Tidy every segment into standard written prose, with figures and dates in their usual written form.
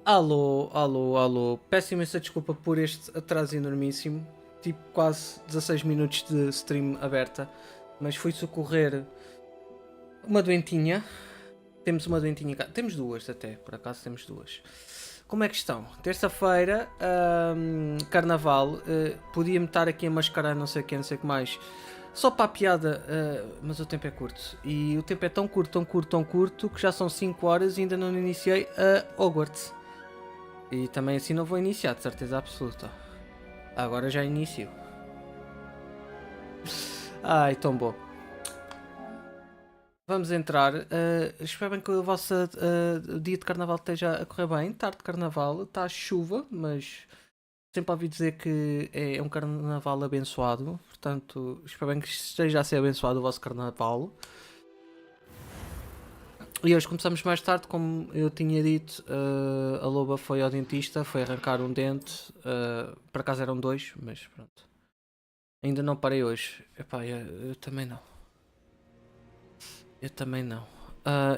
Alô, alô, alô. Peço imensa desculpa por este atraso enormíssimo. Tipo, quase 16 minutos de stream aberta. Mas fui socorrer uma doentinha. Temos uma doentinha cá. Temos duas até, por acaso temos duas. Como é que estão? Terça-feira, carnaval. Podia-me estar aqui a mascarar não sei o que, não sei o que mais. Só para a piada, mas o tempo é curto. E o tempo é tão curto, tão curto, tão curto que já são 5 horas e ainda não iniciei a Hogwarts. E também assim não vou iniciar, de certeza absoluta. Agora já inicio. Ai, tão bom. Vamos entrar. Espero bem que o vosso dia de carnaval esteja a correr bem. Tarde de carnaval, está chuva, mas sempre ouvi dizer que é um carnaval abençoado. Portanto, espero bem que esteja a ser abençoado o vosso carnaval. E hoje começamos mais tarde, como eu tinha dito. A loba foi ao dentista, foi arrancar um dente. Por acaso eram dois, mas pronto. Ainda não parei hoje. Epá, eu também não. Eu também não.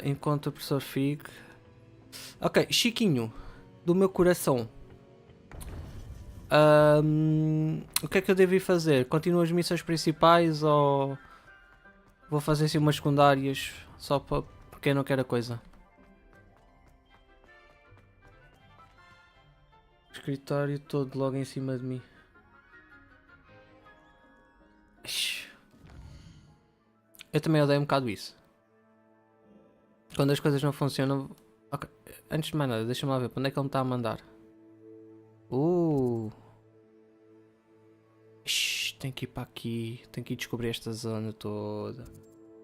Enquanto o professor Fig. Ok, Chiquinho, do meu coração. O que é que eu devo ir fazer? Continuo as missões principais ou vou fazer assim umas secundárias só para porque eu não quero a coisa? Escritório todo logo em cima de mim. Ixi. Eu também odeio um bocado isso. Quando as coisas não funcionam. Ok, antes de mais nada, deixa-me lá ver para onde é que ele me está a mandar. Tenho que ir para aqui. Tenho que ir descobrir esta zona toda.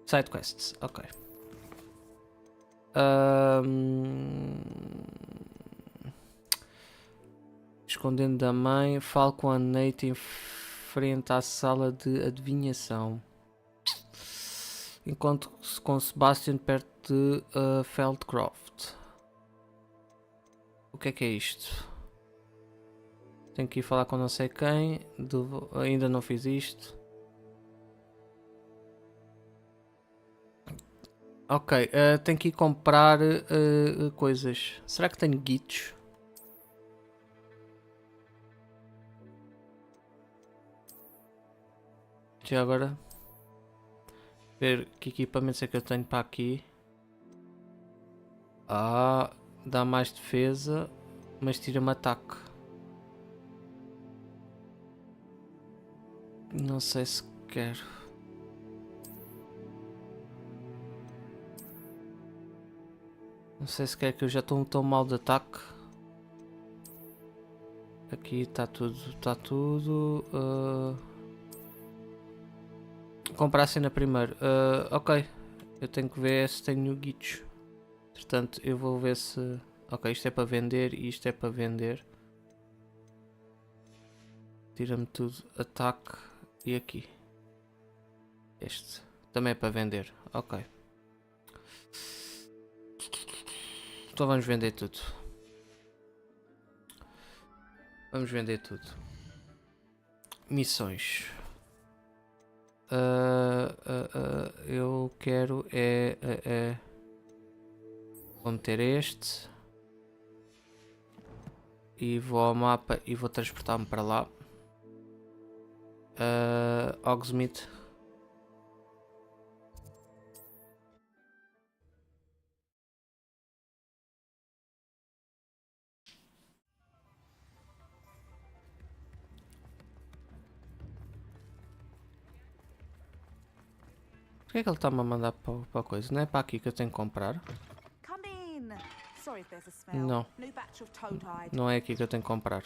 Side quests, ok. Escondendo da mãe, falo com a Nate em frente à sala de adivinhação. Encontro-se com Sebastian perto de Feldcroft. O que é isto? Tenho que ir falar com não sei quem. Ainda não fiz isto. Ok, tenho que ir comprar coisas. Será que tenho guitos? Já agora ver que equipamentos é que eu tenho para aqui. Dá mais defesa, mas tira-me ataque. Não sei se quero. Não sei se quer, que eu já estou tão mal de ataque. Aqui está tudo, está tudo. Comprar a cena primeiro. Ok, eu tenho que ver se tenho guichos. Portanto, eu vou ver se. Ok, isto é para vender e isto é para vender. Tira-me tudo, ataque e aqui. Este também é para vender. Ok. Então vamos vender tudo. Vamos vender tudo. Missões. Eu quero vou meter este. E vou ao mapa e vou transportar-me para lá. Hogsmeade. Porquê é que ele está-me a mandar para a coisa? Não é para aqui que eu tenho que comprar? Não. Não é aqui que eu tenho que comprar.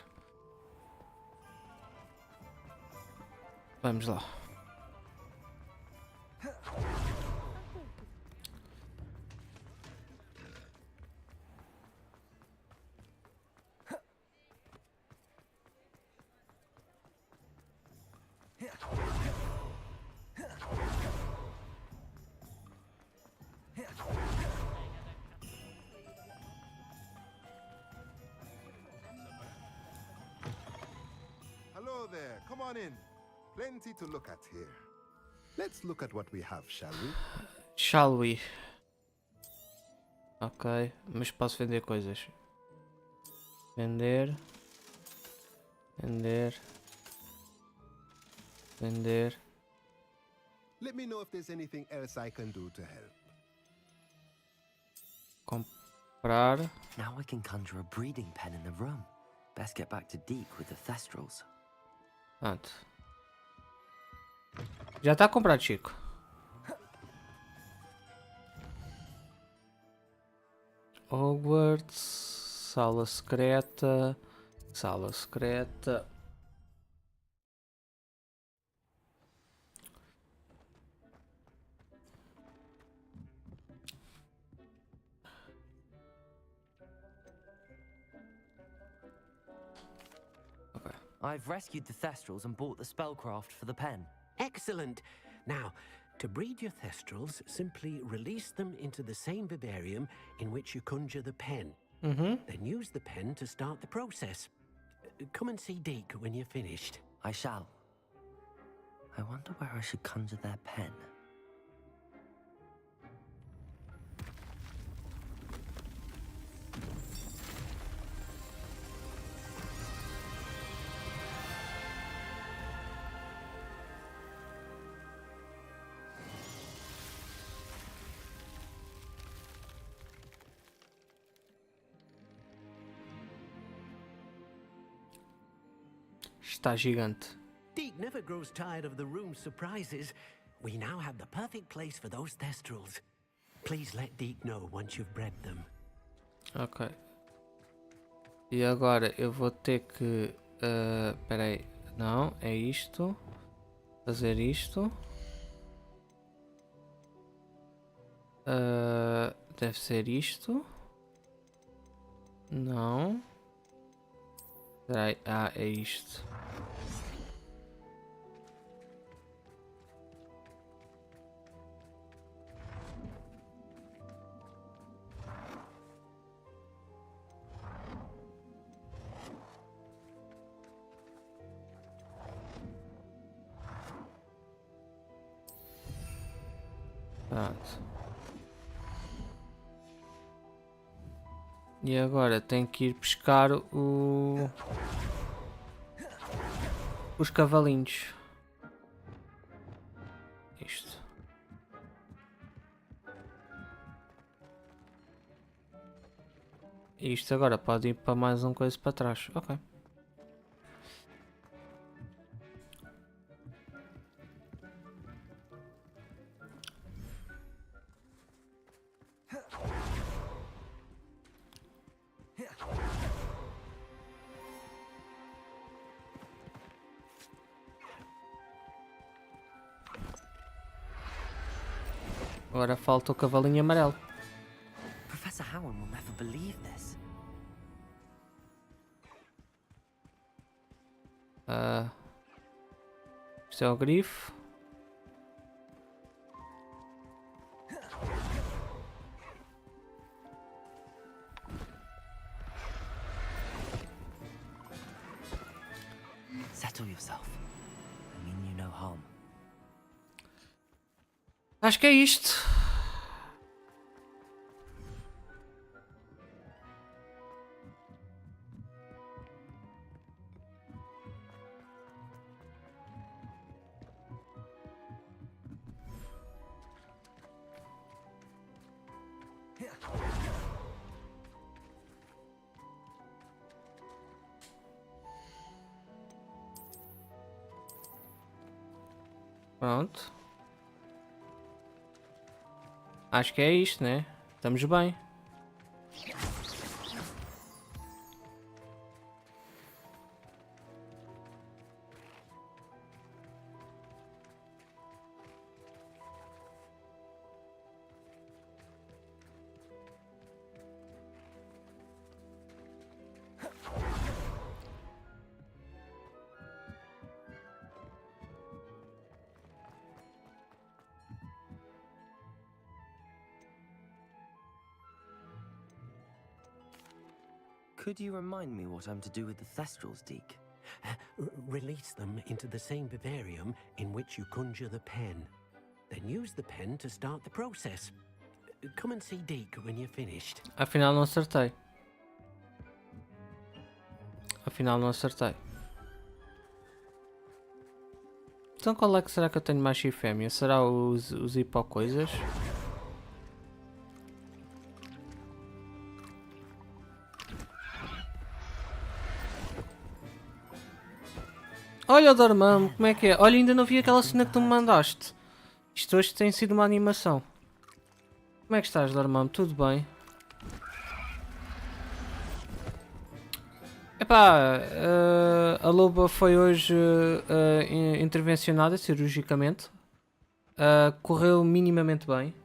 Vamos lá. Hello there, come on in. Plenty to look at here. Let's look at what we have, shall we? Shall we? Ok, mas posso vender coisas. Vender. Vender. Vender. Let me know if there's anything else I can do to help. Comprar. Now I can conjure a breeding pen in the room. Best get back to Deke with the Thestrals. Pronto. Já está comprado, Chico. Hogwarts. Sala secreta. Sala secreta. I've rescued the Thestrals and bought the spellcraft for the pen. Excellent. Now, to breed your Thestrals, simply release them into the same vivarium in which you conjure the pen. Then use the pen to start the process. Come and see Deke when you're finished. I shall. I wonder where I should conjure their pen. Está gigante. Deke never grows tired of the room's surprises. We now have the perfect place for those Thestrals. Please let Deke know once you've bred them. Ok. E agora eu vou ter que... espera aí. Não, é isto. Fazer isto. Deve ser isto. Não. Espera aí. Ah, é isto. Pronto. E agora tenho que ir pescar os cavalinhos. Isto. Isto agora pode ir para mais uma coisa para trás. Ok. Agora falta o cavalinho amarelo. Professor Howard will never believe this. Isto é o grifo. Settle yourself. I mean you no harm. Acho que é isto. Pronto. Acho que é isto, né? Estamos bem. Could you remind me what I'm to do with the Thestrals, Deke? Release them into the same vivarium in which you conjure the pen. Then use the pen to start the process. Come and see Deke when you're finished. Afinal não acertei. Afinal não acertei. Então qual é que será que eu tenho macho e fêmea? Será os hipocoisas? Olha o Dormammu, como é que é? Olha, ainda não vi aquela cena que tu me mandaste. Isto hoje tem sido uma animação. Como é que estás, Dormammu? Tudo bem? Epá, a loba foi hoje intervencionada cirurgicamente. Correu minimamente bem.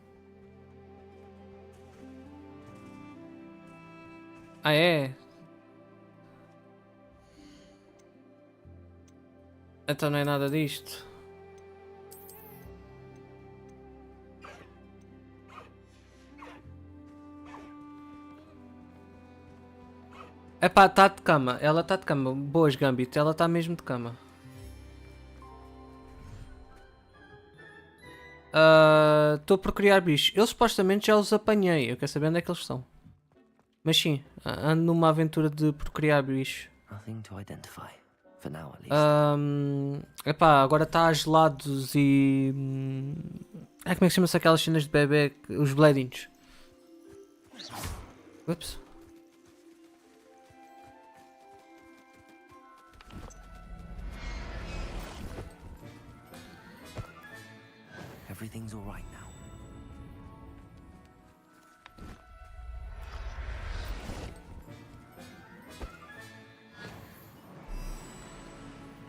Ah, é? Então não é nada disto. Epá, está de cama. Ela está de cama. Boas, Gambit. Ela está mesmo de cama. Estou a procriar bichos. Eu supostamente já os apanhei. Eu quero saber onde é que eles estão. Mas sim, ando numa aventura de procriar bichos. Nothing to identify. For now, at least. Epá, agora está a gelados e... como é que chama-se aquelas cenas de bebê? Os bledinhos. Ups. Everything's all right now.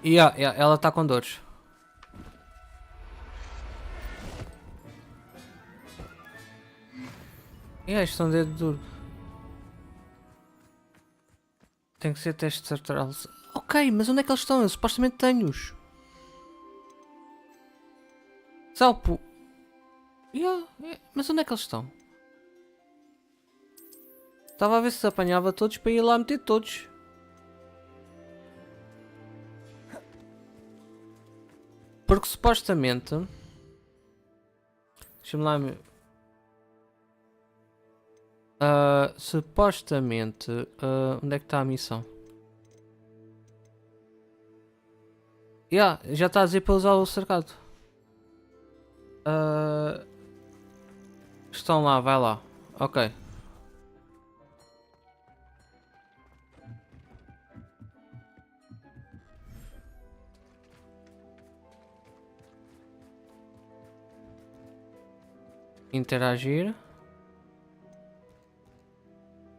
Yeah, ela está com dores. Isto é um dedo duro. Tem que ser teste de artrose. Ok, mas onde é que eles estão? Eu supostamente tenho-os. Salpo. Mas onde é que eles estão? Estava a ver se apanhava todos para ir lá meter todos. Porque supostamente... Deixa-me lá... supostamente... onde é que está a missão? Já está a dizer para usar o cercado. Estão lá, vai lá. Ok. Interagir.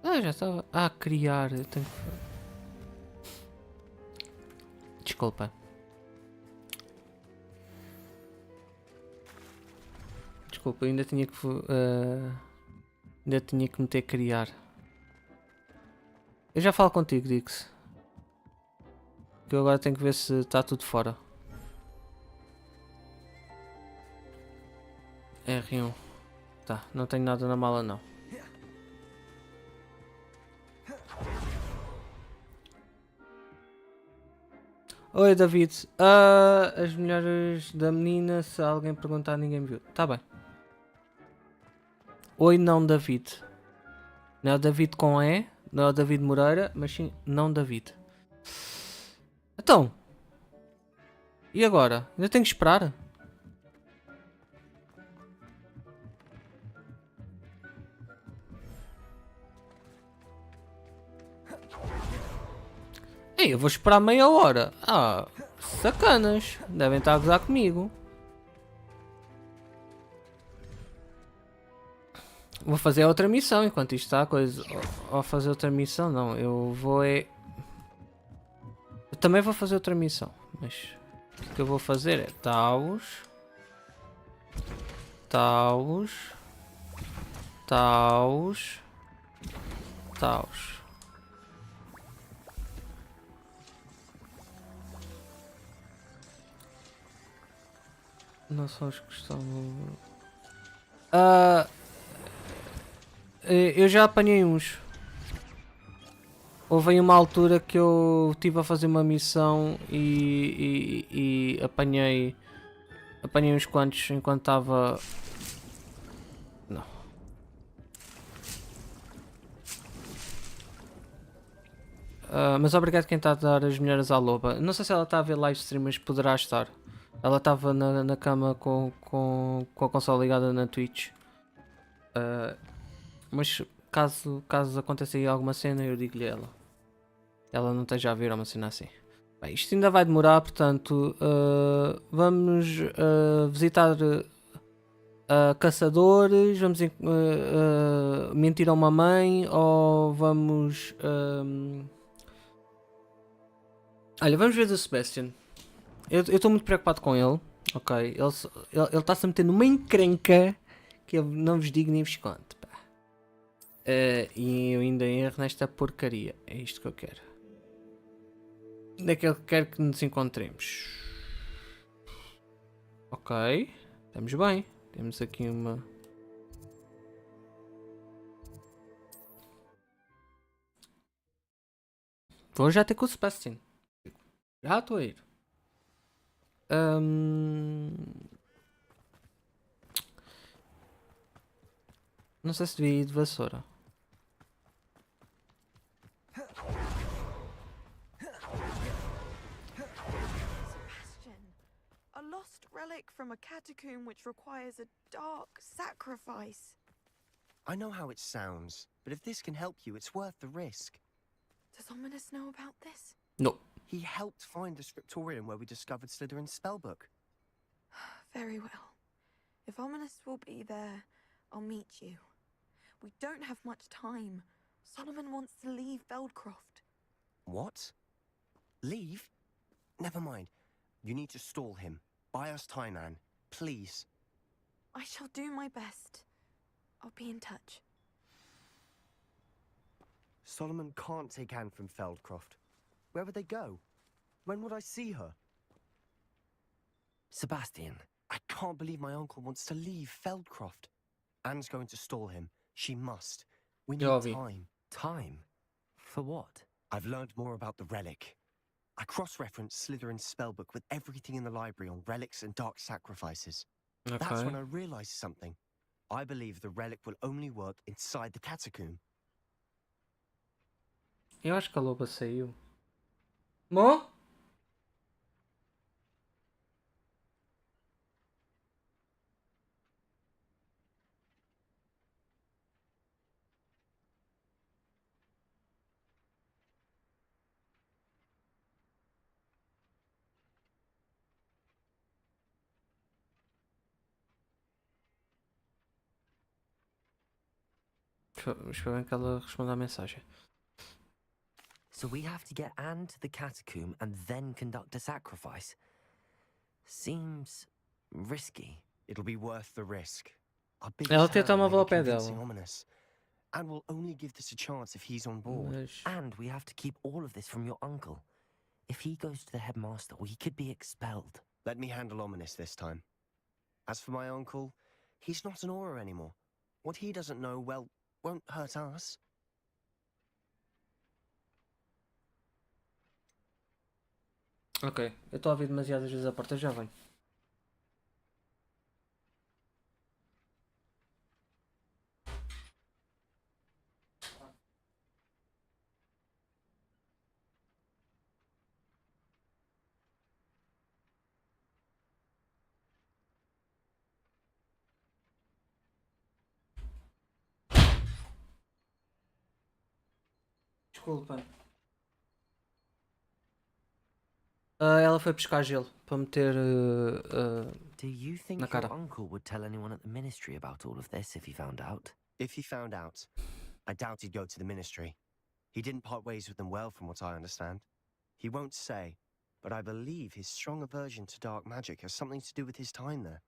Já estava a criar. Eu tenho... Desculpa. Desculpa, ainda tinha que meter criar. Eu já falo contigo, Dix. Que eu agora tenho que ver se está tudo fora. R1. Tá, não tenho nada na mala não. Oi David, as mulheres da menina, se alguém perguntar ninguém me viu. Tá bem. Oi não David. Não é o David com E, não é o David Moreira, mas sim não David. Então. E agora? Ainda tenho que esperar? Ei, eu vou esperar meia hora. Sacanas. Devem estar a gozar comigo. Vou fazer outra missão enquanto isto está a coisa. Ou fazer outra missão, não. Eu vou é... Eu também vou fazer outra missão. Mas o que eu vou fazer é taus. Taus. Taus. Taus. Não são os que estão... eu já apanhei uns. Houve aí uma altura que eu estive a fazer uma missão e apanhei uns quantos enquanto estava... Não. Mas obrigado quem está a dar as melhoras à loba. Não sei se ela está a ver live stream, mas poderá estar. Ela estava na cama com a consola ligada na Twitch. Mas caso aconteça aí alguma cena, eu digo-lhe a ela. Ela não esteja a ver uma cena assim. Bem, isto ainda vai demorar, portanto, vamos visitar caçadores, vamos mentir a uma mãe, ou vamos... Olha, vamos ver do Sebastian. Eu estou muito preocupado com ele. Ok, ele está-se a meter numa encrenca que eu não vos digo nem vos conto. Pá. E eu ainda erro nesta porcaria. É isto que eu quero. Onde é que ele quer que nos encontremos? Ok, estamos bem. Temos aqui uma... Vou já ter com o Sebastian. Já estou a ir. Não sei se devia ir de vassoura. Sebastian, a lost relic from a catacomb which requires a dark sacrifice. I know how it sounds, but if this can help you, it's worth the risk. Does Ominous know about this? No. He helped find the scriptorium where we discovered Slytherin's spellbook. Very well. If Ominous will be there, I'll meet you. We don't have much time. Solomon wants to leave Feldcroft. What? Leave? Never mind. You need to stall him. Buy us time, Anne. Please. I shall do my best. I'll be in touch. Solomon can't take Anne from Feldcroft. Where would they go? When would I see her? Sebastian. I can't believe my uncle wants to leave Feldcroft. Anne's going to stall him. She must. We need Jovi. time. Time? For what? I've learned more about the relic. I cross-referenced Slytherin's spellbook with everything in the library on relics and dark sacrifices. That's Ok. when I realized something. I believe the relic will only work inside the catacomb. Eu acho que a loba saiu. Mo? Espero bem que ela responda à mensagem. So we have to get Anne to the catacomb and then conduct a sacrifice? Seems risky. It'll be worth the risk. Our Ela biggest tenta hurdle uma may be ao pé convincing dela. Ominous. And we'll only give this a chance if he's on board. Mas... And we have to keep all of this from your uncle. If he goes to the headmaster, we could be expelled. Let me handle Ominous this time. As for my uncle, he's not an Auror anymore. What he doesn't know, well, won't hurt us. Ok, eu estou a ouvir demasiadas vezes a porta, já venho. Desculpa. Ela foi pescar gelo para meter Do you think na your cara. uncle would tell anyone at the ministry about all of this if he found out? If he found out, I doubt he'd go to the ministry. He didn't part ways with them well, from what I understand. He won't say, but I believe his strong aversion to dark magic has something to do with his time there.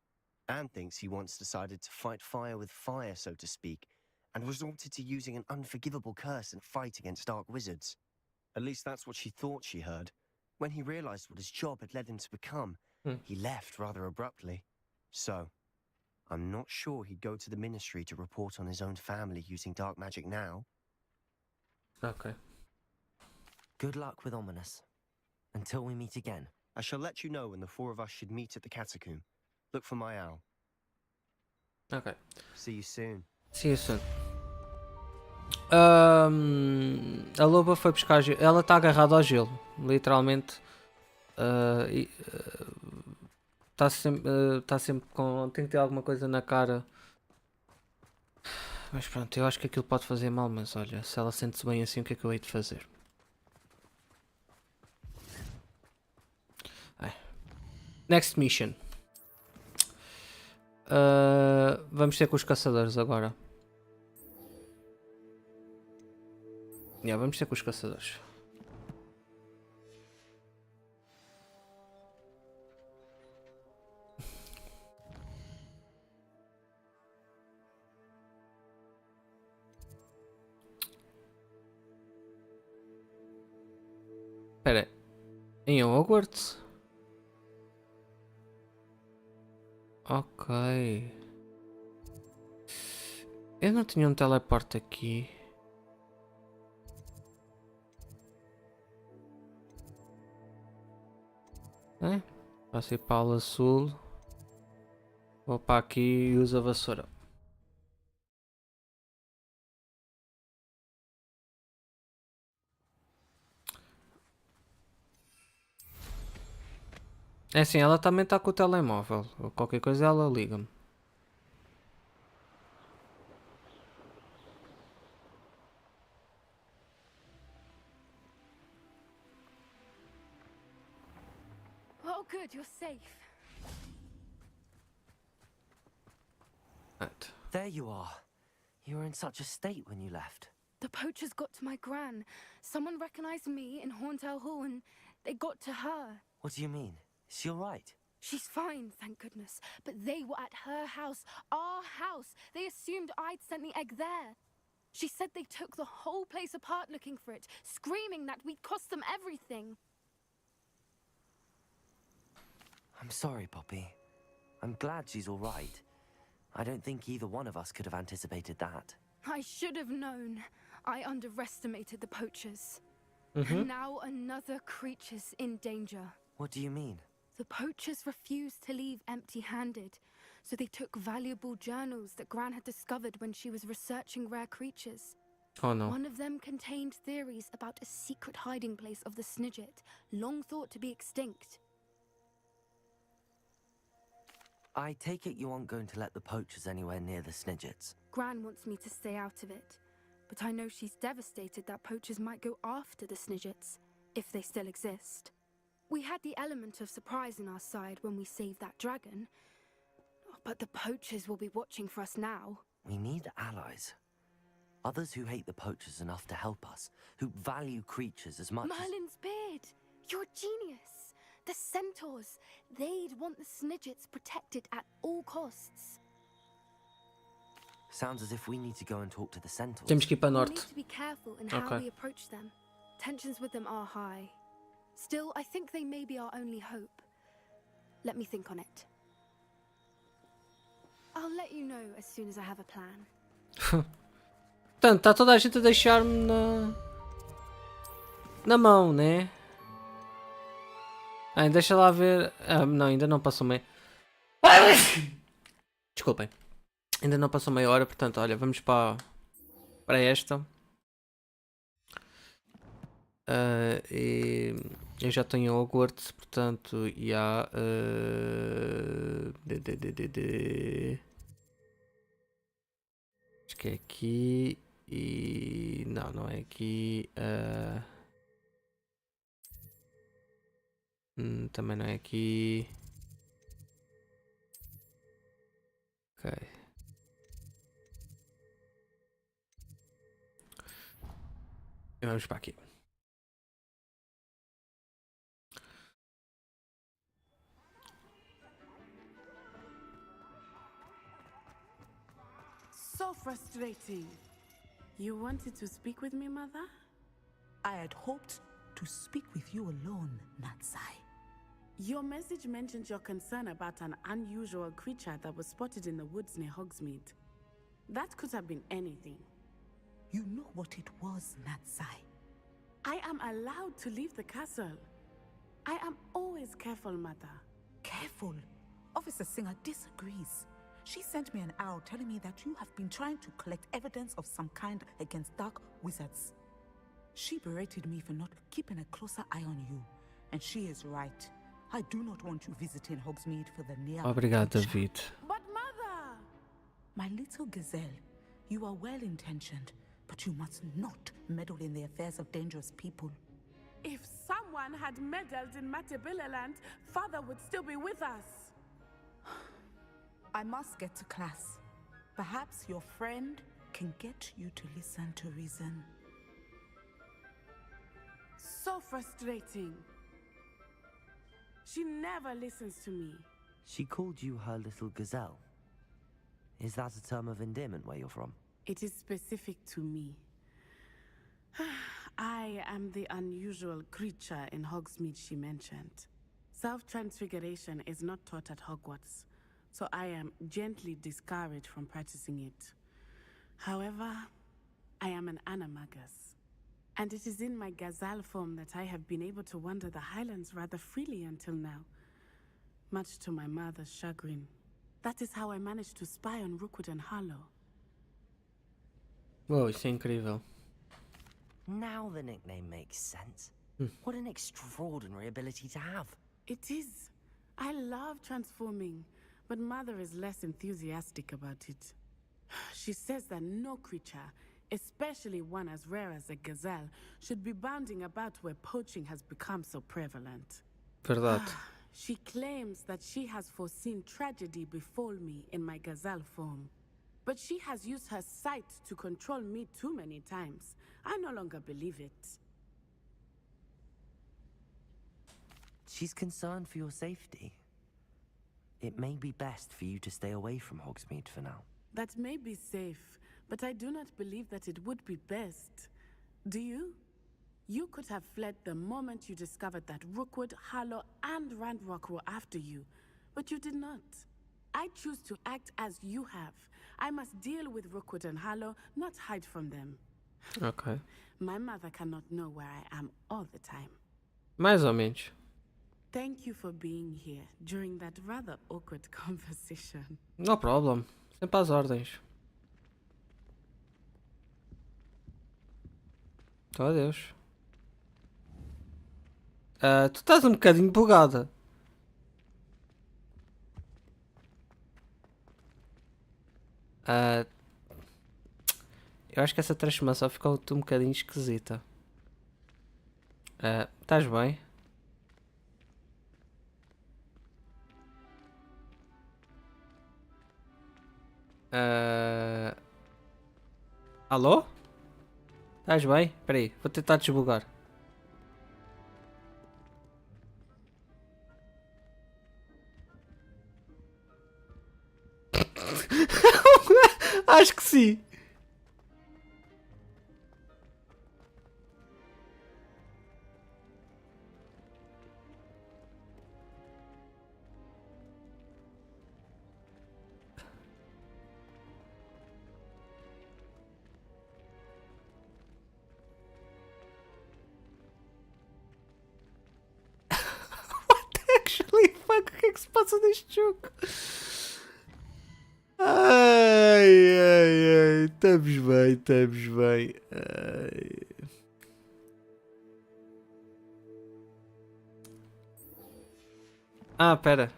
Anne thinks he once decided to fight fire with fire, so to speak, and resorted to using an unforgivable curse in a fight against dark wizards. At least that's what she thought she heard. When he realized what his job had led him to become, he left rather abruptly. So, I'm not sure he'd go to the ministry to report on his own family using dark magic now. Ok. Good luck with Ominous. Until we meet again. I shall let you know when the four of us should meet at the catacomb. Look for my owl. Ok. See you soon. See you soon. A loba foi buscar gelo. Ela está agarrada ao gelo, literalmente. Está sempre com. Tem que ter alguma coisa na cara. Mas pronto, eu acho que aquilo pode fazer mal. Mas olha, se ela sente-se bem assim, o que é que eu hei de fazer? Next mission. Vamos ter com os caçadores agora. Vamos ter com os caçadores. Espera aí. Em Hogwarts? Ok. Eu não tinha um teleporte aqui. Passei para a ala sul. Vou para aqui e uso a vassoura. É assim, ela também está com o telemóvel. Ou qualquer coisa ela liga-me. Oh, good, you're safe. Right. There you are. You were in such a state when you left. The poachers got to my gran. Someone recognized me in Horntail Hall and they got to her. What do you mean? Is she all right? She's fine, thank goodness. But they were at her house, our house. They assumed I'd sent the egg there. She said they took the whole place apart looking for it, screaming that we'd cost them everything. I'm sorry, Poppy. I'm glad she's all right. I don't think either one of us could have anticipated that. I should have known. I underestimated the poachers. Mm-hmm. And now another creature's in danger. What do you mean? The poachers refused to leave empty-handed, so they took valuable journals that Gran had discovered when she was researching rare creatures. Oh no. One of them contained theories about a secret hiding place of the Snidget, long thought to be extinct. I take it you aren't going to let the poachers anywhere near the Snidgets. Gran wants me to stay out of it, but I know she's devastated that poachers might go after the Snidgets, if they still exist. We had the element of surprise on our side when we saved that dragon, but the poachers will be watching for us now. We need allies. Others who hate the poachers enough to help us, who value creatures as much as... Merlin's beard! You're a genius! The centaurs! They'd want the Snidgets protected at all costs. Sounds as if we need to go and talk to the centaurs. Temos que ir para We'll norte. need to be careful in how Okay. we approach them. Tensions with them are high. Still, I think they may be our only hope. Let me think on it. I'll let you know as soon as I have a plan. Portanto, está toda a gente a deixar-me na mão, né? Deixa lá ver. Não, ainda não passou meia. Desculpem. Ainda não passou meia hora, portanto, olha, vamos para esta. E eu já tenho Hogwarts, portanto, já. Acho que é aqui. E. Não, não é aqui. Também não é aqui. Ok. E vamos para aqui. So frustrating. You wanted to speak with me, Mother? I had hoped to speak with you alone, Natsai. Your message mentioned your concern about an unusual creature that was spotted in the woods near Hogsmeade. That could have been anything. You know what it was, Natsai. I am allowed to leave the castle. I am always careful, Mother. Careful. Officer Singer disagrees. She sent me an arrow telling me that you have been trying to collect evidence of some kind against dark wizards. She berated me for not keeping a closer eye on you, and she is right. I do not want you visiting Hogsmeade for the near Obrigado, future. David. But mother! My little gazelle, you are well-intentioned, but you must not meddle in the affairs of dangerous people. If someone had meddled in Matabeleland, father would still be with us. I must get to class. Perhaps your friend can get you to listen to reason. So frustrating. She never listens to me. She called you her little gazelle. Is that a term of endearment where you're from? It is specific to me. I am the unusual creature in Hogsmeade she mentioned. Self-transfiguration is not taught at Hogwarts, so I am gently discouraged from practicing it. However, I am an animagus, and it is in my gazelle form that I have been able to wander the Highlands rather freely until now, much to my mother's chagrin. That is how I managed to spy on Rookwood and Harlow. Uou, isso é incrível. Now the nickname makes sense. What an extraordinary ability to have. It is. I love transforming, but Mother is less enthusiastic about it. She says that no creature, especially one as rare as a gazelle, should be bounding about where poaching has become so prevalent. Verdade. She claims that she has foreseen tragedy befall me in my gazelle form. But she has used her sight to control me too many times. I no longer believe it. She's concerned for your safety. It may be best for you to stay away from Hogsmeade for now. That may be safe, but I do not believe that it would be best. Do you? You could have fled the moment you discovered that Rookwood, Harlow, and Randrock were after you, but you did not. I choose to act as you have. I must deal with Rookwood and Harlow, not hide from them. Ok. My mother cannot know where I am all the time. Mais ou menos. Thank you for being here during that rather awkward conversation. No problem. Sempre às ordens. Oh, Deus. Tu estás um bocadinho bugada. Eu acho que essa transformação ficou um bocadinho esquisita. Estás bem? Alô? Estás bem? Espera aí, vou tentar desbugar. Acho que sim. Actually, fuck, o que é que se passa neste jogo? Ai, estamos bem, estamos bem. Pera,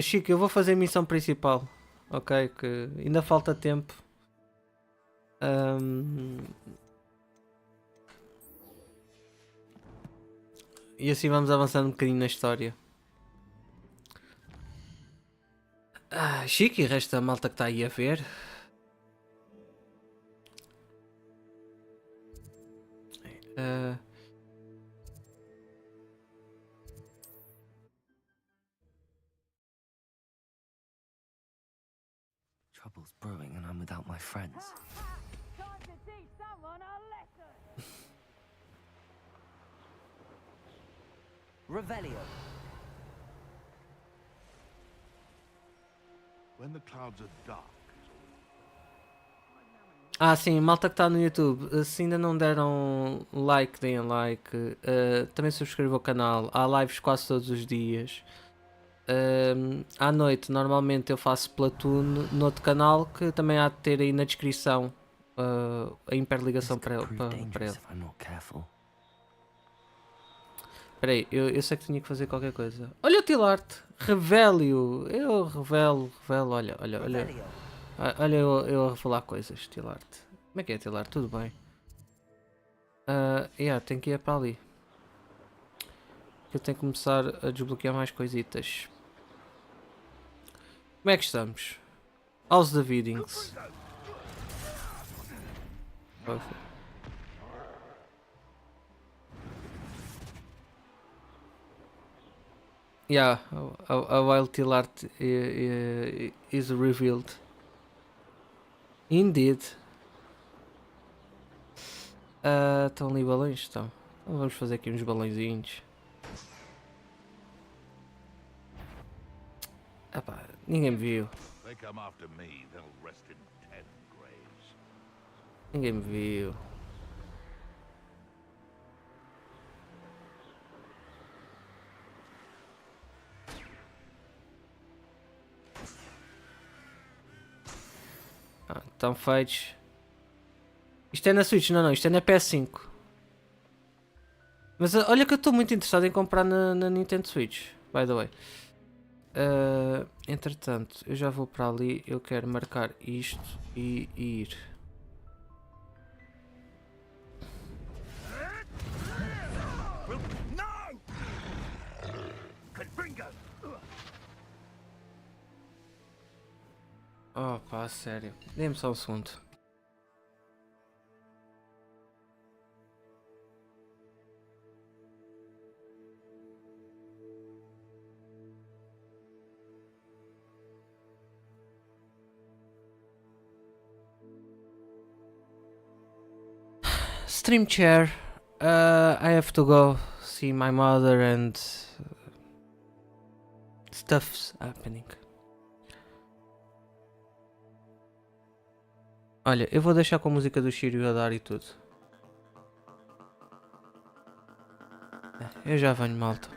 Chico, eu vou fazer a missão principal, ok? Que ainda falta tempo. E assim vamos avançando um bocadinho na história. Chico e o resto da malta que está aí a ver. Trouble's brewing and I'm without my friends. Revelio. When the clouds are dark. Sim, malta que está no YouTube, se ainda não deram like, deem like. Também subscrevam o canal. Há lives quase todos os dias. À noite, normalmente eu faço Platoon no outro canal, que também há de ter aí na descrição a interligação This could prove para dangerous ele. if I'm not careful. Espera aí, eu sei que tinha que fazer qualquer coisa. Olha o Tilarte, revele-o. Eu revelo, olha. Olha eu a revelar coisas, Tilarte. Como é que é, Tilarte? Tudo bem. Tenho que ir para ali. Eu tenho que começar a desbloquear mais coisitas. Como é que estamos? Aos Davidings. Yeah, a while Tilart is revealed. Indeed. Estão ali balões? Estão. Então vamos fazer aqui uns balõezinhos. Epá, ninguém me viu. They come after me, they'll rest in 10 graves. Ninguém me viu. Estão feitos. Isto é na Switch, não, isto é na PS5. Mas olha que eu estou muito interessado em comprar na Nintendo Switch, by the way. Entretanto, eu já vou para ali, eu quero marcar isto e ir. Oh pá, sério. Dê-me só um segundo. Stream chair. I have to go see my mother and stuff's happening. Olha, eu vou deixar com a música do Shiryu a dar e tudo. Eu já venho, malta.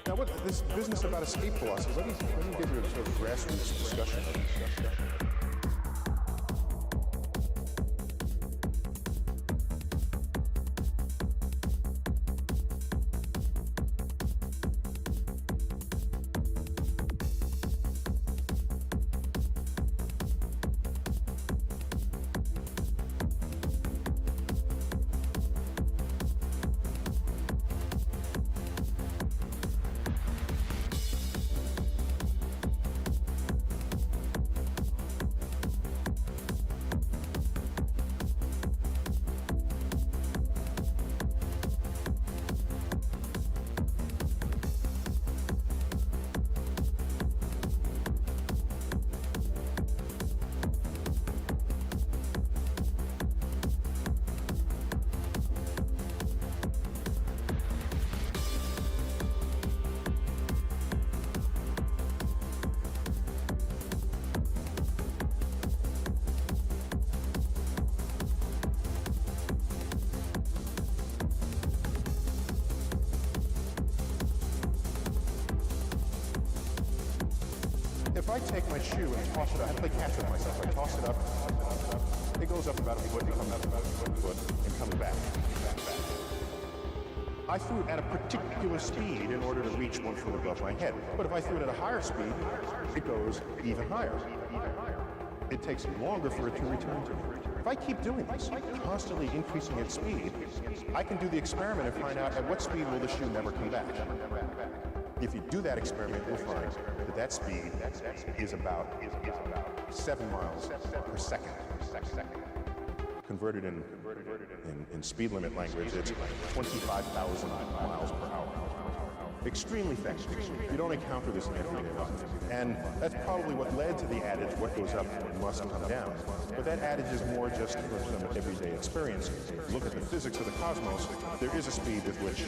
Now, what this business about escape velocity? Let me give you a sort of grassroots discussion of this. I take my shoe and toss it up, I play catch with myself. I toss it up, it goes up about a foot, it comes up about a foot, and comes back. I threw it at a particular speed in order to reach 1 foot above my head. But if I threw it at a higher speed, it goes even higher. It takes longer for it to return to me. If I keep doing this, constantly increasing its speed, I can do the experiment and find out at what speed will the shoe never come back. If you do that experiment, you'll find that that speed is about 7 miles per second. Converted in speed limit language, it's 25,000 miles per hour. Extremely fast. You don't encounter this in everyday life. And that's probably what led to the adage, what goes up must come down. But that adage is more just for some everyday experience. Look at the physics of the cosmos. There is a speed with which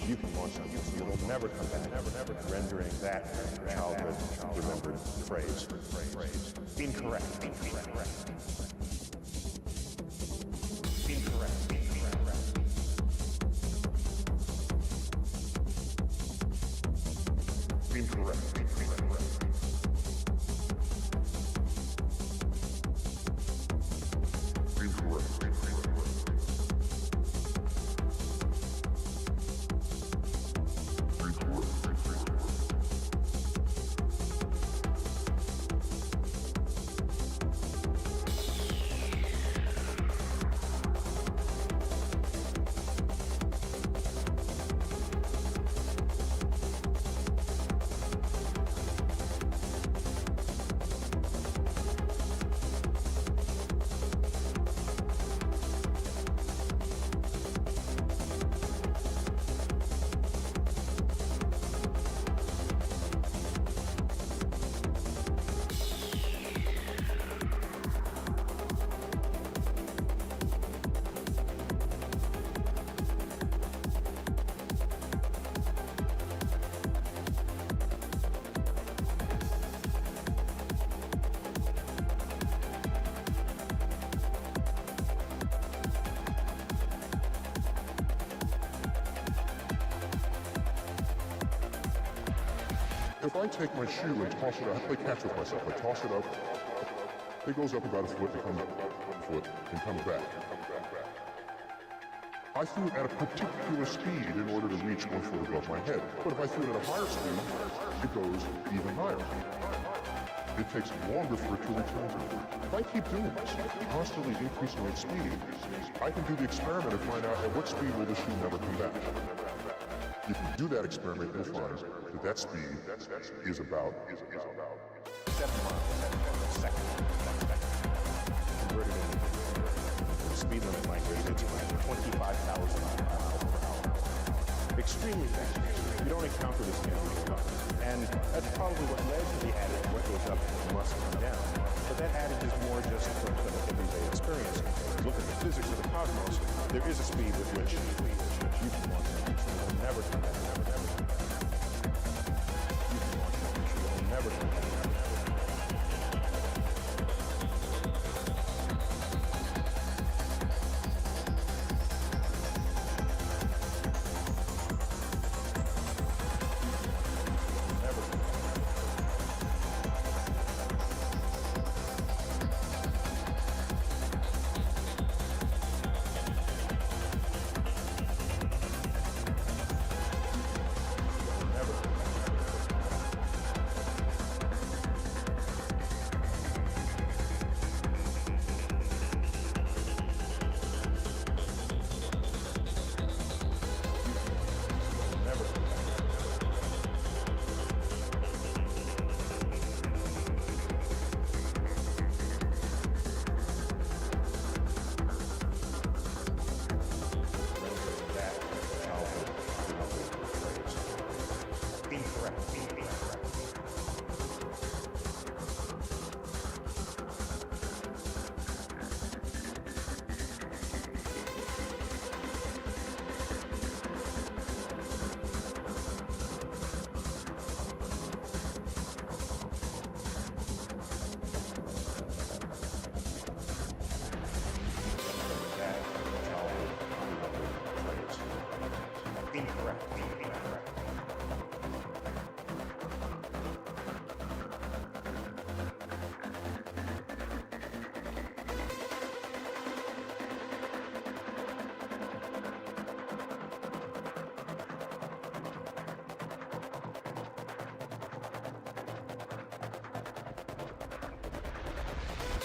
you can launch something. You will never come back, rendering that childhood remembered phrase incorrect. If I take my shoe and toss it up, I play catch with myself. I toss it up, it goes up about a foot, it comes up a foot, and comes back. I threw it at a particular speed in order to reach 1 foot above my head. But if I threw it at a higher speed, it goes even higher. It takes longer for it to return to me. If I keep doing this, constantly increasing its speed, I can do the experiment and find out at what speed will the shoe never come back. If you do that experiment, you'll find that that speed is about 7 miles per second. Converted in speed limit language, it's 25,000 miles per hour. Extremely fast. You don't encounter this in everyday life. And that's probably what led to the adage, what goes up must come down. But that adage is more just from an everyday experience. Look at the physics of the cosmos. There is a speed with which you can launch something. You will never come back. You can launch something. You will never come back.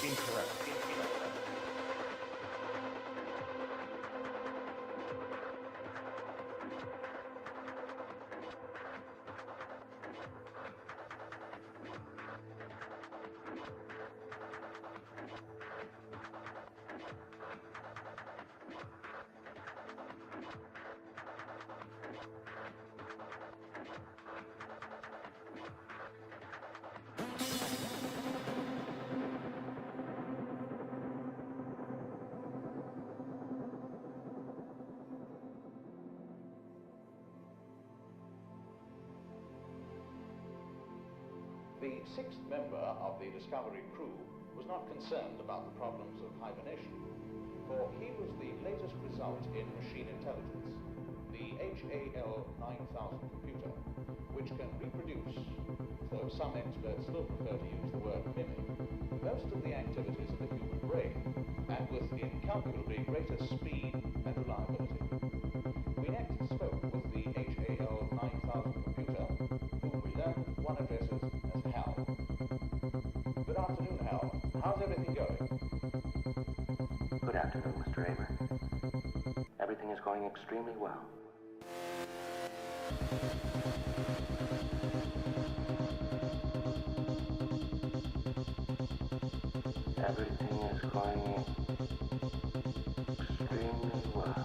Incorrect. The sixth member of the Discovery crew was not concerned about the problems of hibernation, for he was the latest result in machine intelligence, the HAL 9000 computer, which can reproduce, though some experts still prefer to use the word mimic, most of the activities of the human brain, and with incalculably greater speed and reliability. We next spoke with the HAL 9000 computer, whom we learned one addresses as Hal. Good afternoon, Hal. How's everything going? Good afternoon, Mr. Amer. Everything is going extremely well. Everything is going extremely well.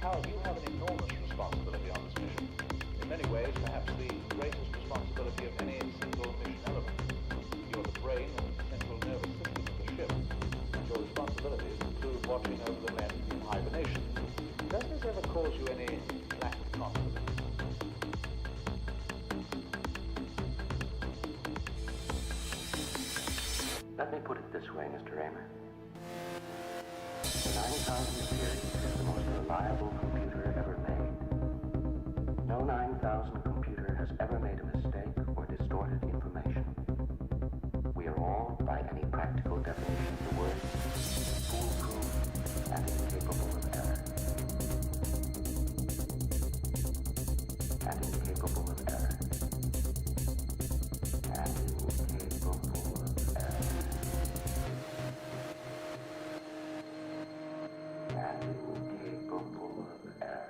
Hal, you have an enormous responsibility on this mission. In many ways, perhaps the greatest responsibility of any single mission element. You're the brain and central nervous system of the ship, and your responsibilities include watching over the men in hibernation. Does this ever cause you any lack of confidence? Let me put it this way, Mr. Amer. The 9000 series is the most reliable computer ever made. No 9000 computer has ever made a mistake or distorted information. We are all, by any practical definition of the word, foolproof and incapable of error. And incapable of error. And incapable of error. And incapable of error.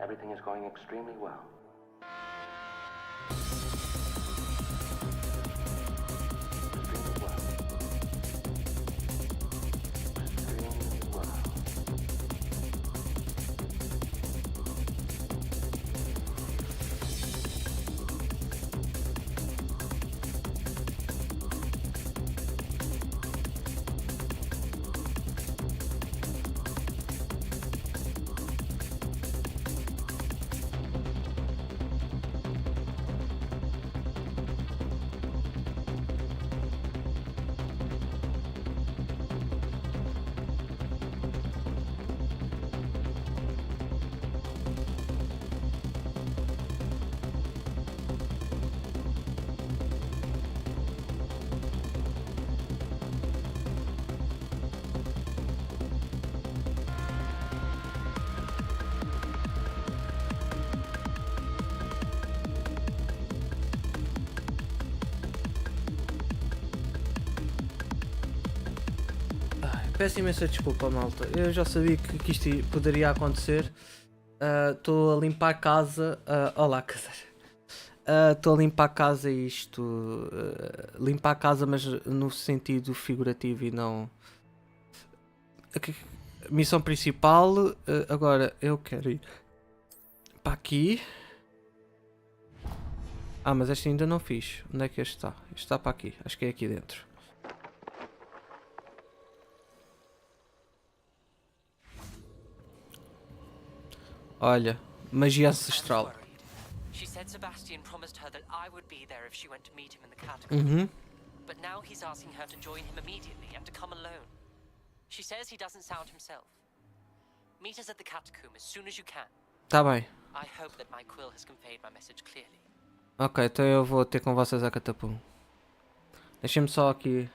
Everything is going extremely well. Extremely well. Extremely well. peço imensa desculpa, malta. Eu já sabia que isto poderia acontecer. Estou a limpar a casa. Olá, casar. Estou a limpar a casa e isto. Limpar a casa, mas no sentido figurativo e não. Missão principal. Agora eu quero ir para aqui. Mas este ainda não fiz. Onde é que este está? Este está para aqui. Acho que é aqui dentro. Olha, magia ancestral. She said Sebastian promised her that I would be there if she went to meet him in the catacomb. But now he's asking her to join him immediately and to come alone. She says he doesn't sound himself. Meet us at the catacomb as soon as you can. Tá bem. I hope that my quill has conveyed my message clearly. Ok, então eu vou ter com vocês a catapum. Deixem-me só aqui.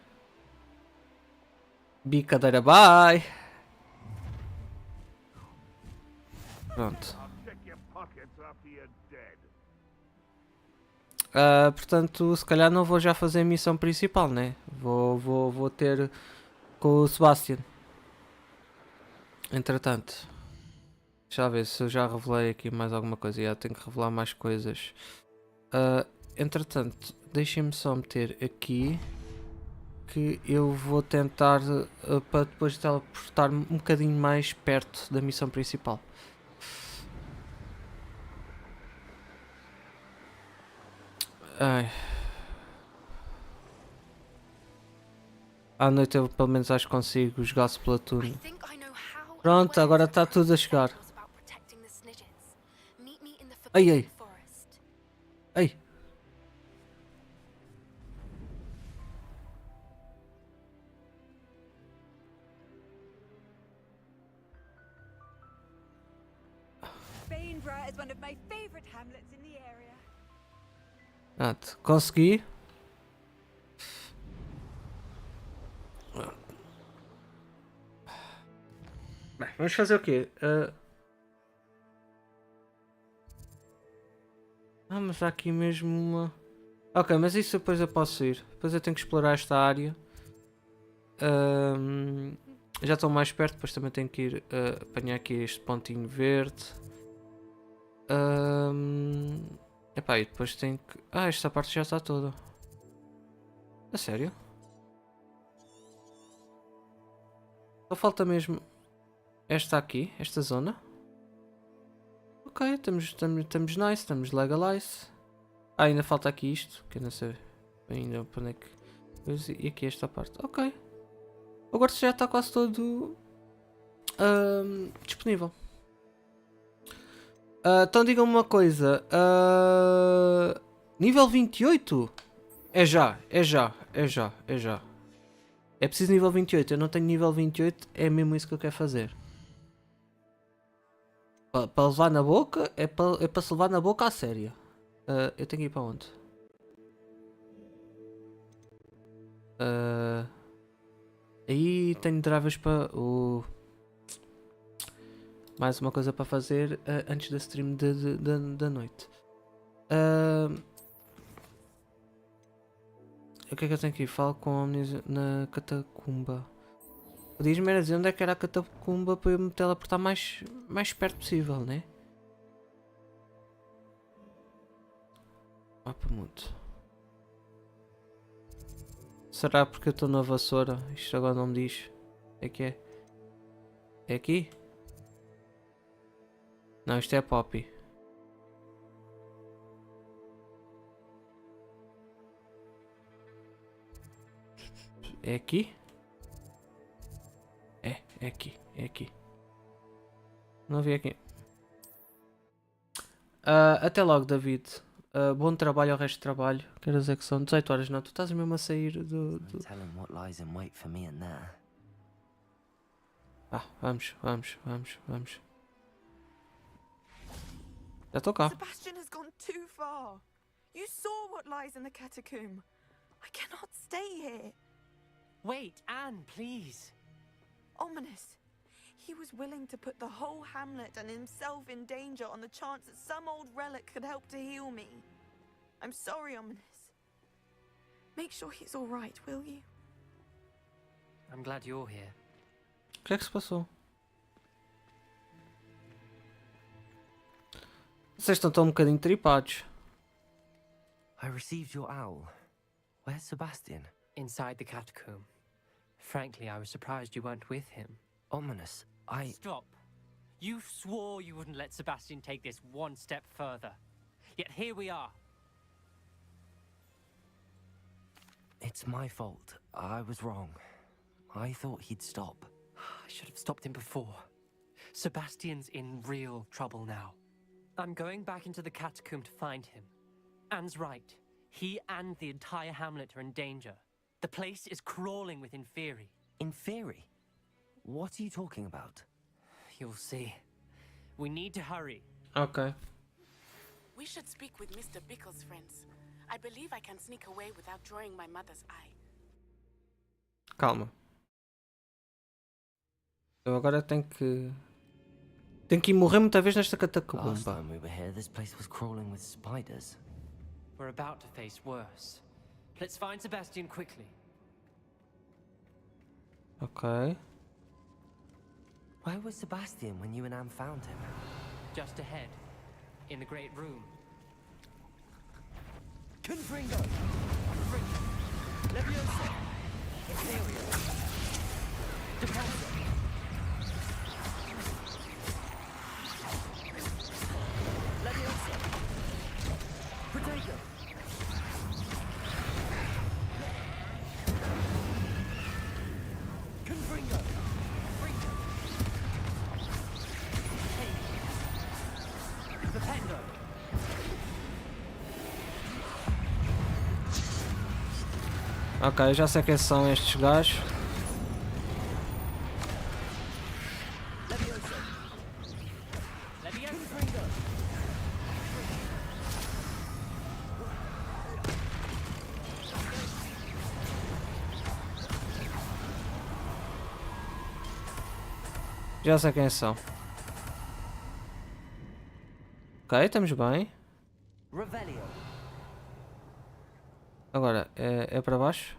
Bicadeira, bye! Pronto. Portanto, se calhar não vou já fazer a missão principal, né? Vou ter com o Sebastian. Entretanto. Deixa eu ver se eu já revelei aqui mais alguma coisa. Já tenho que revelar mais coisas. Entretanto, deixem-me só meter aqui que eu vou tentar para depois teleportar-me um bocadinho mais perto da missão principal. À noite eu pelo menos acho que consigo jogar Splatoon. Pronto, agora está tudo a chegar. Ai. is one of my favorite hamlets in the area. Pronto, consegui. Bem, vamos fazer o quê? Mas há aqui mesmo uma... Ok, mas isso depois eu posso ir. Depois eu tenho que explorar esta área. Já estou mais perto, depois também tenho que ir apanhar aqui este pontinho verde. Epá, e depois tenho que... esta parte já está toda. A sério? Só falta mesmo esta aqui, esta zona. Ok, estamos nice, estamos legalize. Ainda falta aqui isto, que eu não sei ainda para onde é que... E aqui esta parte, ok. Agora já está quase todo disponível. Então digam-me uma coisa. Nível 28? É já. É preciso nível 28, eu não tenho nível 28, é mesmo isso que eu quero fazer. Para levar na boca, é para se levar na boca à séria. Eu tenho que ir para onde? Aí tenho drives para... mais uma coisa para fazer antes da stream da noite. O que é que eu tenho aqui? Falo com Omnis na catacumba. Diz-me era dizer onde é que era a catacumba para eu me teleportar mais perto possível, né? Mapa mundo. Será porque eu estou na vassoura? Isto agora não me diz. É que é? É aqui? Não, isto é Poppy. É aqui? É aqui. Não vi aqui. Até logo, David. Bom trabalho ao resto do trabalho. Quer dizer que são 18 horas, não? Tu estás mesmo a sair do... Tell him what lies in wait for me in there. Vamos. Já estou cá. Sebastian has gone too far. You saw what lies in the catacomb. I cannot stay here. Wait, Anne, please. Ominous. He was willing to put the whole hamlet and himself in danger on the chance that some old relic could help to heal me. I'm sorry, Ominous. Make sure he's all right, will you? I'm glad you're here. O que é que se passou? Vocês estão um bocadinho tripados. I received your owl. Where's Sebastian? Inside the catacomb. Frankly, I was surprised you weren't with him. Ominous. Stop. You swore you wouldn't let Sebastian take this one step further. Yet here we are. It's my fault. I was wrong. I thought he'd stop. I should have stopped him before. Sebastian's in real trouble now. I'm going back into the catacomb to find him. Anne's right. He and the entire hamlet are in danger. The place is crawling with Inferi. Inferi? What are you talking about? You'll see. We need to hurry. Ok. We should speak with Mr. Bickle's friends. I believe I can sneak away without drawing my mother's eye. Calma. Eu agora tenho que ir morrer muita vez nesta Last catacumba. time we were here, this place was crawling with spiders. We're about to face worse. Let's find Sebastian quickly. Ok. Where was Sebastian when you and Anne found him? Just ahead. In the great room. Confringo! Leviosa! Ethereal! Deposit! Leviosa! Potato! Confringo! Dependo! Ok, já sei quem são estes gajos. Já sei quem são. Ok, estamos bem. Agora, é para baixo?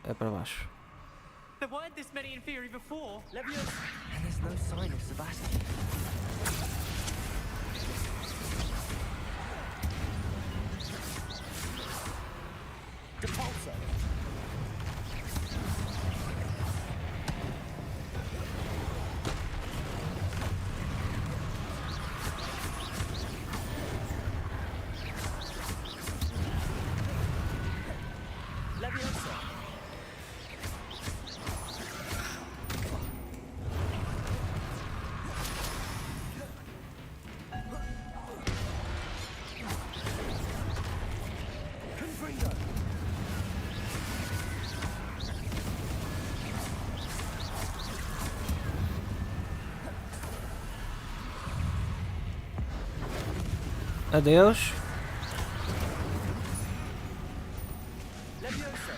É para baixo. There weren't this many in theory before. Leviosa! And there's no sign of Sebastian. Depulso! Leviosa! Confringo! Adeus. Leviosa!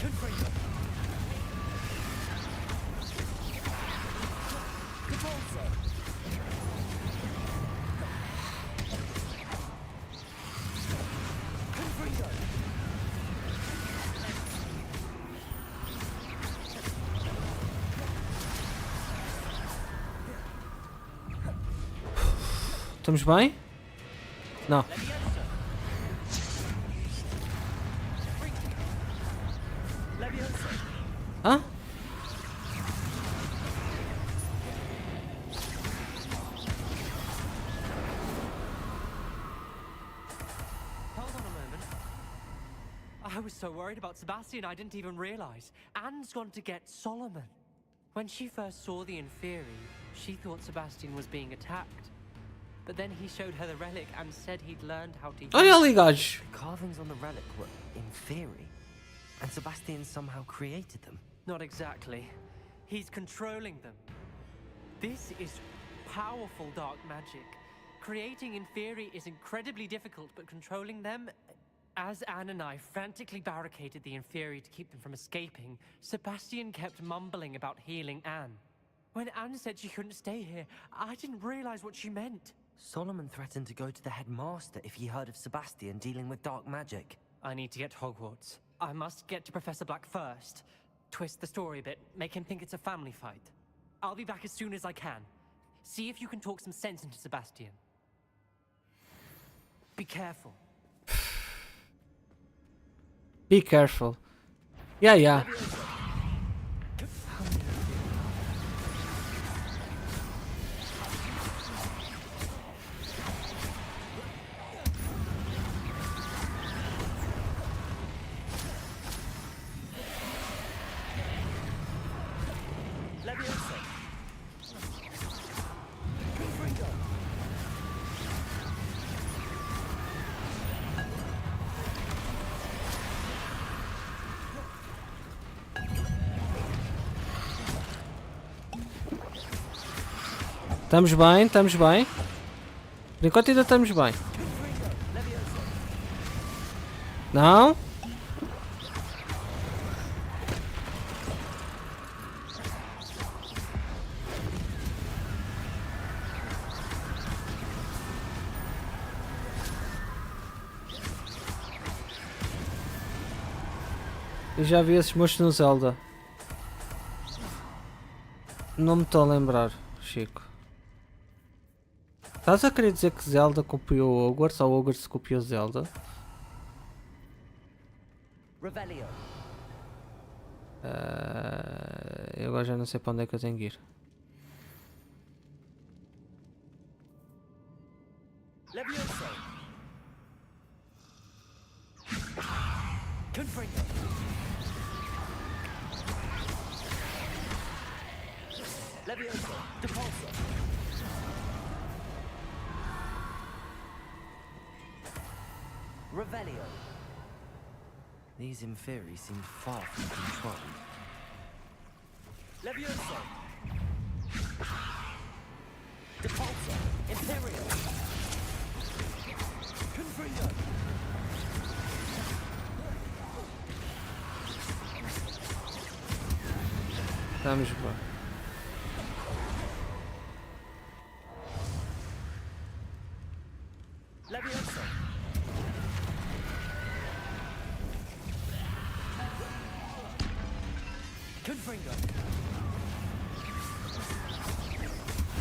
Confringo! Depulso! Confringo! Estamos bem? Não. Leviosa! Hã? Hold on a moment. I was so worried about Sebastian I didn't even realize. Anne's gone to get Solomon. When she first saw the Inferi, she thought Sebastian was being attacked. But then he showed her the relic and said he'd learned how to use Olha ali, gajos. The carvings on the relic were Inferi, and Sebastian somehow created them. Not exactly. He's controlling them. This is powerful dark magic. Creating Inferi is incredibly difficult, but controlling them... As Anne and I frantically barricaded the Inferi to keep them from escaping, Sebastian kept mumbling about healing Anne. When Anne said she couldn't stay here, I didn't realize what she meant. Solomon threatened to go to the headmaster if he heard of Sebastian dealing with dark magic. I need to get to Hogwarts. I must get to Professor Black first. Twist the story a bit, make him think it's a family fight. I'll be back as soon as I can. See if you can talk some sense into Sebastian. Be careful. Be careful. Yeah. Estamos bem, estamos bem. Por enquanto ainda estamos bem. Não? Eu já vi esses monstros no Zelda. Não me estou a lembrar, Chico. Estás a querer dizer que Zelda copiou Hogwarts ou Hogwarts copiou Zelda? Eu agora já não sei para onde é que eu tenho que ir. Revelio. These Inferi seem far from controlled. Levioso. Depulso. Imperial. Confringo. Estamos bem. Levioso. Confringo.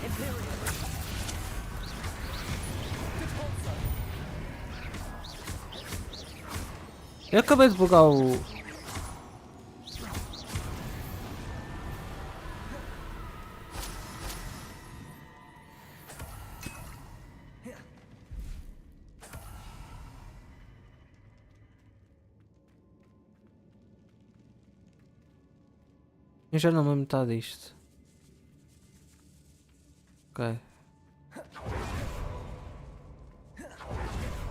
Imperial. Depulso. Eu acabei de bugar o... Eu já não me lembro metade disto. Ok.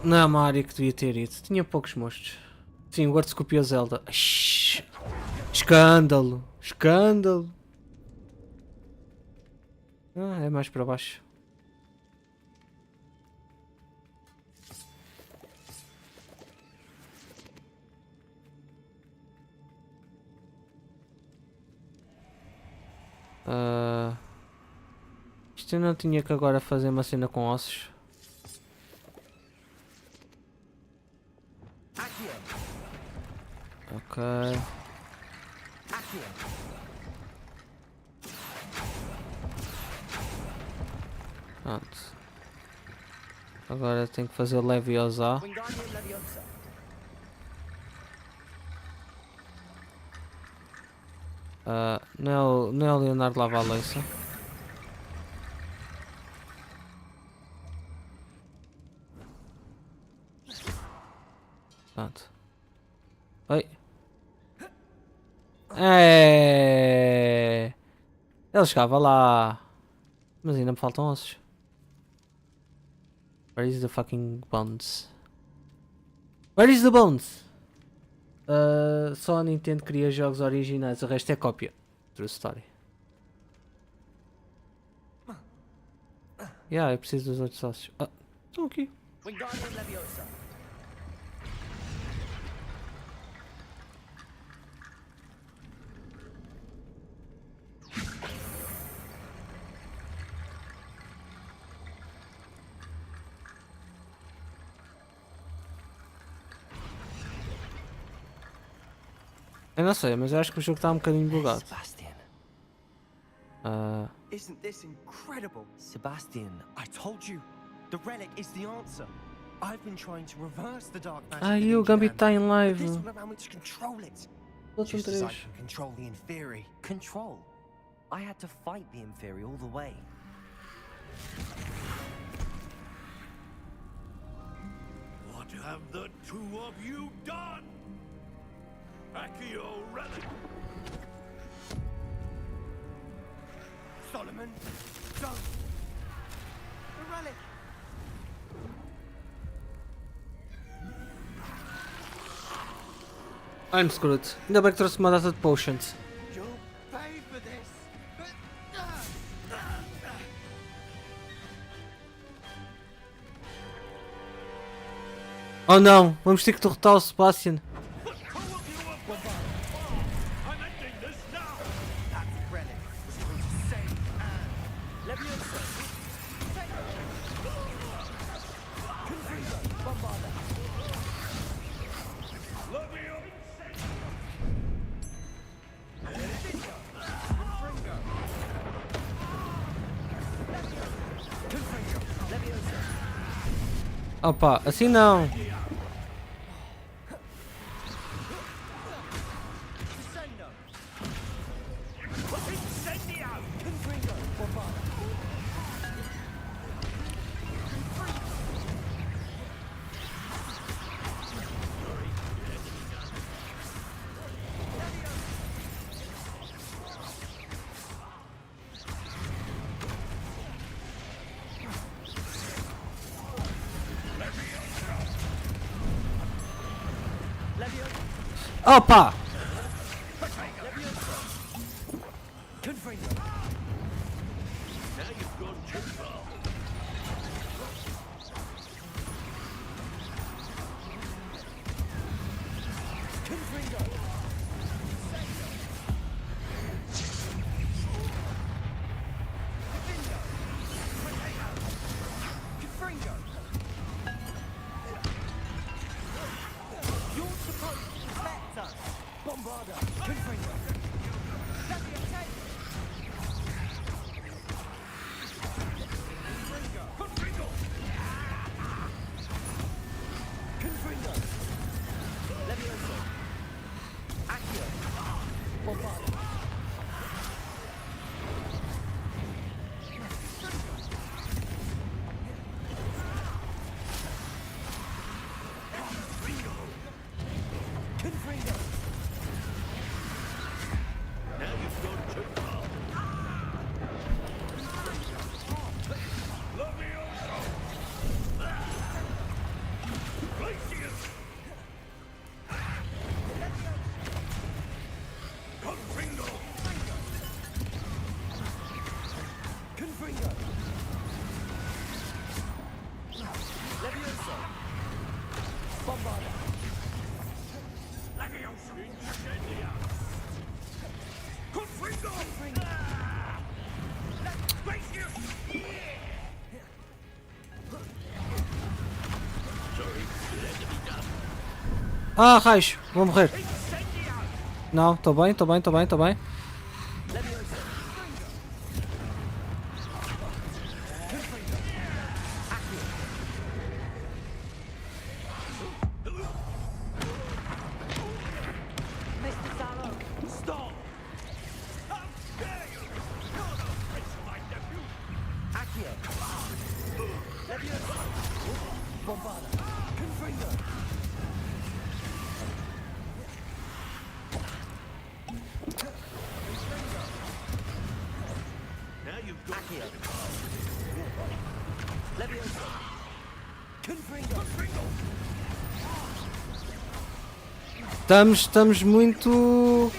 Não é uma área que devia ter ido. Tinha poucos monstros. Sim, o Hogwarts copiou Zelda. Shhh. Escândalo. Escândalo. Ah, é mais para baixo. Isto eu não tinha que agora fazer uma cena com ossos. Ok. Pronto. Agora tenho que fazer o Leviosa. Não é o Leonardo lava a louça. Pronto. Oi. Ele chegava lá. Mas ainda me faltam ossos. Where is the fucking bones? Where is the bones? Só a Nintendo cria jogos originais, o resto é cópia. True story. Eu preciso dos outros ossos. Estão aqui. Eu não sei, mas eu acho que o jogo está um bocadinho bugado. Sebastian. Isn't this incredible? Sebastian, I told you. The relic is the answer. I've been trying to reverse the dark magic. Ai, o Gambit está em live. This will allow me to control it. Outro Just as I 3. can control the Inferi. Control? I had to fight the Inferi all the way. What have the two of you done? Accio relic. Solomon, don't. The relic. I'm screwed. Ainda bem que trouxe uma data de potions. You'll pay for this. Oh não, vamos ter que derrotar o Sebastian. Opa, assim não. Opa! Ah, raios, vou morrer. Não, tô bem, tô bem, tô bem, tô bem. Estamos muito...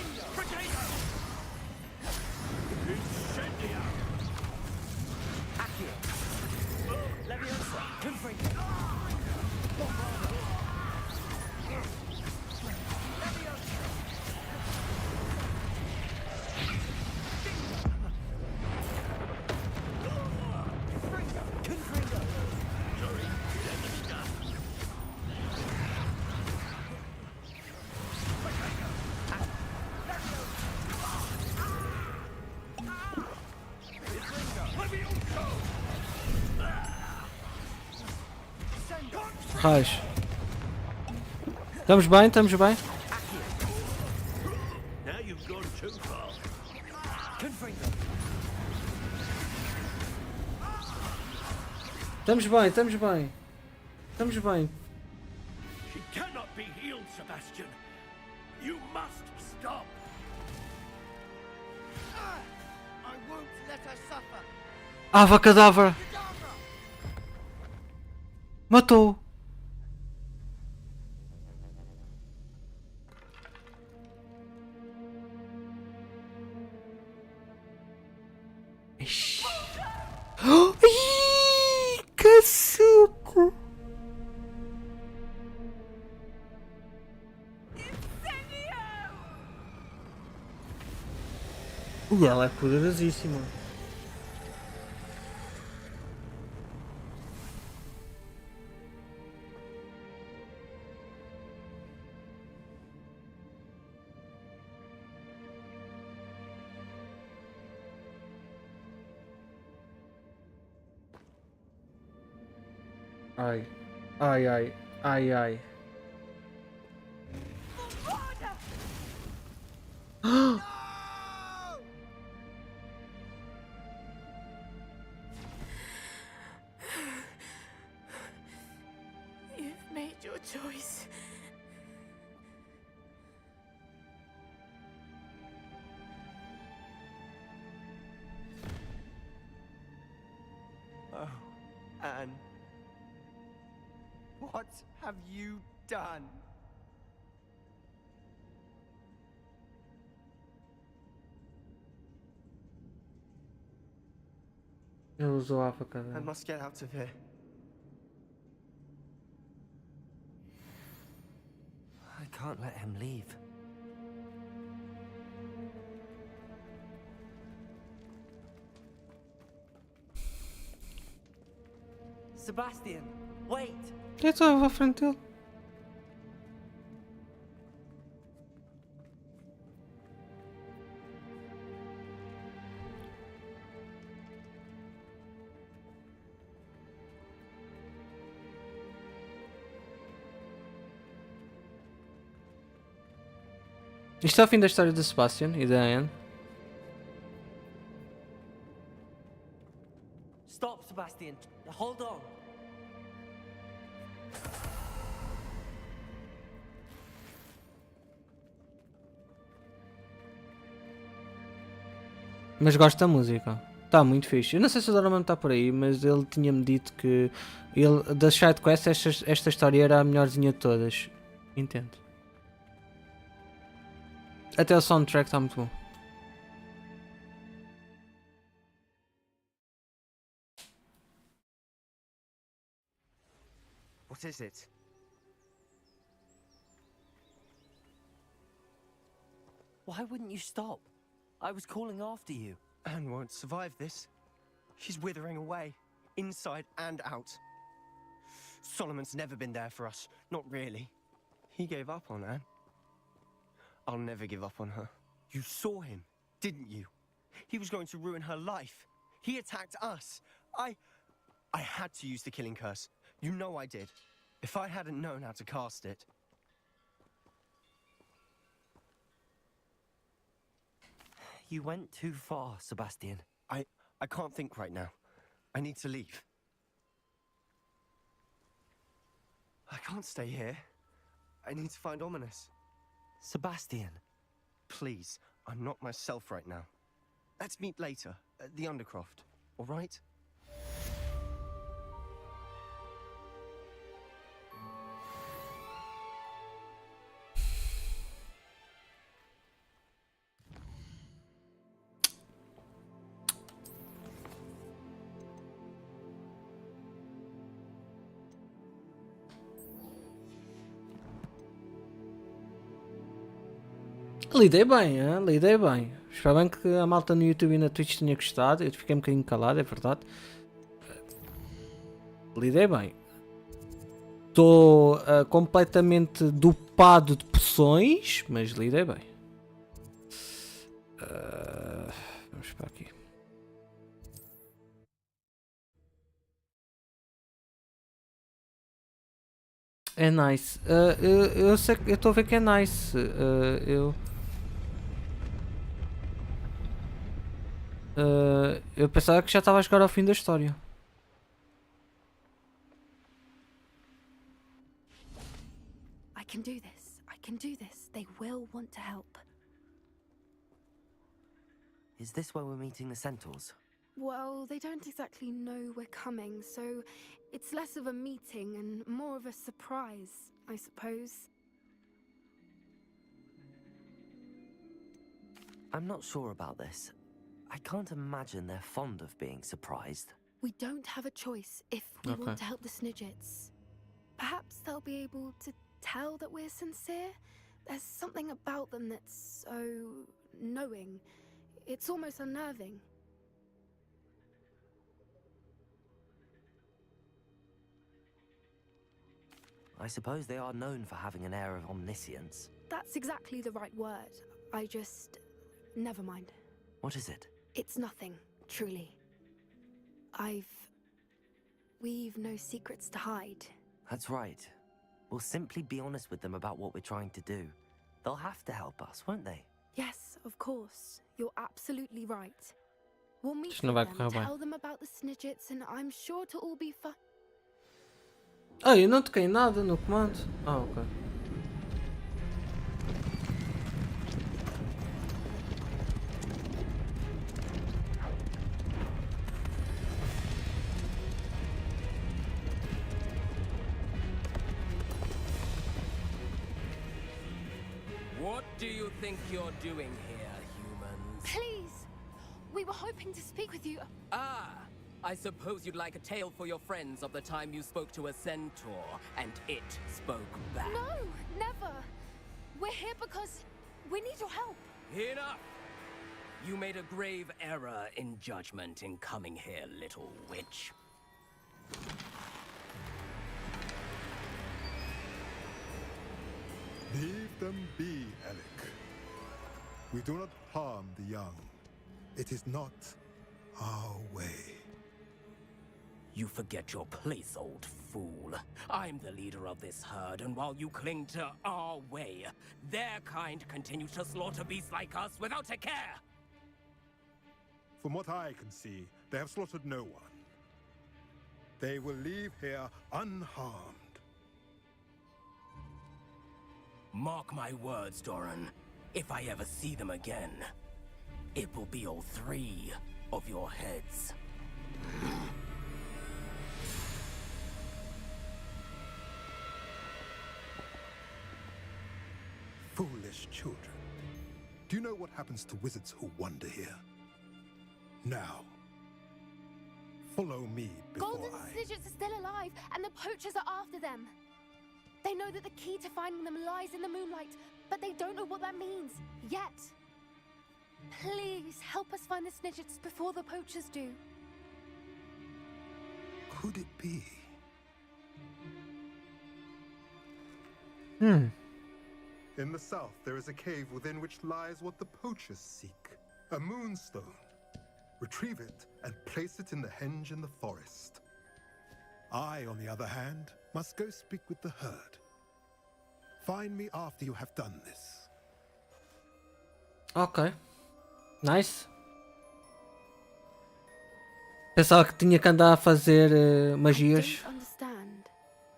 Raios. Estamos bem, estamos bem. Now you've gone too far. Confringo. Estamos bem, estamos bem. Estamos bem. She cannot be healed, Sebastian. You must stop. I won't let her suffer. Ava cadáver. Matou. Ixi. Ih, que suco. E ela é poderosíssima. Ai, ai, ai, ai, ai. You've made your choice. Oh, Anne. What have you done? Ele usou a faca I dela. must get out of here. I can't let him leave. Sebastian, wait! Eu estava à frente dele. Isto é o fim da história de Sebastian e da Anne. Stop, Sebastian. Hold on. Mas gosto da música. Está muito fixe. Eu não sei se o Doraemon está por aí, mas ele tinha-me dito que ele, das sidequests esta história era a melhorzinha de todas. Entendo. Até o soundtrack está muito bom. What is it? Why wouldn't you stop? I was calling after you. Anne won't survive this. She's withering away, inside and out. Solomon's never been there for us. Not really. He gave up on Anne. I'll never give up on her. You saw him, didn't you? He was going to ruin her life. He attacked us. I had to use the killing curse. You know I did. If I hadn't known how to cast it... You went too far, Sebastian. I can't think right now. I need to leave. I can't stay here. I need to find Ominous. Sebastian. Please, I'm not myself right now. Let's meet later, at the Undercroft, all right? Lidei bem, hein? Lidei bem. Espero bem que a malta no YouTube e na Twitch tenha gostado. Eu fiquei um bocadinho calado, é verdade. Lidei bem. Estou completamente dopado de poções, mas lidei bem. Vamos para aqui. É nice. Eu sei que eu estou a ver que é nice. Eu pensava que já estava a chegar ao fim da história. I can do this. I can do this. They will want to help. Is this where we're meeting the centaurs? Well, they don't exactly know we're coming, so it's less of a meeting and more of a surprise, I suppose. I'm not sure about this. I can't imagine they're fond of being surprised. We don't have a choice if we want to help the Snidgets. Perhaps they'll be able to tell that we're sincere. There's something about them that's so knowing. It's almost unnerving. I suppose they are known for having an air of omniscience. That's exactly the right word. I just... never mind. What is it? It's nothing, truly. We've no secrets to hide. That's right. We'll simply be honest with them about what we're trying to do. They'll have to help us, won't they? Yes, of course. You're absolutely right. We'll meet Isto não with vai them, correr bem. tell them about the Snidgets, and I'm sure to all be fun. Ah, eu não toquei nada no comando. Ah, ok. What do you think you're doing here, humans? Please! We were hoping to speak with you. Ah! I suppose you'd like a tale for your friends of the time you spoke to a centaur, and it spoke back. No, never! We're here because we need your help. Enough! You made a grave error in judgment in coming here, little witch. Leave them be, Alec. We do not harm the young. It is not our way. You forget your place, old fool. I'm the leader of this herd, and while you cling to our way, their kind continue to slaughter beasts like us without a care! From what I can see, they have slaughtered no one. They will leave here unharmed. Mark my words, Doran. If I ever see them again, it will be all 3 of your heads. Foolish children. Do you know what happens to wizards who wander here? Now, follow me before Golden I... Snidgets are still alive, and the poachers are after them. They know that the key to finding them lies in the moonlight, but they don't know what that means, yet. Please, help us find the Snidgets before the poachers do. Could it be? In the south, there is a cave within which lies what the poachers seek. A moonstone. Retrieve it and place it in the henge in the forest. I, on the other hand, must go speak with the herd. Find me after you have done this. Ok. Nice. Pensava que tinha que andar a fazer magias. I don't understand.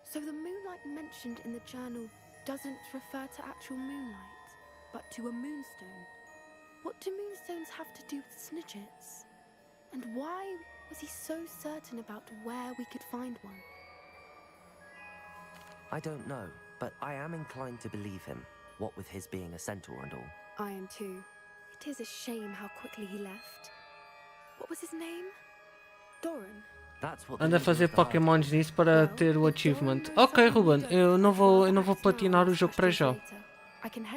So the moonlight mentioned in the journal doesn't refer to actual moonlight, but to a moonstone. What do moonstones have to do with Snidgets? And why was he so certain about where we could find one? I don't know, but I am inclined to believe him, what with his being a centaur and all. I am too. It is a shame how quickly he left. What was his name? Doran? Anda a fazer Pokémons nisso para ter o achievement. Ok, Ruben, eu não vou platinar o jogo para já.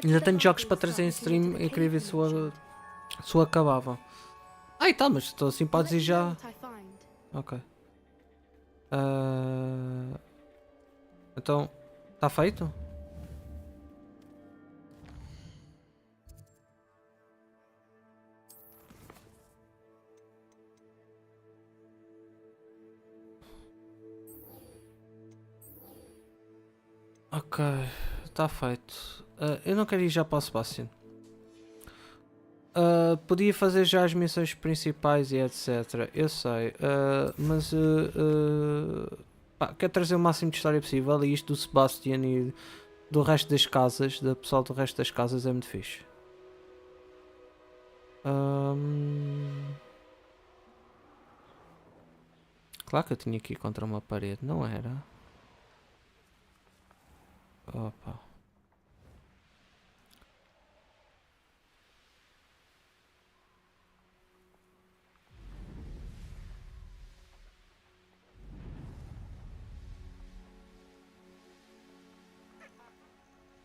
Ainda tenho jogos para trazer em stream e queria ver se o acabava. Ai tá, mas estou assim para dizer já. Ok. Então, está feito? Ok, está feito. Eu não quero ir já para o Sebastian. Podia fazer já as missões principais e etc. Eu sei, mas quero trazer o máximo de história possível. E isto do Sebastian e do resto das casas, da pessoal do resto das casas, é muito fixe. Claro que eu tinha que ir contra uma parede, não era? Opa.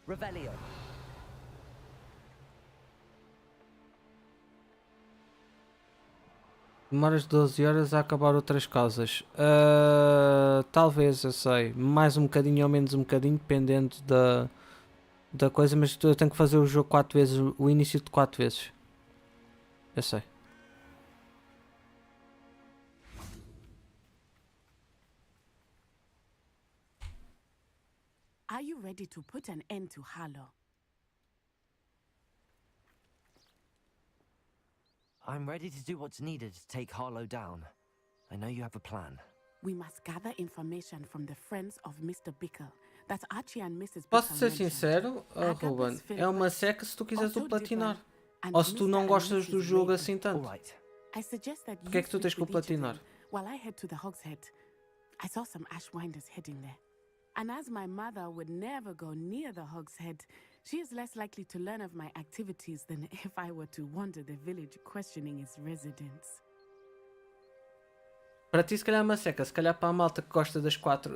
Revelio. Demoras 12 horas a acabar outras casas. Talvez, eu sei. Mais um bocadinho ou menos um bocadinho, dependendo da coisa, mas eu tenho que fazer o jogo 4 vezes, o início de 4 vezes. Eu sei. Are you ready to put an end to Harlow? I'm ready to do what's needed to take Harlow down. I know you have a plan. We must gather information from the friends of Mr. Bickle that Archie and Mrs. Posso Bickle ser mentioned. sincero, Ruben? É uma seca se tu quiseres o platinar. Ou se tu não gostas do jogo assim tanto. I suggest that Porque é you que tu tens speak que o with each of platinar? them while I head to the Hogshead. I saw some Ashwinders heading there. And as my mother would never go near the Hogshead, she is less likely to learn of my activities than if I were to wander the village questioning its residents. Para ti se calhar é uma seca, se calhar para a malta que gosta das 4,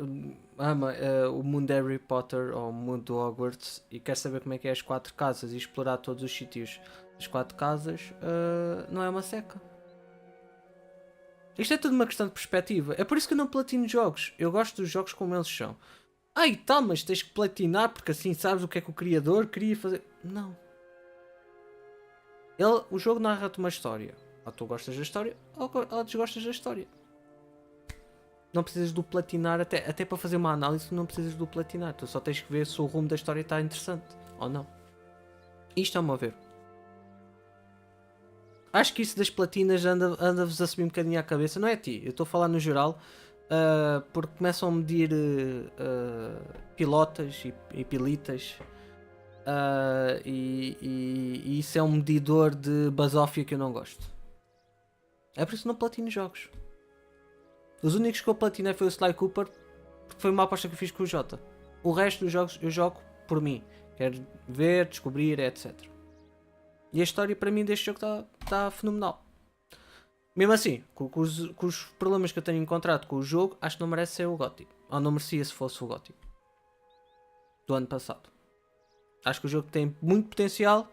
ama o mundo de Harry Potter ou o mundo do Hogwarts e quer saber como é que é as 4 casas e explorar todos os sítios das 4 casas, não é uma seca. Isto é tudo uma questão de perspectiva. É por isso que eu não platino jogos. Eu gosto dos jogos como eles são. Ai tá, mas tens que platinar porque assim sabes o que é que o criador queria fazer. Não. O jogo narra-te uma história. Ou tu gostas da história ou desgostas da história. Não precisas do platinar, até para fazer uma análise tu não precisas do platinar. Tu só tens que ver se o rumo da história está interessante ou não. Isto é o meu ver. Acho que isso das platinas anda-vos a subir um bocadinho à cabeça. Não é a ti, eu estou a falar no geral. Porque começam a medir pilotas e pilitas. E isso é um medidor de basófia que eu não gosto. É por isso que não platino jogos. Os únicos que eu platinei foi o Sly Cooper, porque foi uma aposta que eu fiz com o Jota. O resto dos jogos eu jogo por mim. Quero ver, descobrir, etc. E a história para mim deste jogo está fenomenal. Mesmo assim, com os problemas que eu tenho encontrado com o jogo, acho que não merece ser o GOTY. Ou não merecia se fosse o GOTY do ano passado. Acho que o jogo tem muito potencial.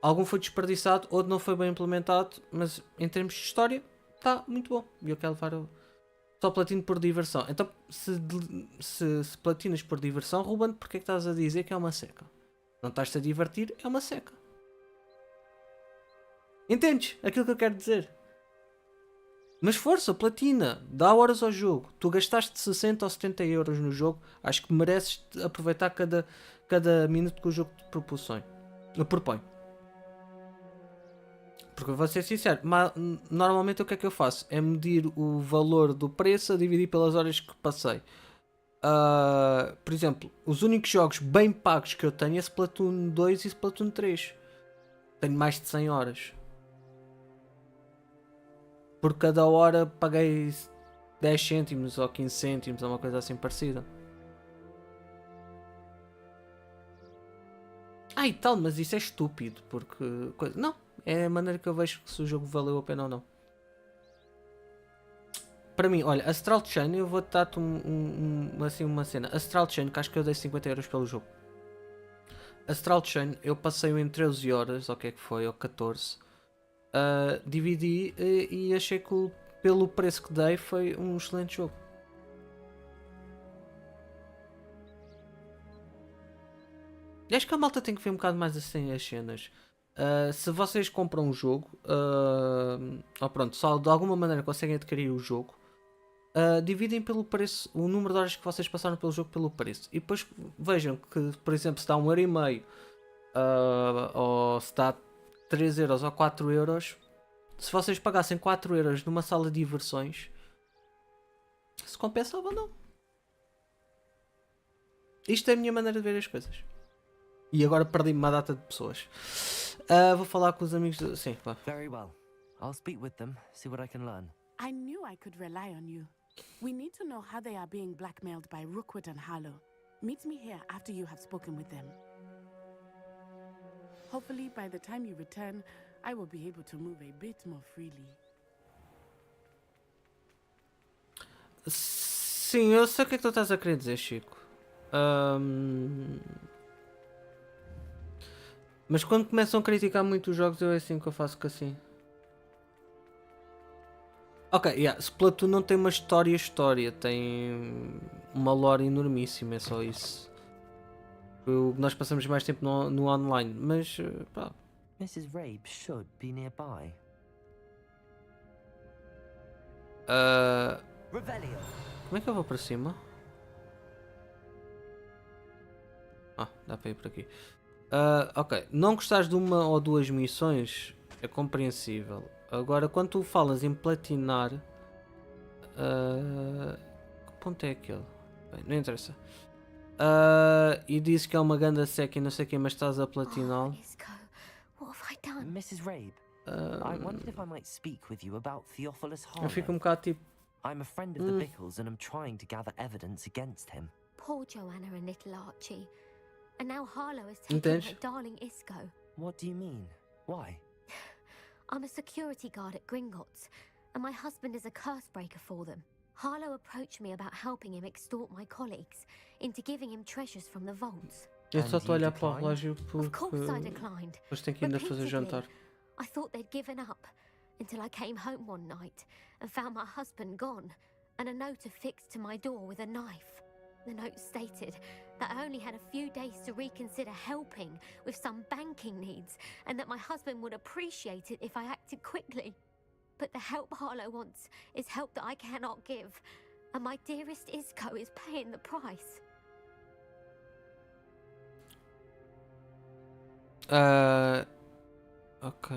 Algum foi desperdiçado, outro não foi bem implementado. Mas em termos de história, está muito bom. E eu quero levar só platino por diversão. Então, se platinas por diversão, Ruben, porque é que estás a dizer que é uma seca? Não estás-te a divertir, é uma seca. Entendes aquilo que eu quero dizer? Mas força, platina, dá horas ao jogo. Tu gastaste 60 ou 70 euros no jogo, acho que mereces aproveitar cada minuto que o jogo te propõe. Porque vou ser sincero, normalmente o que é que eu faço? É medir o valor do preço a dividir pelas horas que passei. Por exemplo, os únicos jogos bem pagos que eu tenho é Splatoon 2 e Splatoon 3. Tenho mais de 100 horas. Por cada hora paguei 10 cêntimos ou 15 cêntimos ou uma coisa assim parecida. E tal, mas isso é estúpido, porque... Não, é a maneira que eu vejo se o jogo valeu a pena ou não. Para mim, olha, Astral Chain, eu vou-te dar-te assim uma cena. Astral Chain, que acho que eu dei 50 euros pelo jogo. Astral Chain, eu passei-o em 13 horas, ou o que é que foi, ou 14. Dividi e achei que pelo preço que dei foi um excelente jogo. E acho que a malta tem que ver um bocado mais assim as cenas. Se vocês compram um jogo, ou pronto, só de alguma maneira conseguem adquirir o jogo, dividem pelo preço, o número de horas que vocês passaram pelo jogo pelo preço. E depois vejam que, por exemplo, se dá 1,5€, ou se dá 3€ ou 4€, se vocês pagassem 4€ numa sala de diversões, se compensava ou não. Isto é a minha maneira de ver as coisas. E agora perdi-me uma data de pessoas. Vou falar com os amigos de... Sim, vá. Very well. I'll speak with them, see what I can learn. I knew I could rely on you. We need to know how they are being blackmailed by Rookwood and Harlow. Meet me here after you have spoken with them. Hopefully, by the time you return, I will be able to move a bit more freely. Sim, eu sei o que é que tu estás a querer dizer, Chico. Mas quando começam a criticar muito os jogos, é assim que eu faço que assim. Ok, Splatoon não tem uma história, tem uma lore enormíssima, é só isso. Nós passamos mais tempo no online, mas pá. Mrs. Rabe should be nearby. Revelio. Como é que eu vou para cima? Dá para ir por aqui. Ok, não gostares de uma ou duas missões é compreensível. Agora, quando tu falas em platinar, que ponto é aquele? Bem, não interessa. E disse que é uma ganda seca e não sei o que, mas estás a platiná-lo. What have I done? Mrs. Rabe, I wondered if I might speak with you about Theophilus Harlow. Eu fico um bocado tipo... I'm a friend of the Bickles and I'm trying to gather evidence against him. Poor Joanna and little Archie. And now Harlow has taken her darling Isco. What do you mean? Why? I'm a security guard at Gringotts, and my husband is a curse breaker for them. Harlow approached me about helping him extort my colleagues into giving him treasures from the vaults. Eu só estou a olhar para o relógio Of course I declined. Depois tenho que ainda fazer jantar. I thought they'd given up until I came home one night and found my husband gone and a note affixed to my door with a knife. The note stated that I only had a few days to reconsider helping with some banking needs and that my husband would appreciate it if I acted quickly. But the help Harlow wants is help that I cannot give, and my dearest Isco is paying the price. Ok.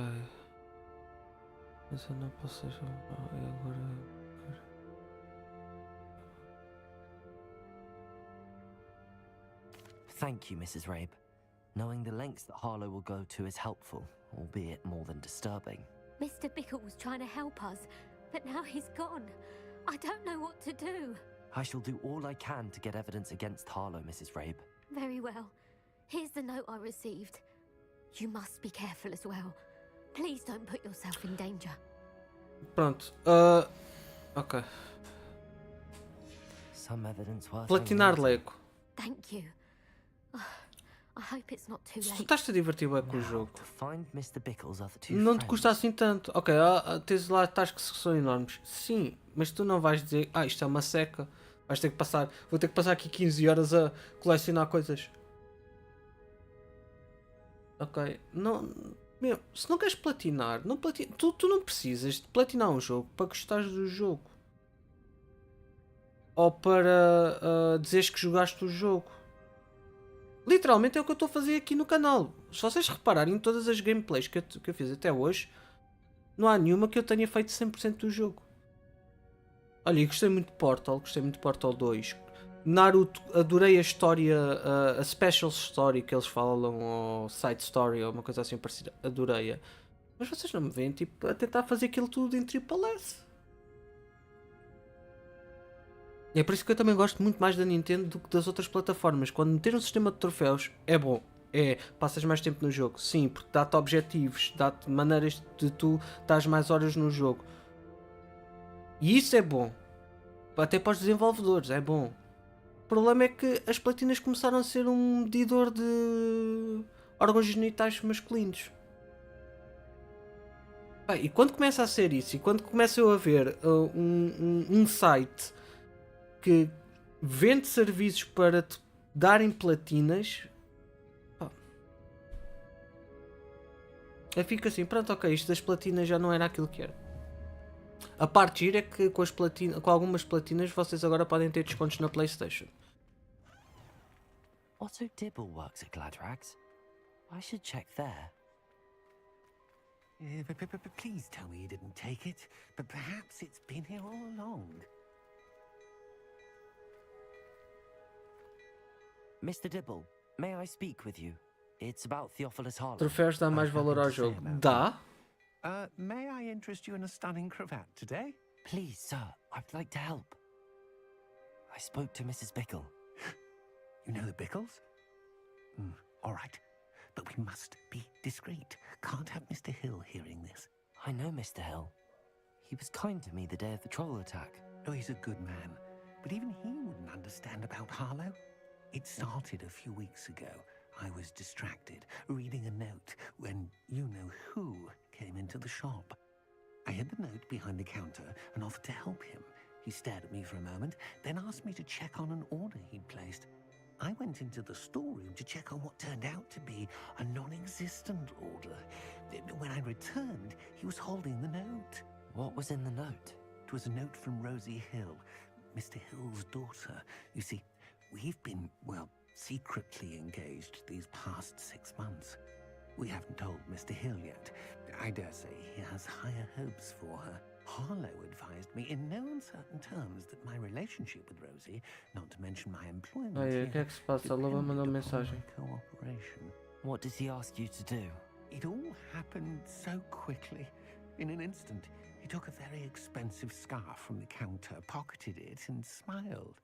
Mas eu não posso agora... Thank you, Mrs. Rabe. Knowing the lengths that Harlow will go to is helpful, albeit more than disturbing. Mr. Bickle was trying to help us, but now he's gone. I don't know what to do. I shall do all I can to get evidence against Harlow, Mrs. Rabe. Very well. Here's the note I received. You must be careful as well. Please don't put yourself in danger. Pronto. Ok. Some evidence worth Platinar Lego. Thank you. I hope it's not too Se tu late. estás a divertir bem com o jogo, Find Mr. Bickle's other two não te friends. custa assim tanto. Ok, tens lá tasks que são enormes. Sim, mas tu não vais dizer, isto é uma seca. Vais ter que passar, vou ter que passar aqui 15 horas a colecionar coisas. Ok, não, meu, se não queres platinar, não tu não precisas de platinar um jogo para gostares do jogo. Ou para dizeres que jogaste o jogo. Literalmente é o que eu estou a fazer aqui no canal. Se vocês repararem em todas as gameplays que eu fiz até hoje, não há nenhuma que eu tenha feito 100% do jogo. Olha, eu gostei muito de Portal 2. Naruto, adorei a história, a special story que eles falam, ou side story, ou uma coisa assim parecida. Adorei-a. Mas vocês não me veem tipo, a tentar fazer aquilo tudo em Triple S. É por isso que eu também gosto muito mais da Nintendo do que das outras plataformas. Quando meter um sistema de troféus, é bom. Passas mais tempo no jogo. Sim, porque dá-te objetivos, dá-te maneiras de tu estás mais horas no jogo. E isso é bom. Até para os desenvolvedores, é bom. O problema é que as platinas começaram a ser um medidor de órgãos genitais masculinos. E quando começa a ser isso, e quando começa eu a ver um site que vende serviços para te darem platinas, eu fico assim, pronto, ok, isto das platinas já não era aquilo que era. A parte gira é que com algumas platinas vocês agora podem ter descontos na PlayStation. Otto Dibble works at Gladrags. I should check there. Please tell me you didn't take it, but perhaps it's been here all along. Mr. Dibble, may I speak with you? It's about Theophilus Harlow. Troféus dá mais valor ao jogo. Dá? May I interest you in a stunning cravat today? Please, sir, I'd like to help. I spoke to Mrs. Bickle. You know the Bickles? All right. But we must be discreet. Can't have Mr. Hill hearing this. I know Mr. Hill. He was kind to me the day of the troll attack. Oh, he's a good man. But even he wouldn't understand about Harlow. It started a few weeks ago. I was distracted, reading a note, when you-know-who came into the shop. I hid the note behind the counter and offered to help him. He stared at me for a moment, then asked me to check on an order he'd placed. I went into the storeroom to check on what turned out to be a non-existent order. When I returned, he was holding the note. What was in the note? It was a note from Rosie Hill, Mr. Hill's daughter. You see, we've been, well, secretly engaged these past 6 months. We haven't told Mr. Hill yet. I dare say he has higher hopes for her. Harlow advised me in no uncertain terms that my relationship with Rosie, not to mention my employment Aí, o que é here, que se passa? A Loba mandou mensagem. cooperation. What does he ask you to do? It all happened so quickly. In an instant, he took a very expensive scarf from the counter, pocketed it, and smiled.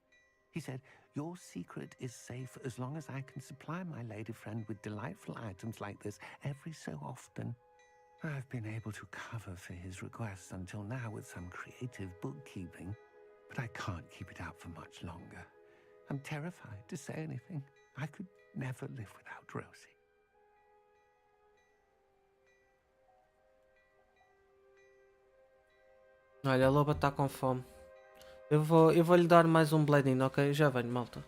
He said, "Your secret is safe as long as I can supply my lady friend with delightful items like this every so often." I've been able to cover for his requests until now with some creative bookkeeping, but I can't keep it up for much longer. I'm terrified to say anything. I could never live without Rosie. Olha, a Loba está com fome. Eu vou lhe dar mais um blading, ok? Já venho, malta.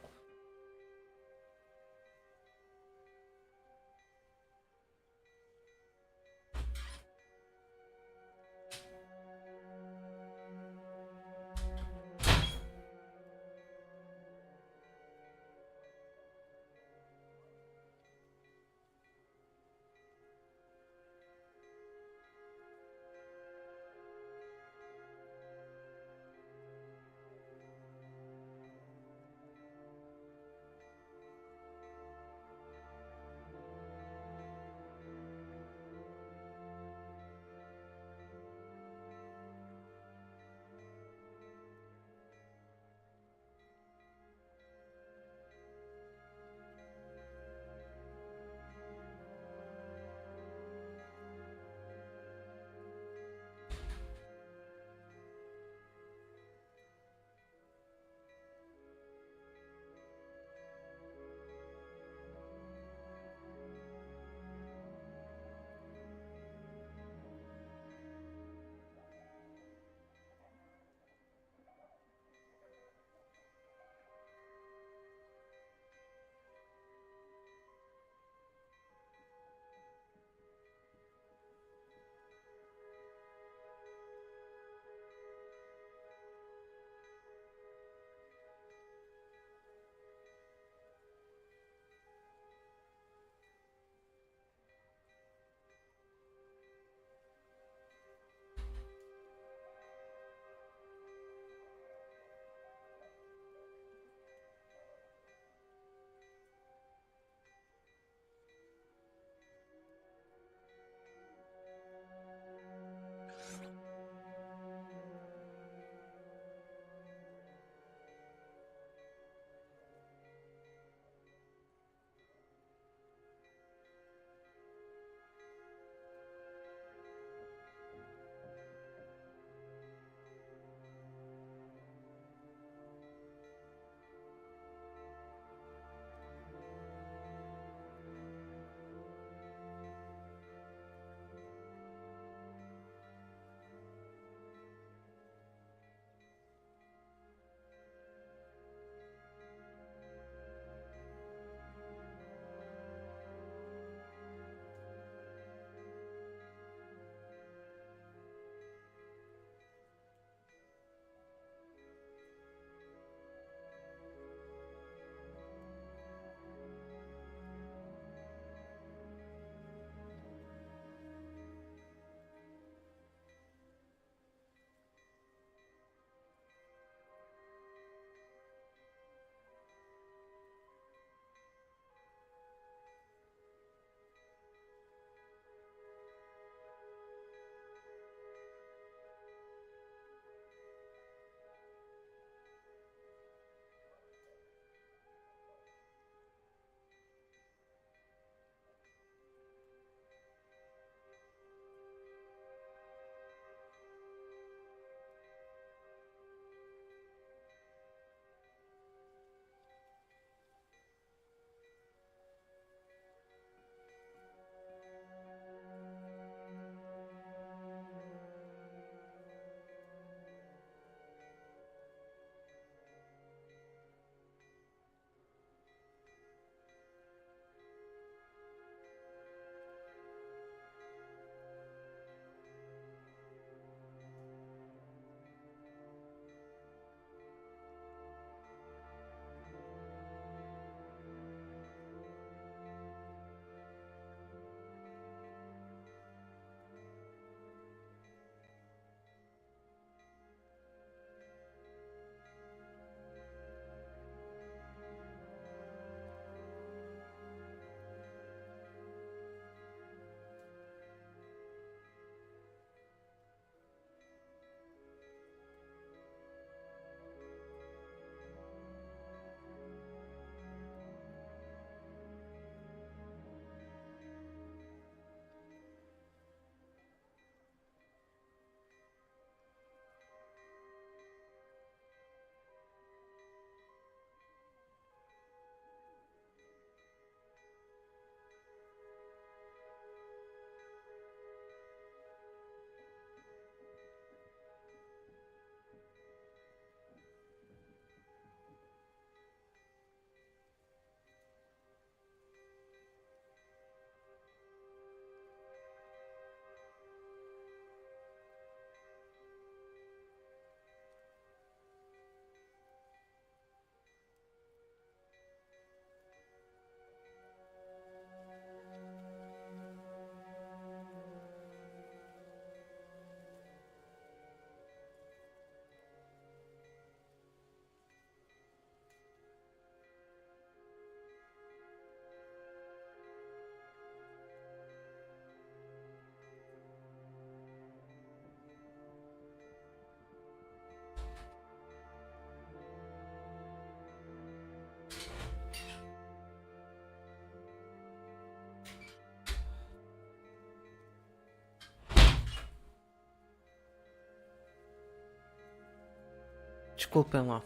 Desculpem lá.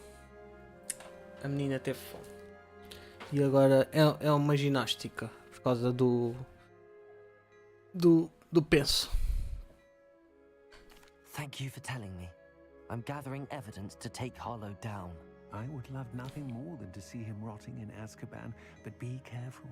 A menina teve fome. E agora é uma ginástica por causa do penso. Thank you for telling me. I'm gathering evidence to take Harlow down. I would love nothing more than to see him rotting in Azkaban, but be careful.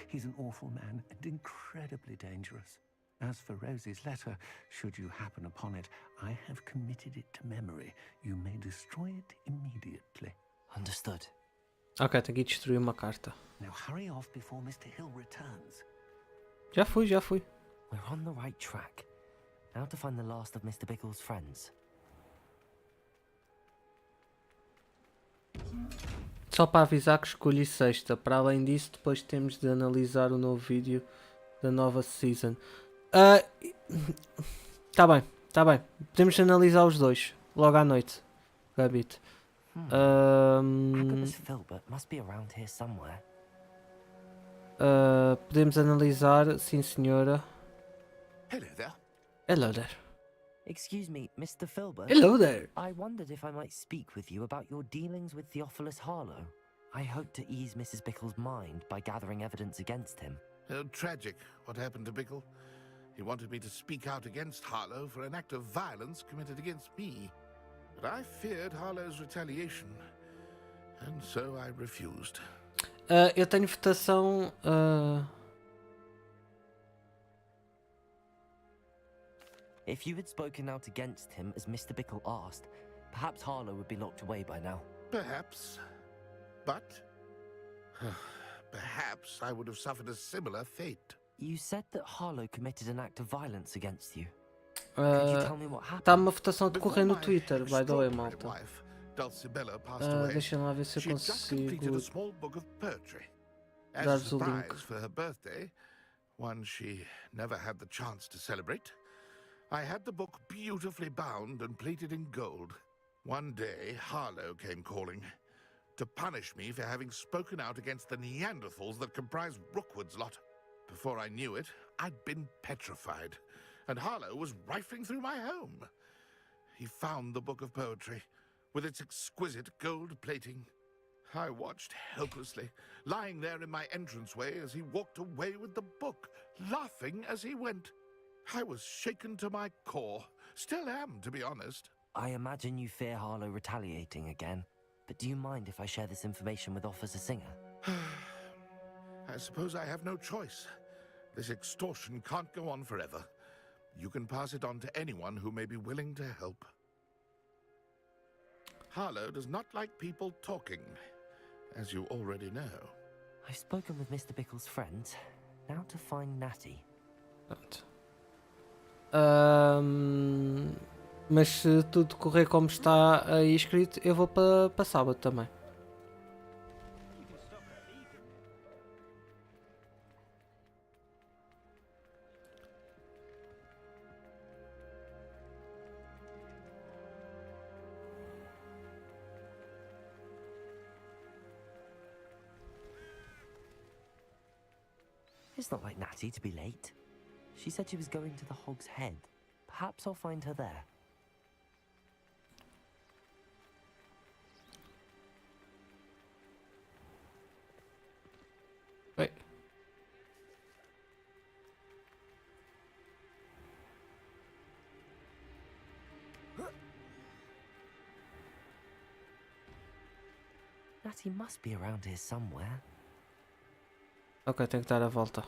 He's an awful man and incredibly dangerous. As for Rosie's letter, should you happen upon it, I have committed it to memory. You may destroy it immediately. Understood. Ok, tenho que ir destruir uma carta. Now hurry off before Mr. Hill returns. Já fui. We're on the right track. Now to find the last of Mr. Bickle's friends. Só para avisar que escolhi sexta. Para além disso, depois temos de analisar o novo vídeo da nova season. Tá bem. Podemos analisar os dois logo à noite. Gabito. Agabus Filbert must be around here somewhere. Podemos analisar, sim senhora. Hello there. Hello there. Excuse me, Mr. Filbert? Hello there. I wondered if I might speak with you about your dealings with Theophilus Harlow. I hope to ease Mrs. Bickle's mind by gathering evidence against him. Tragic what happened to Bickle. He wanted me to speak out against Harlow for an act of violence committed against me. But I feared Harlow's retaliation, and so I refused. Eu tenho votação. If you had spoken out against him as Mr. Bickle asked, perhaps Harlow would be locked away by now. Perhaps. But perhaps I would have suffered a similar fate. You said that Harlow committed an act of violence against you. Could you tell me what happened? Está uma votação a decorrer no Twitter, by the way, malta. Dulcibella passed away. Deixa lá ver se eu She'd just completed consigo a small book of poetry. As a dar-vos o link. surprise for her birthday, one she never had the chance to celebrate, I had the book beautifully bound and plated in gold. One day, Harlow came calling to punish me for having spoken out against the Neanderthals that comprise Rookwood's lot. Before I knew it, I'd been petrified, and Harlow was rifling through my home. He found the book of poetry, with its exquisite gold plating. I watched helplessly, lying there in my entranceway as he walked away with the book, laughing as he went. I was shaken to my core. Still am, to be honest. I imagine you fear Harlow retaliating again, but do you mind if I share this information with Officer Singer? I suppose I have no choice. This extortion can't go on forever. You can pass it on to anyone who may be willing to help. Harlow does not like people talking, as you already know. I've spoken with Mr. Bickle's friends. Now to find Natty. Mas se tudo correr como está aí escrito, eu vou para sábado também. It's not like Natty to be late. She said she was going to the Hog's Head. Perhaps I'll find her there. Wait. Natty must be around here somewhere. Ok, tenho que dar a volta.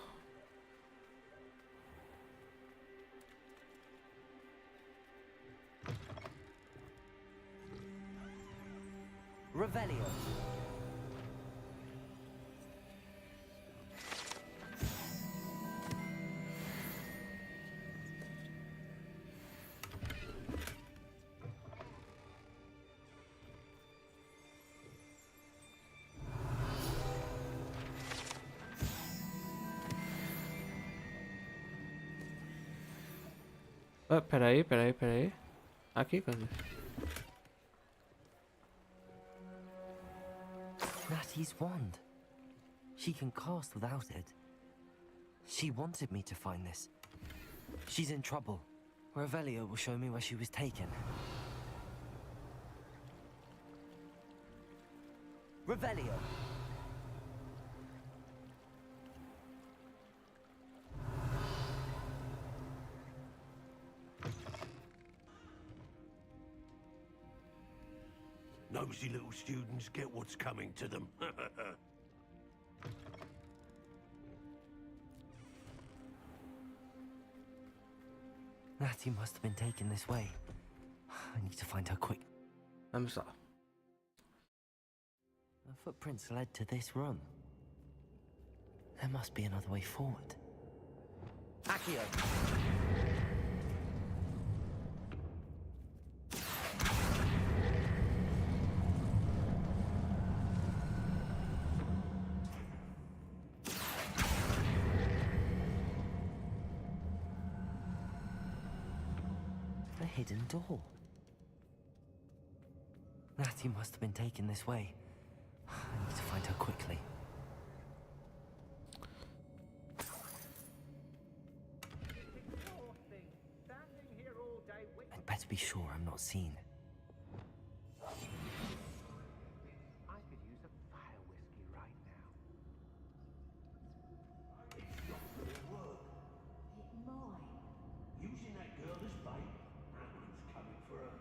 Revelio. Peraí. Aqui, cadê? Natty's wand. She can cast without it. She wanted me to find this. She's in trouble. Revelio will show me where she was taken. Revelio. Nosy little students get what's coming to them. Natty must have been taken this way. I need to find her quick. Vamos lá. The footprints led to this room. There must be another way forward. Accio. A hidden door. Natty must have been taken this way. I need to find her quickly. I'd better be sure I'm not seen. I could use a fire whiskey right now. It's not gonna work. It might. Using that girl as bait. Ambulance coming for her.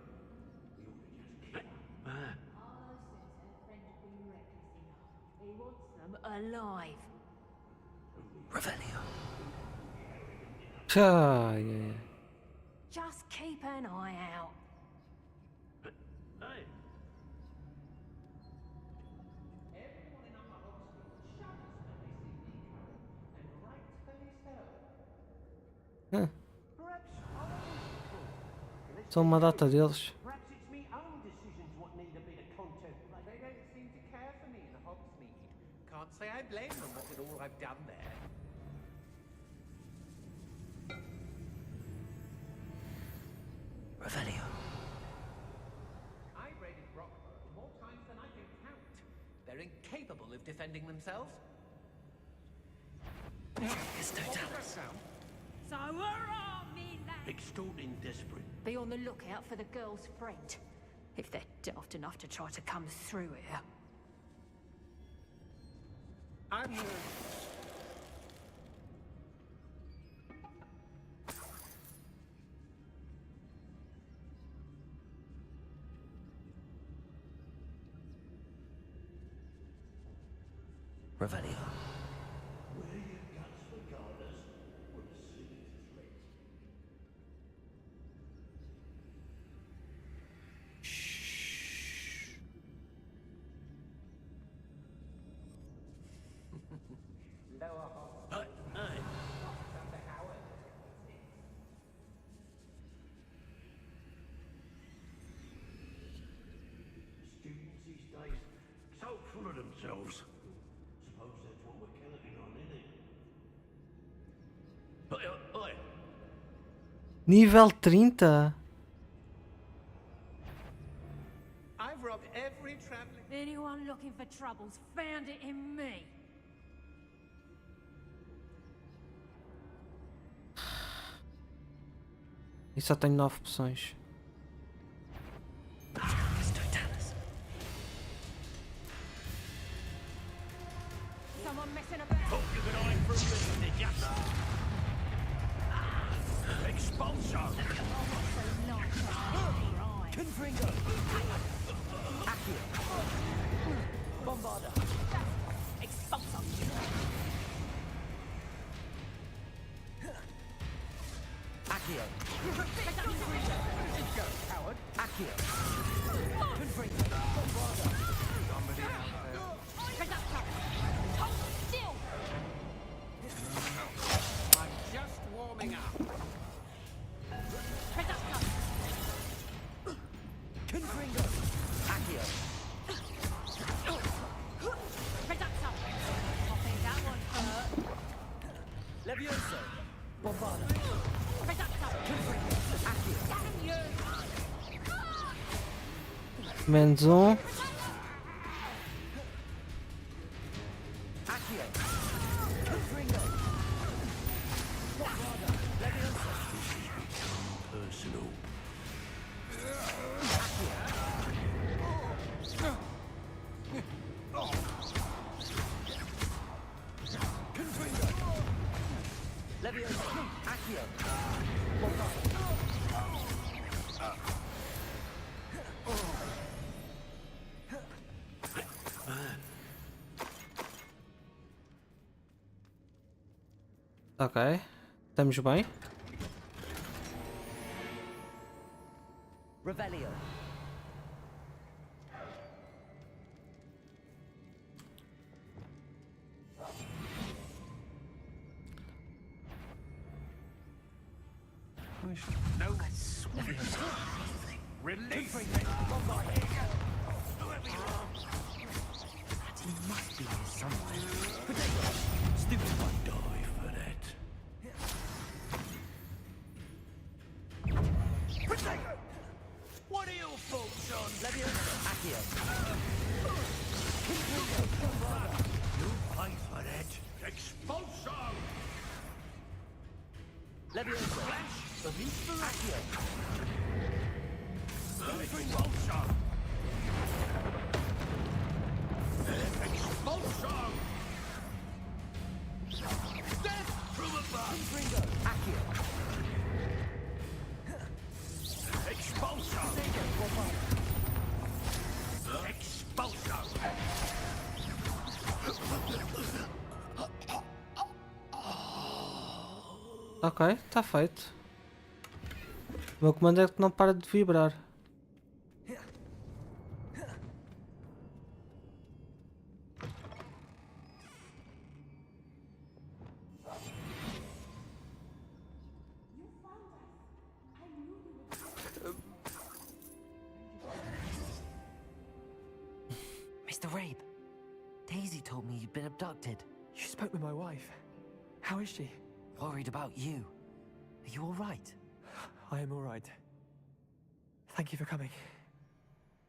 We ought to just kill her. Arlo says her friend's been reckless enough. He wants them alive. Revelio. Yeah. Just keep an eye out. Hey. São uma data deles. Perhaps it's me own decisions what need a bit of contemplation. They don't seem to care for me in Hogsmeade. Can't say I blame them with all I've done there. Revelio. I raided Brockburn more times than I can count. They're incapable of defending themselves. It's no doubt. So hurrah, me lad! Extorting desperate. Be on the lookout for the girl's friend. If they're daft enough to try to come through here. I'm here. Revelio. Where your guts regardless would see it as late. Lower Hogwarts. Dr. Howard. Students these days, so full of themselves. Suppose that's what we're counting on, isn't it? Oi. Nível 30. I've robbed every traveling. Anyone looking for troubles found it in me. E só tenho 9 opções. Someone messing about. Hope you could eye for a minute, did ya? Expulso! Confringo. Accio. Bombarda. Expulso. Accio. Go, coward. Accio. Confringo. Bombarda. Somebody out there. Hold still. I'm just warming up. Confringo. Accio. That one hurt. Levioso. Bombarda. Confringo. Accio. Damn you. Menos um. Accio. Confringo. Bombarda. Levioso. Personal. Accio. Leviosa! Accio! Ok. Estamos bem? Revelio. No sweat. Release it. He must be here somewhere. Stupid one. Die for that. Protego! What are your thoughts on Leviosa! Accio! You pay for that. Expulso! Leviosa! Flash! Accio! Expulso! Expulso! Death from above! Ringo! Accio! Expulso! Expulso! Ok, está feito. O meu comando é que não para de vibrar. Mr. Rabe, Daisy told me you'd been abducted. You spoke with my wife. How is she? Worried about you. Are you all right? I am all right. Thank you for coming.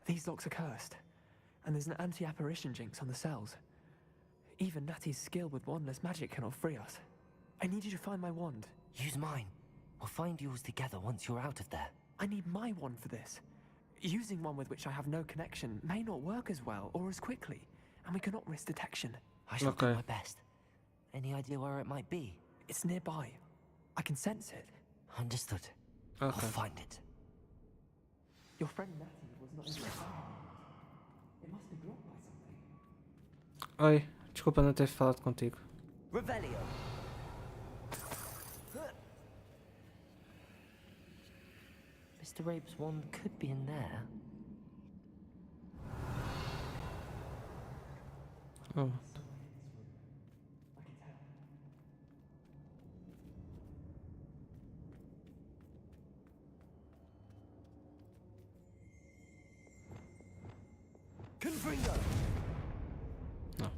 These locks are cursed, and there's an anti-apparition jinx on the cells. Even Natty's skill with wandless magic cannot free us. I need you to find my wand. Use mine. We'll find yours together once you're out of there. I need my wand for this. Using one with which I have no connection may not work as well or as quickly, and we cannot risk detection. I shall do my best. Any idea where it might be? It's nearby. I can sense it. Understood. Okay. I'll find it. Your friend Natty was not in the It must be blocked by something. Oi, desculpa não ter falado contigo. Revelio. Mr. Rabe's wand could be in there. Oh. Confringo. No.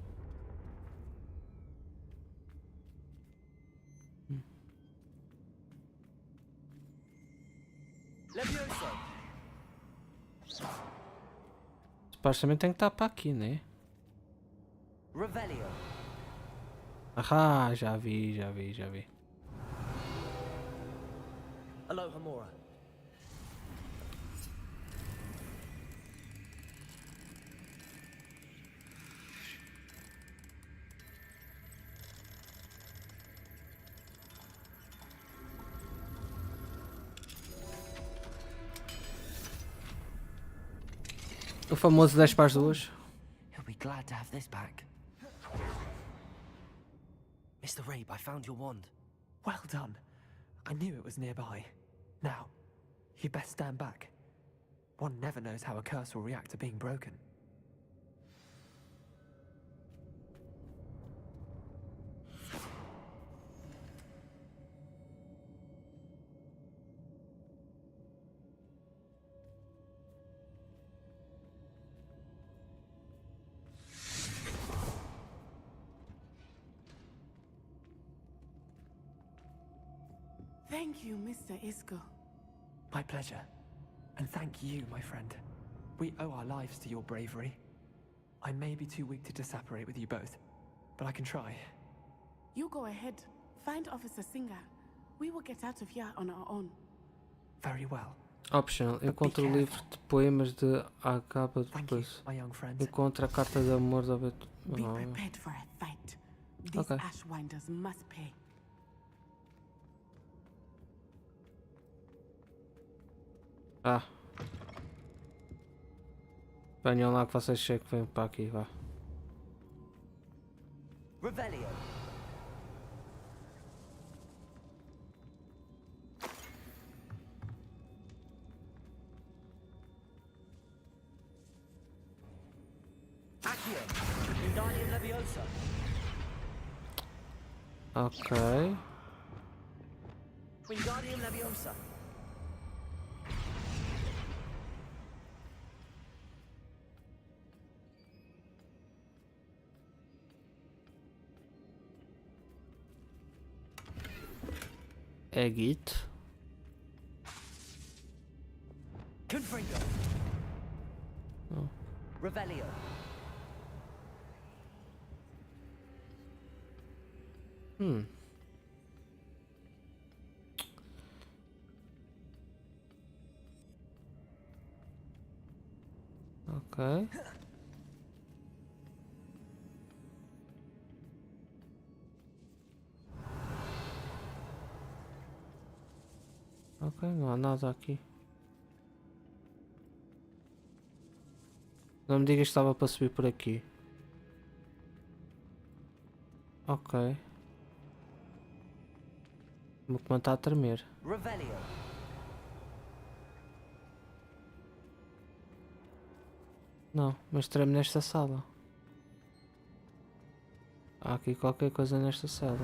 Leviosa. Supostamente tem que estar para aqui, né? Revelio. Ah, já vi. Aloha Mora. O famoso 10 para as duas. He'll be glad to have this back. Mr. Rabe, I found your wand. Well done. I knew it was nearby. Now, you best stand back. One never knows how a curse will react to being broken. Thank you, Mr. Isco. My pleasure. And thank you, my friend. We owe our lives to your bravery. I may be too weak to disapparate with you both, but I can try. You go ahead. Find Officer Singer. We will get out of here on our own. Very well. Optional. Encontre o livro de poemas de Acaba depois. My young friend. Encontre a carta de amor da Be prepared for a fight. These Okay. Ashwinders must pay. Ah. Venham lá que vocês chegam que vêm para aqui, vá. Revelio. Accio. Wingardium Leviosa. Ok. Wingardium Leviosa. Egit. Confringo. Oh. Revelio. Ok. Ok, não há nada aqui. Não me digas que estava para subir por aqui. Ok. O meu comando está a tremer. Revelio. Não, mas treme nesta sala. Há aqui qualquer coisa nesta sala.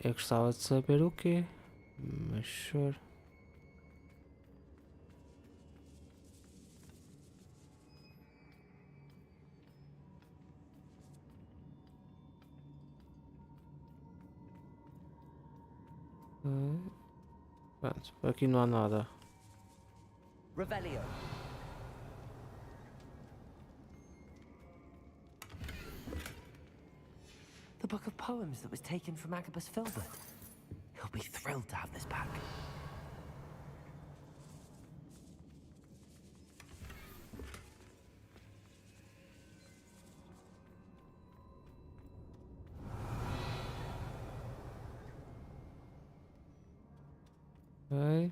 Eu gostava de saber o quê, mas sure. Pronto, por aqui não há nada. Revelio. The book of poems that was taken from Agabus Filbert. He'll be thrilled to have this back. Ok.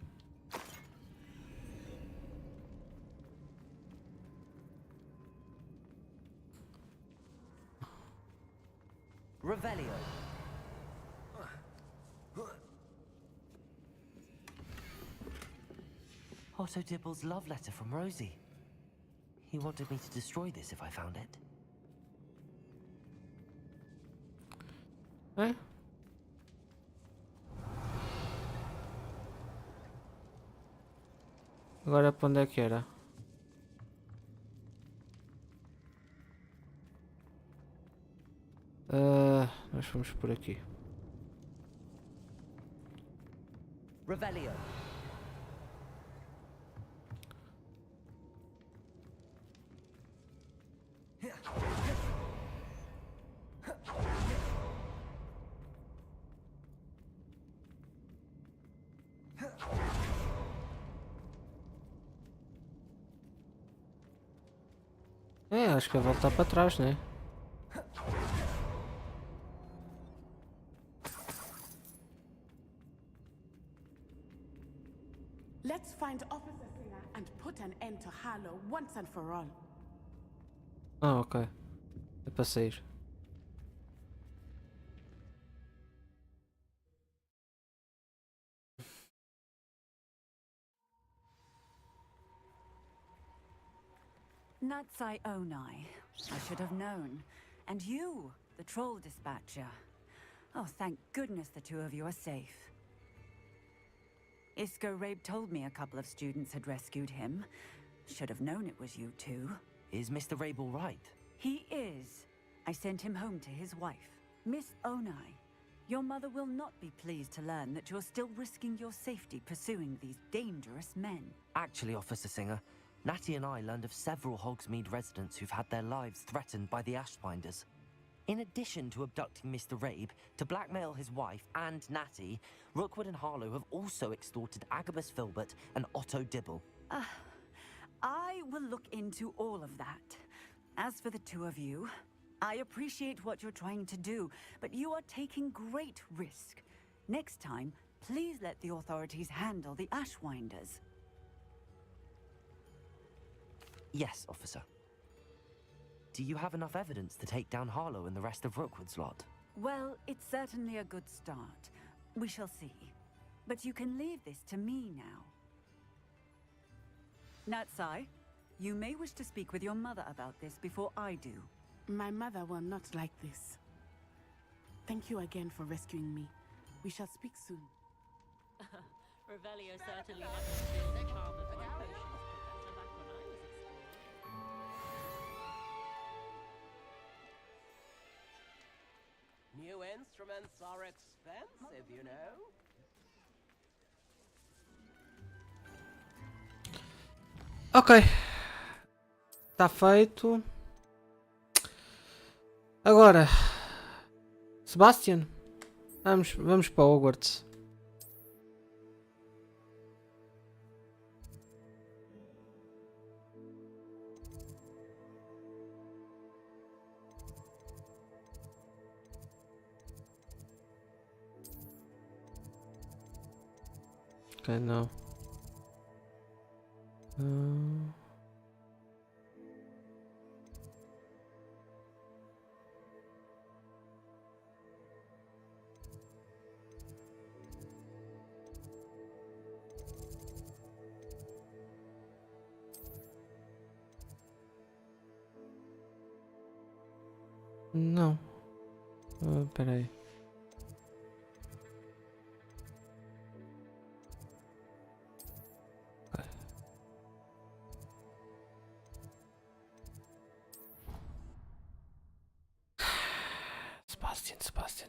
Revelio. Otto Dibble's love letter from Rosie. He wanted me to destroy this if I found it. É? Agora para onde é que era? Nós fomos por aqui. Revelio. É, acho que é voltar para trás, né? Let's find Officer Singer and put an end to Harlow once and for all. Ah, ok. É para sair. Natsai Onai. I should have known. And you, the troll dispatcher. Oh, thank goodness the two of you are safe. Isco Rabe told me a couple of students had rescued him. Should have known it was you two. Is Mr. Rabe all right? He is. I sent him home to his wife. Miss Onai, your mother will not be pleased to learn that you're still risking your safety pursuing these dangerous men. Actually, Officer Singer, Natty and I learned of several Hogsmeade residents who've had their lives threatened by the Ashbinders. In addition to abducting Mr. Rabe, to blackmail his wife and Natty, Rookwood and Harlow have also extorted Agabus Filbert and Otto Dibble. I will look into all of that. As for the two of you, I appreciate what you're trying to do, but you are taking great risk. Next time, please let the authorities handle the Ashwinders. Yes, officer. Do you have enough evidence to take down Harlow and the rest of Rookwood's lot? Well, it's certainly a good start. We shall see. But you can leave this to me now. Natsai, you may wish to speak with your mother about this before I do. My mother will not like this. Thank you again for rescuing me. We shall speak soon. Revelio certainly hasn't been the charm of my potions, Professor, back when I was at school. New instruments are expensive, you know. Ok. Está feito. Agora, Sebastian, vamos para Hogwarts. Ok, não. Não. Espera aí.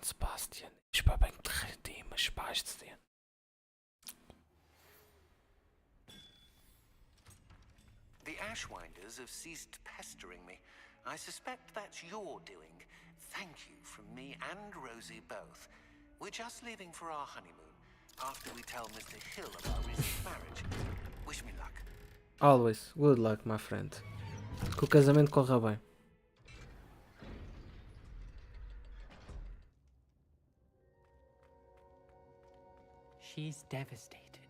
Sebastian. Ich war beim Dritten, Sebastian. The Ashwinders have ceased pestering me. I suspect that's your doing. Thank you from me and Rosie both. We're just leaving for our honeymoon after we tell Mr. Hill of our recent marriage. Wish me luck. Always. Good luck, my friend. Que o casamento corra bem. She's devastated.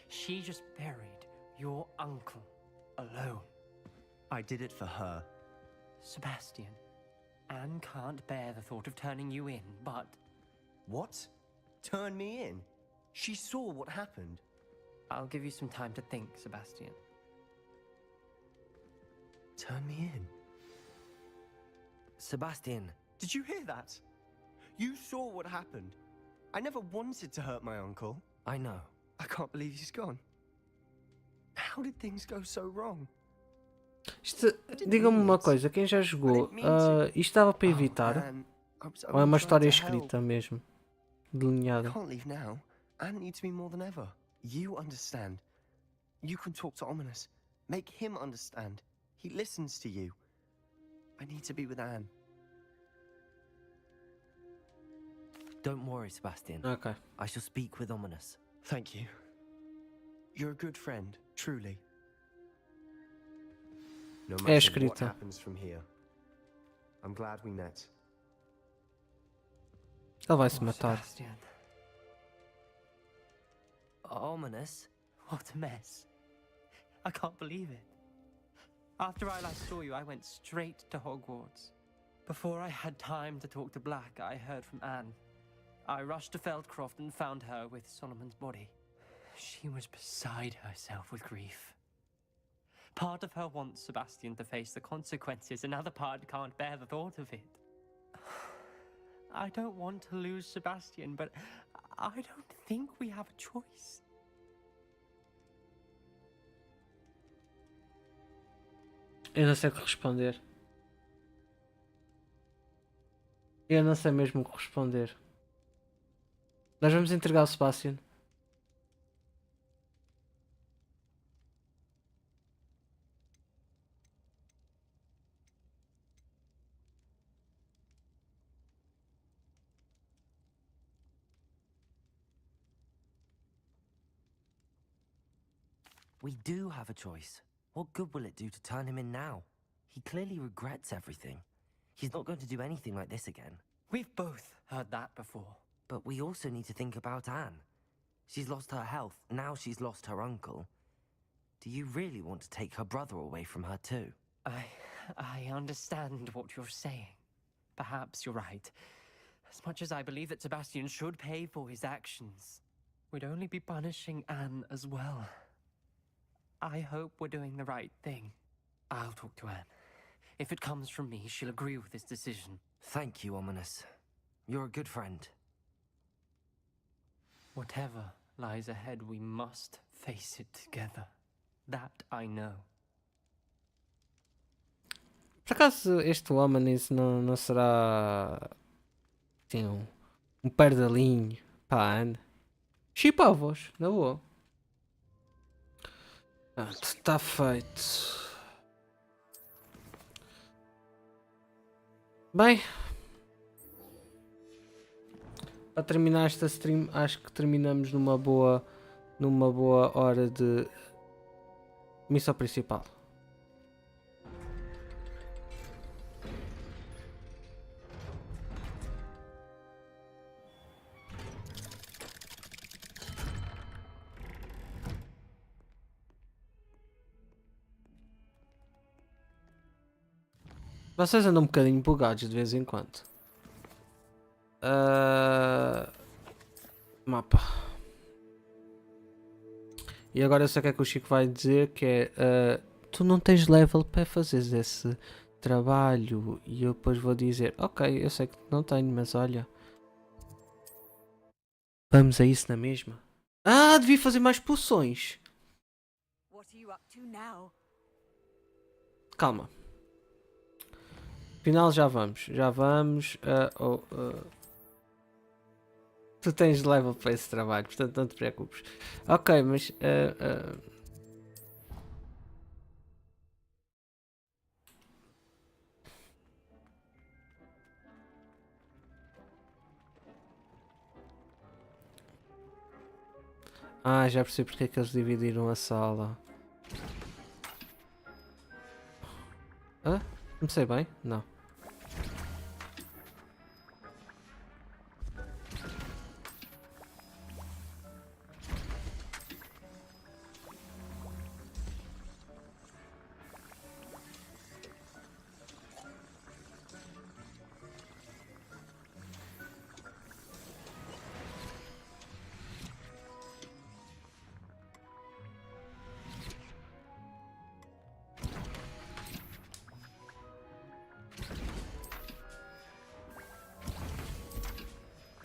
She just buried your uncle alone. I did it for her. Sebastian, Anne can't bear the thought of turning you in, but... What? Turn me in? She saw what happened. I'll give you some time to think, Sebastian. Turn me in? Sebastian. Did you hear that? You saw what happened. I never wanted to hurt my uncle. I know. I can't believe he's gone. How did things go so wrong? Diga-me uma coisa, quem já jogou, isto estava para evitar? Ou é uma história escrita mesmo? Delineada? I can't leave now. Anne needs me more than ever. You understand. You can talk to Ominous. Make him understand. He listens to you. I need to be with Anne. Don't worry, Sebastian. Okay. I shall speak with Ominous. Thank you. You're a good friend, truly. No matter what happens from here, I'm glad we met. Ele vai se matar. Sebastian. Ominous? What a mess. I can't believe it. After I last saw you, I went straight to Hogwarts. Before I had time to talk to Black, I heard from Anne. I rushed to Feldcroft and found her with Solomon's body. She was beside herself with grief. Part of her wants Sebastian to face the consequences, another part can't bear the thought of it. I don't want to lose Sebastian, but I don't think we have a choice. Eu não sei o que responder. Eu não sei mesmo o que responder. Nós vamos entregar o Sebastian. We do have a choice. What good will it do to turn him in now? He clearly regrets everything. He's not going to do anything like this again. We've both heard that before. But we also need to think about Anne. She's lost her health, now she's lost her uncle. Do you really want to take her brother away from her too? I understand what you're saying. Perhaps you're right. As much as I believe that Sebastian should pay for his actions, we'd only be punishing Anne as well. I hope we're doing the right thing. I'll talk to Anne. If it comes from me, she'll agree with this decision. Thank you, Ominous. You're a good friend. Whatever lies ahead, we must face it together. That I know. Por acaso este Ominous não será assim, um pardalinho para a Anne? Chipava-vos, na boa. Está feito. Bem, para terminar esta stream, acho que terminamos numa boa hora de missão principal. Vocês andam um bocadinho bugados de vez em quando. Mapa. E agora eu sei o que é que o Chico vai dizer, que é tu não tens level para fazeres esse trabalho. E eu depois vou dizer, ok, eu sei que não tenho, mas olha, vamos a isso na mesma. Devia fazer mais poções. Calma. Final já vamos. Tu tens level para esse trabalho, portanto não te preocupes. Ok, mas já percebi porque é que eles dividiram a sala. Comecei bem? Não.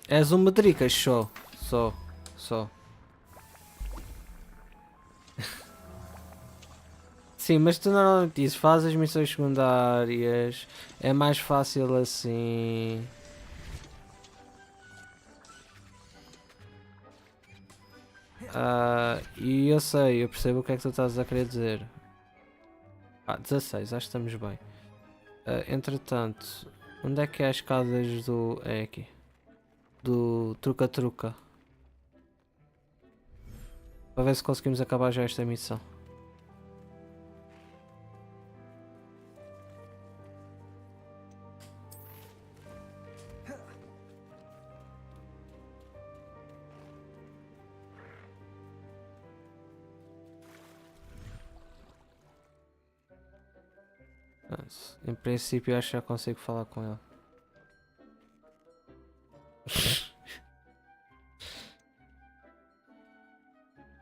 És um medricas, só. Sim, mas tu normalmente dizes, faz as missões secundárias, é mais fácil assim. E eu sei, eu percebo o que é que tu estás a querer dizer. 16, acho que estamos bem. Entretanto, onde é que é as escadas do... É aqui. Do truca-truca. Para ver se conseguimos acabar já esta missão. Em princípio acho que já consigo falar com ele.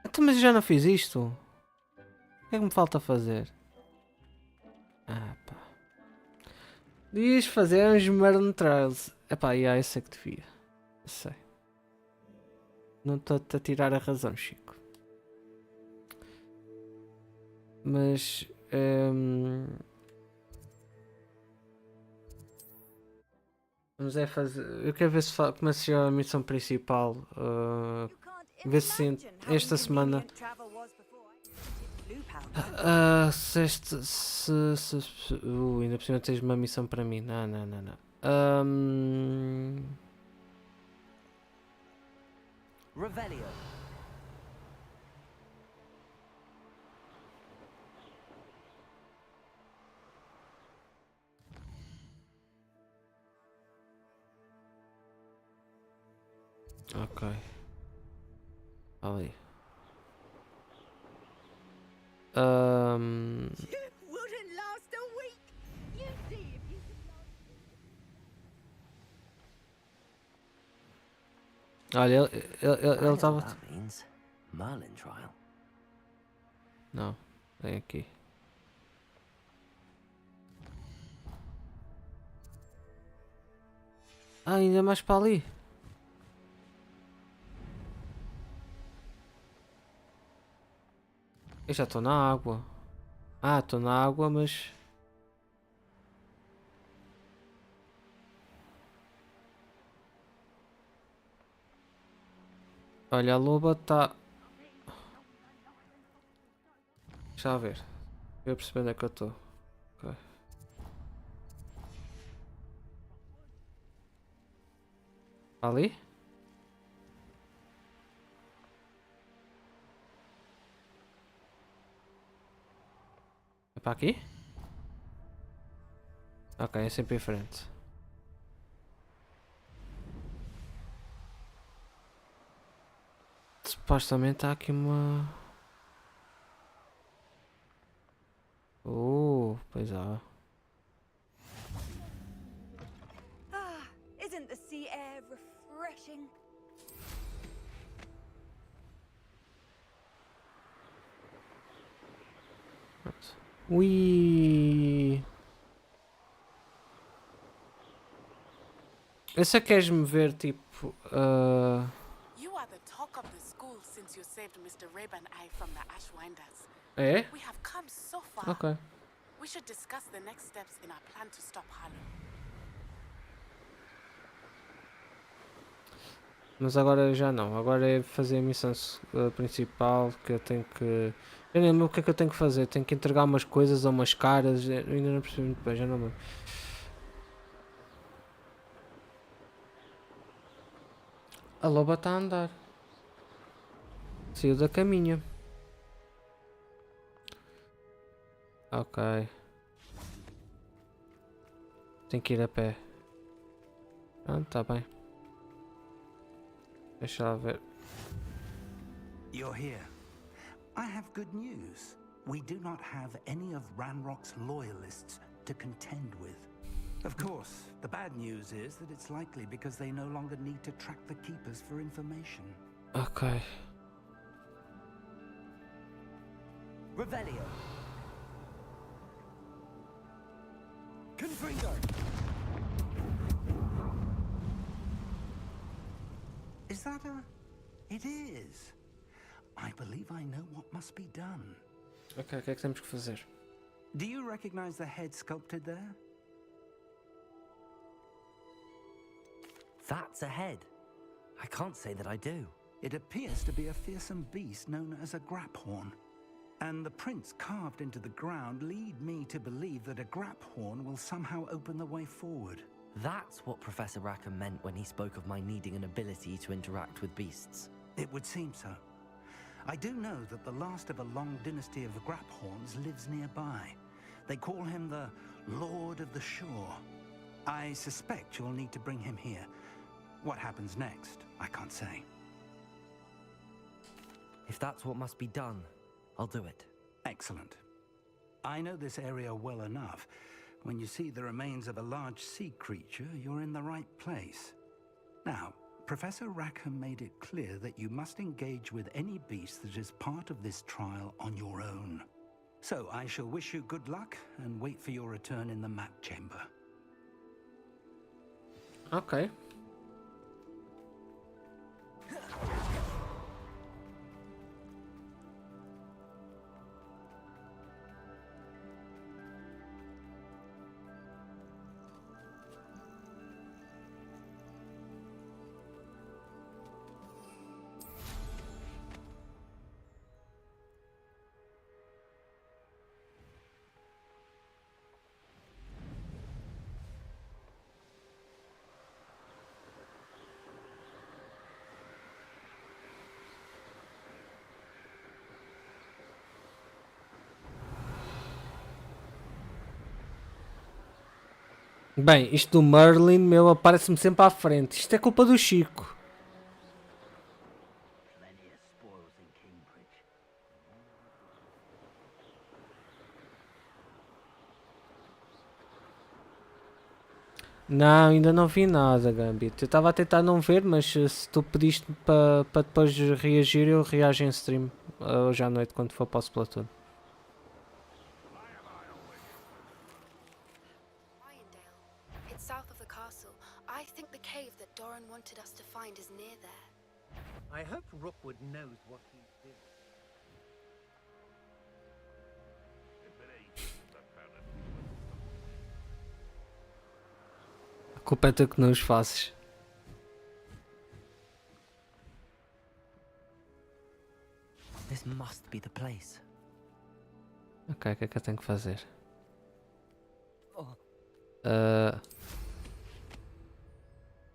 Então, mas eu já não fiz isto. O que é que me falta fazer? Pá. Devias fazer uns Murder Trials. Epá, eu sei que devia. Eu sei. Não estou-te a tirar a razão, Chico. Mas... vamos fazer... Eu quero ver se começo a missão principal. Ver se esta semana... ainda por cima tens uma missão para mim. Não. Revelio. Ok. Ali. Wouldn't last a week. You see if you Olha, ele I know estava. what that means. Merlin trial. Não, é aqui. Ah, ainda mais para ali. Eu já estou na água. Ah, estou na água, mas... Olha, a loba está... Deixa eu ver. Eu perceber onde é que eu estou. Ok. Ali? É para aqui? Ok, é sempre em frente. Supostamente há aqui uma... Pois há. Ah, isn't the sea air refreshing? Ui. Eu só queres-me ver tipo. You are the talk of the school since you saved Mr. Rabe and I from the Ashwinders. É? We have come so far. Ok. We should discuss the next steps in our plan to stop Harlow. Mas agora já não. Agora é fazer a missão principal que eu tenho que. Eu nem lembro o que é que eu tenho que fazer. Tenho que entregar umas coisas a umas caras. Eu ainda não percebi muito bem, já não lembro. A loba está a andar. Saiu da caminho. Ok. Tenho que ir a pé. Ah, tá bem. Deixa lá ver. You're here. I have good news. We do not have any of Ranrock's loyalists to contend with. Of course, the bad news is that it's likely because they no longer need to track the Keepers for information. Ok. Revelio. Confringo! Is that a... It is. I believe I know what must be done. Ok, o que é que temos que fazer? Do you recognize the head sculpted there? That's a head. I can't say that I do. It appears to be a fearsome beast known as a graphorn. And the prints carved into the ground lead me to believe that a graphorn will somehow open the way forward. That's what Professor Rackham meant when he spoke of my needing an ability to interact with beasts. It would seem so. I do know that the last of a long dynasty of graphorns lives nearby. They call him the Lord of the Shore. I suspect you'll need to bring him here. What happens next, I can't say. If that's what must be done, I'll do it. Excellent. I know this area well enough. When you see the remains of a large sea creature, you're in the right place. Now, Professor Rackham made it clear that you must engage with any beast that is part of this trial on your own. So I shall wish you good luck and wait for your return in the map chamber. Ok. Bem, isto do Merlin, meu, aparece-me sempre à frente. Isto é culpa do Chico. Não, ainda não vi nada, Gambit. Eu estava a tentar não ver, mas se tu pediste para depois reagir, eu reajo em stream hoje à noite quando for para o Splatoon. It's south of the castle. I think the cave that Doran wanted us to find is near there. I hope Rookwood knows what he's doing. A culpa é tu que não os fazes. This must be the place. Ok, o que é que eu tenho que fazer?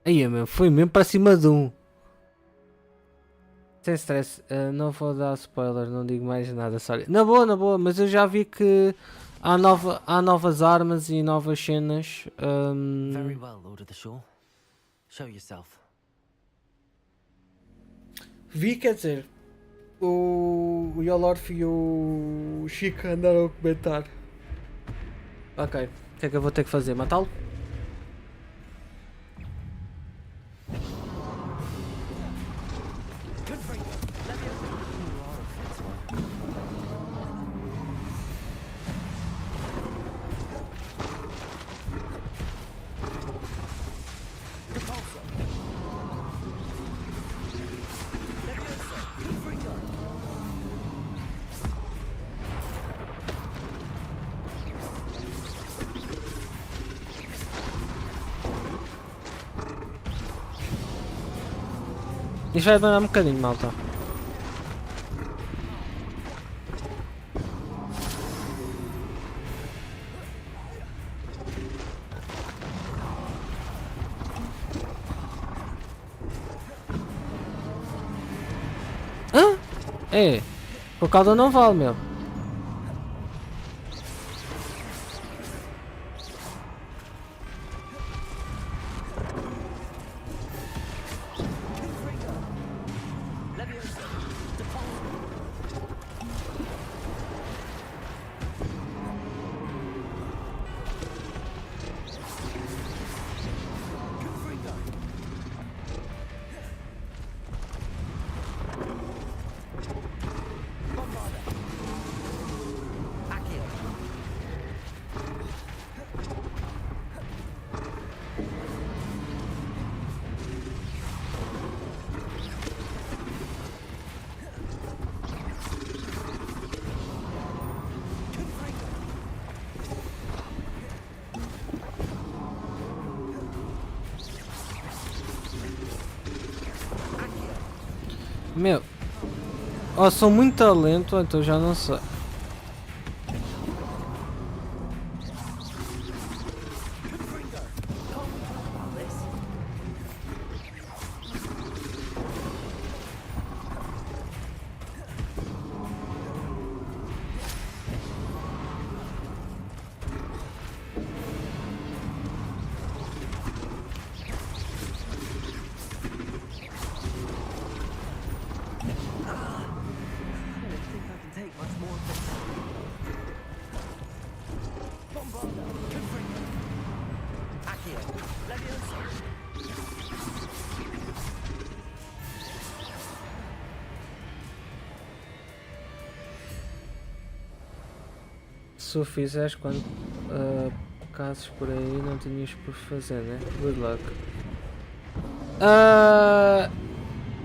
Aí, meu, foi mesmo para cima de um. Sem stress, não vou dar spoiler, não digo mais nada, sorry. Na boa, mas eu já vi que há novas armas e novas cenas. Very well, Lord of the Shore. Show yourself. Vi, quer dizer, o Yolorf e o Chico andaram a comentar. Ok, o que é que eu vou ter que fazer? Matá-lo? Isto vai demorar um bocadinho, malta. Hã? É, com a cauda não vale, meu. Meu, ó, sou muito lento, então já não sei. Se o fizeres quando casos por aí não tinhas por fazer, né? Good luck.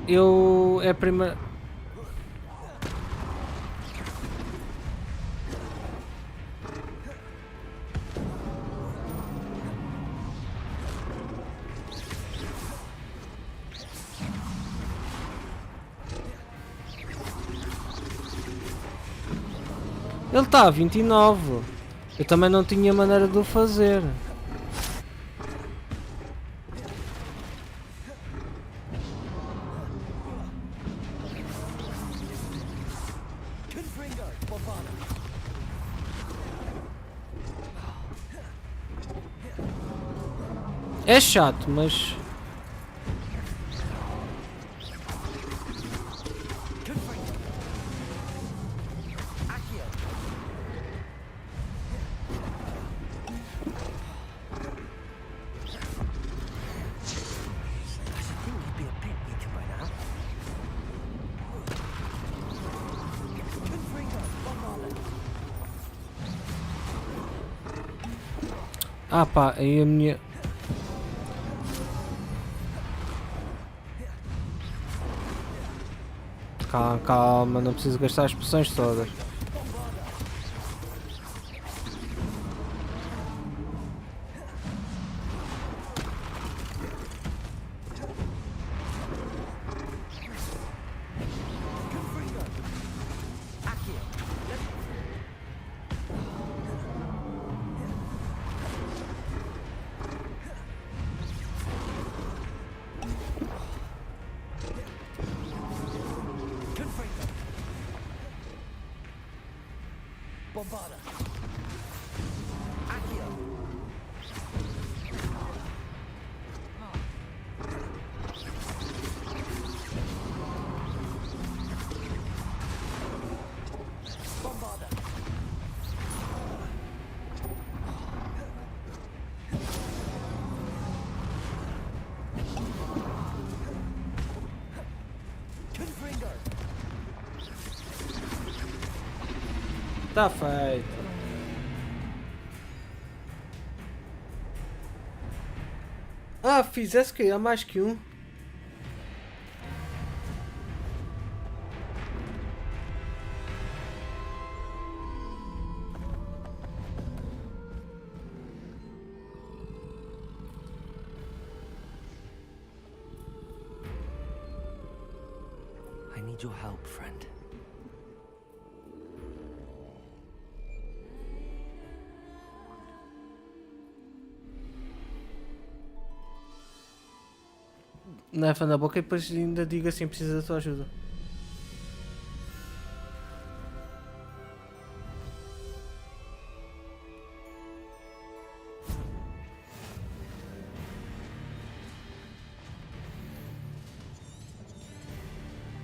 Eu é a primeira. Ele está a 29. Eu também não tinha maneira de o fazer. É chato, mas... Ah pá, aí a minha... Calma, calma, não preciso gastar as poções todas. Bombada. Tá feito. Ah, fizesse que há mais que um. I need your help, friend. Leva na boca e depois ainda diga assim, precisa da tua ajuda.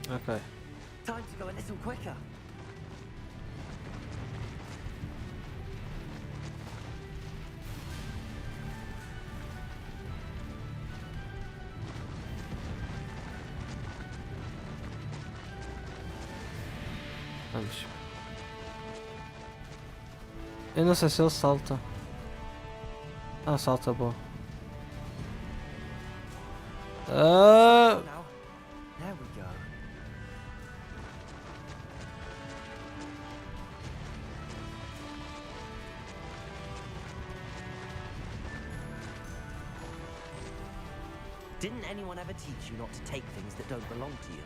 Ok. Time to go a little quicker. Vamos. Eu não sei se ele salta. Ah, salta, boa. Ah! There we go. Didn't anyone ever teach you not to take things that don't belong to you?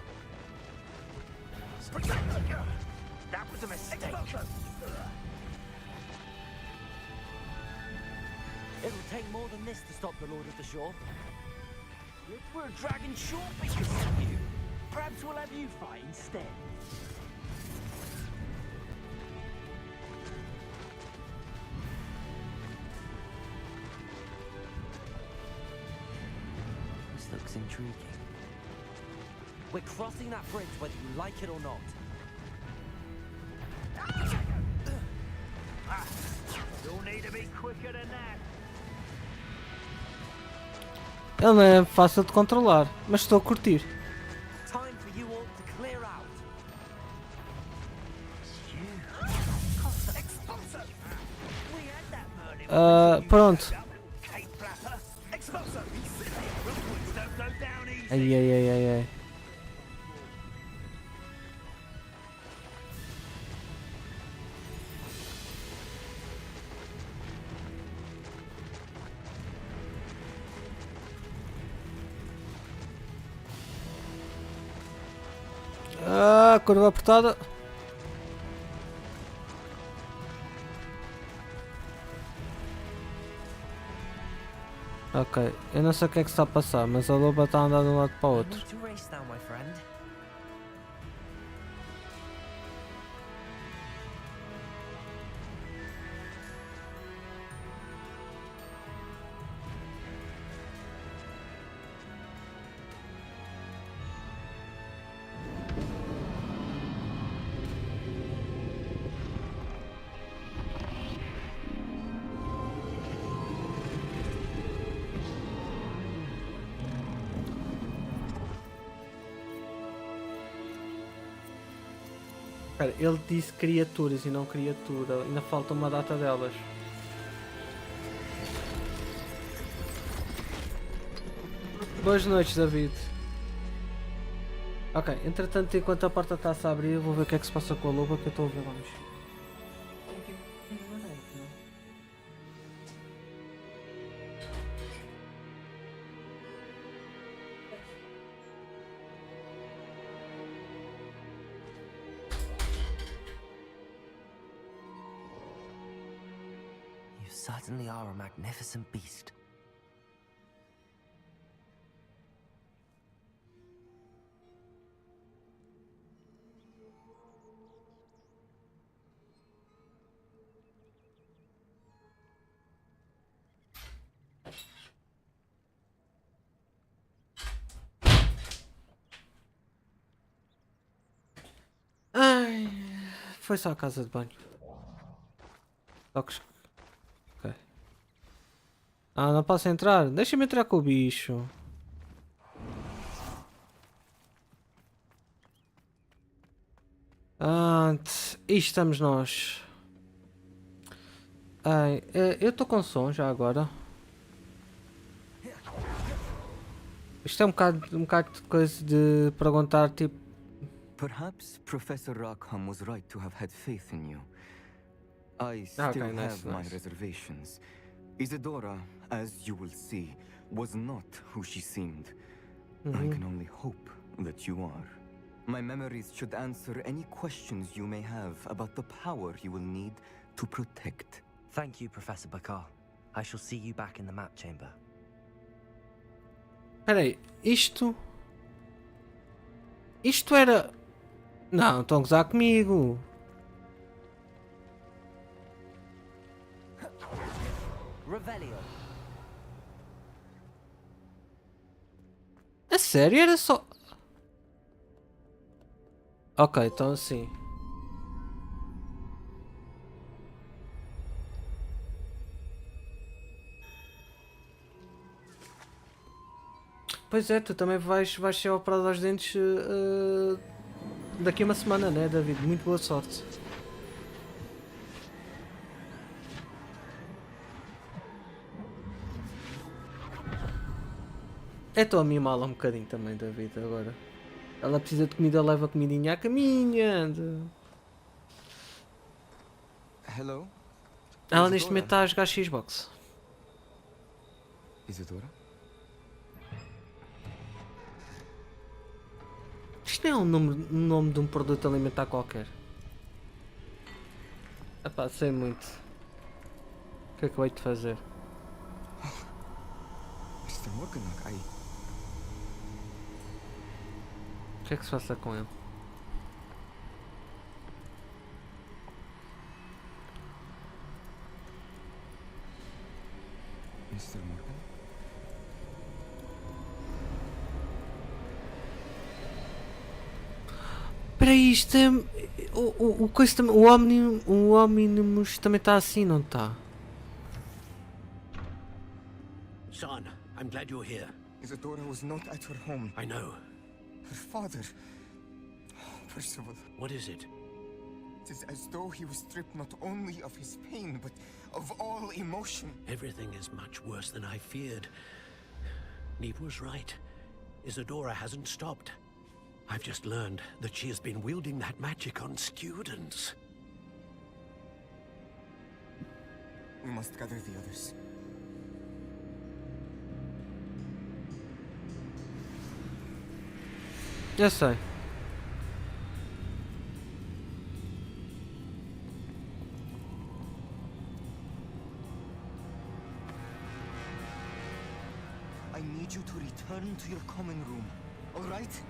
That was a mistake. It'll take more than this to stop the Lord of the Shore. We're a dragon short because of you. Perhaps we'll have you fight instead. This looks intriguing. We're crossing that bridge whether you like it or not. You'll need to be quicker than that. Ele não é fácil de controlar, mas estou a curtir. Time for you all to clear out. Pronto. Ai, ai, ai, ai, ai. Ah, curva apertada. Ok, eu não sei o que é que está a passar, mas a loba está a andar de um lado para o outro. To race now, my friend. Espera, ele disse criaturas e não criatura, ainda falta uma data delas. Boas noites, David. Ok, entretanto, enquanto a porta está-se a abrir, eu vou ver o que é que se passa com a loba que eu estou a ver lá no chão. You certainly are a magnificent beast. Ai, foi só a casa de banho. Toques. Ok. Ah, não posso entrar? Deixa-me entrar com o bicho. Ah, e estamos nós. Ai, eu estou com som já agora. Isto é um bocado de coisa de perguntar, tipo... Perhaps Professor Rackham was right to have had faith in you. I still have my reservations. Isadora, as you will see, was not who she seemed. I can only hope that you are. My memories should answer any questions you may have about the power you will need to protect. Thank you, Professor Bakar. I shall see you back in the map chamber. Peraí, isto era... Não, estão a gozar comigo. Revelio. A sério? Era só... Ok, então assim. Pois é, tu também vais ser operado aos dentes daqui a uma semana, né, David? Muito boa sorte. Estou a mimá-la um bocadinho também, David, agora. Ela precisa de comida, leva comidinha a caminho. Hello? Ela neste momento está a jogar Xbox. Isadora? Isto não é um nome de um produto alimentar qualquer. Epá, sei muito. O que é que eu hei de fazer? Mr. Morganach, O que é que se passa com ele? Mr. Morgan? Espera aí, isto é... O coisa também... O Omnimus também está assim, não está? Son, I'm glad you're here. Isadora was not at her home. I know. Her father... Percival. What is it? It is as though he was stripped not only of his pain, but of all emotion. Everything is much worse than I feared. Neve was right. Isadora hasn't stopped. I've just learned that she has been wielding that magic on students. We must gather the others. Eu sei. I need you to return to your common room, all right?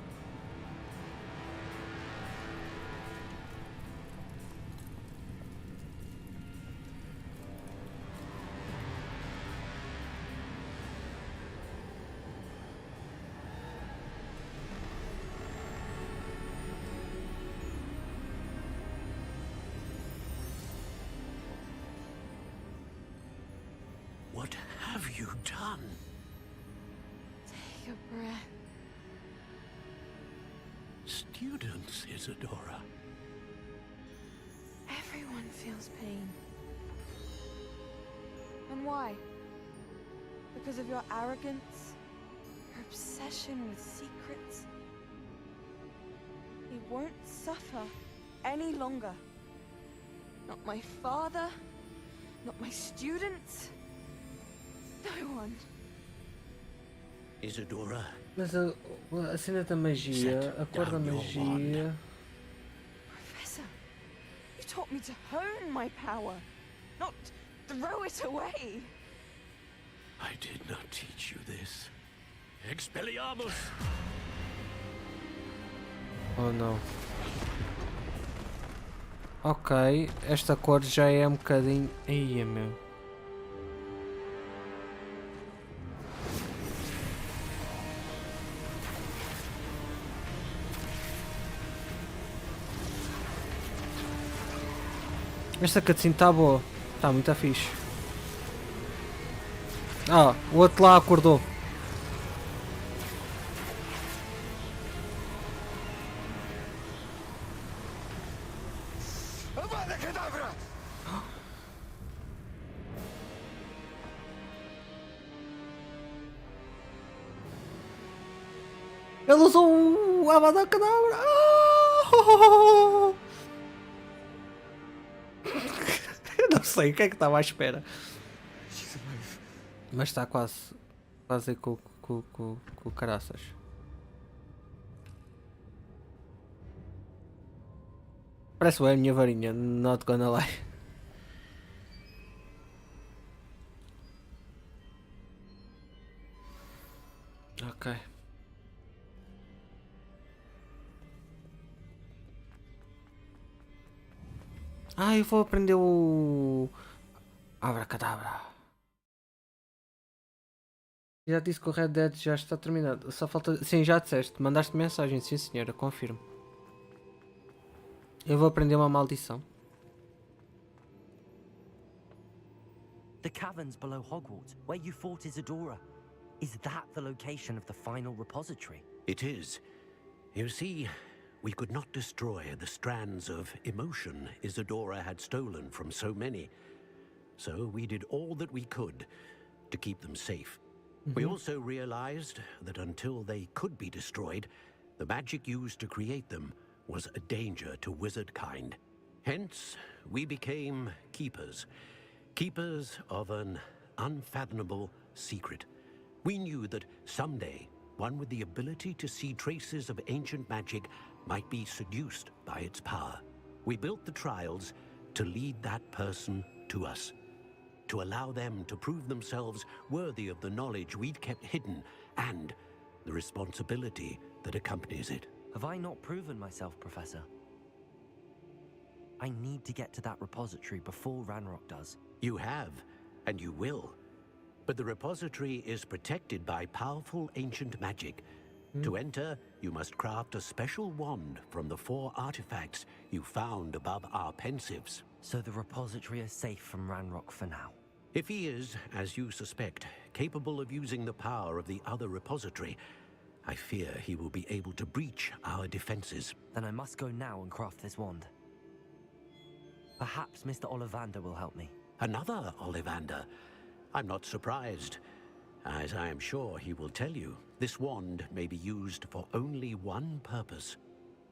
What have you done? Take a breath. Students, Isadora. Everyone feels pain. And why? Because of your arrogance? Her obsession with secrets. He won't suffer any longer. Not my father, not my students, no one. Isadora. Mas a cena da magia, a cor da magia... Professor, you taught me to hone my power, not throw it away. I did not teach you this. Expelliarmus! Oh não. Ok, esta cor já é um bocadinho... Aí, meu. Esta cutscene está boa. Está muito fixe. Ah, o outro lá acordou. Ele usou o Avada Kedavra. Eu não sei o que é que estava à espera. Mas está quase aí com caraças. Parece bem a minha varinha, not gonna lie. Ok. Ah, eu vou aprender o Abracadabra. Já disse que o Red Dead já está terminado. Só falta... Sim, já disseste. Mandaste mensagem. Sim, senhora. Confirmo. Eu vou aprender uma maldição. The caverns below Hogwarts, where you fought Isadora. Is that the location of the final repository? It is. You see, we could not destroy the strands of emotion Isadora had stolen from so many. So we did all that we could to keep them safe. We also realized that until they could be destroyed, the magic used to create them was a danger to wizard kind. Hence, we became keepers. Keepers of an unfathomable secret. We knew that someday, one with the ability to see traces of ancient magic might be seduced by its power. We built the trials to lead that person to us, to allow them to prove themselves worthy of the knowledge we'd kept hidden and the responsibility that accompanies it. Have I not proven myself, Professor? I need to get to that repository before Ranrock does. You have, and you will. But the repository is protected by powerful ancient magic. To enter, you must craft a special wand from the 4 artifacts you found above our pensives. So the repository is safe from Ranrock for now? If he is, as you suspect, capable of using the power of the other repository, I fear he will be able to breach our defenses. Then I must go now and craft this wand. Perhaps Mr. Ollivander will help me. Another Ollivander? I'm not surprised. As I am sure he will tell you, this wand may be used for only one purpose.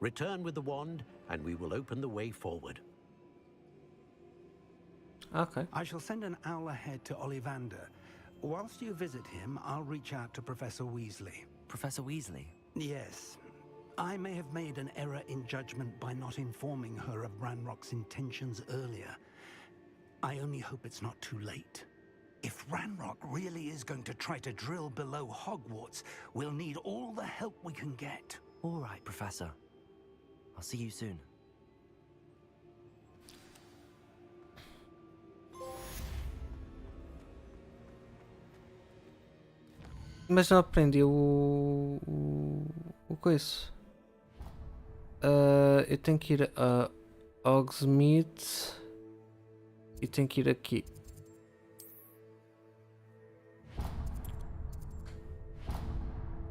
Return with the wand, and we will open the way forward. Okay. I shall send an owl ahead to Ollivander. Whilst you visit him, I'll reach out to Professor Weasley. Professor Weasley? Yes. I may have made an error in judgment by not informing her of Ranrock's intentions earlier. I only hope it's not too late. If Ranrock really is going to try to drill below Hogwarts, we'll need all the help we can get. All right, Professor. I'll see you soon. Mas não aprendi o coisa. Eu tenho que ir a Hogsmeade e tenho que ir aqui.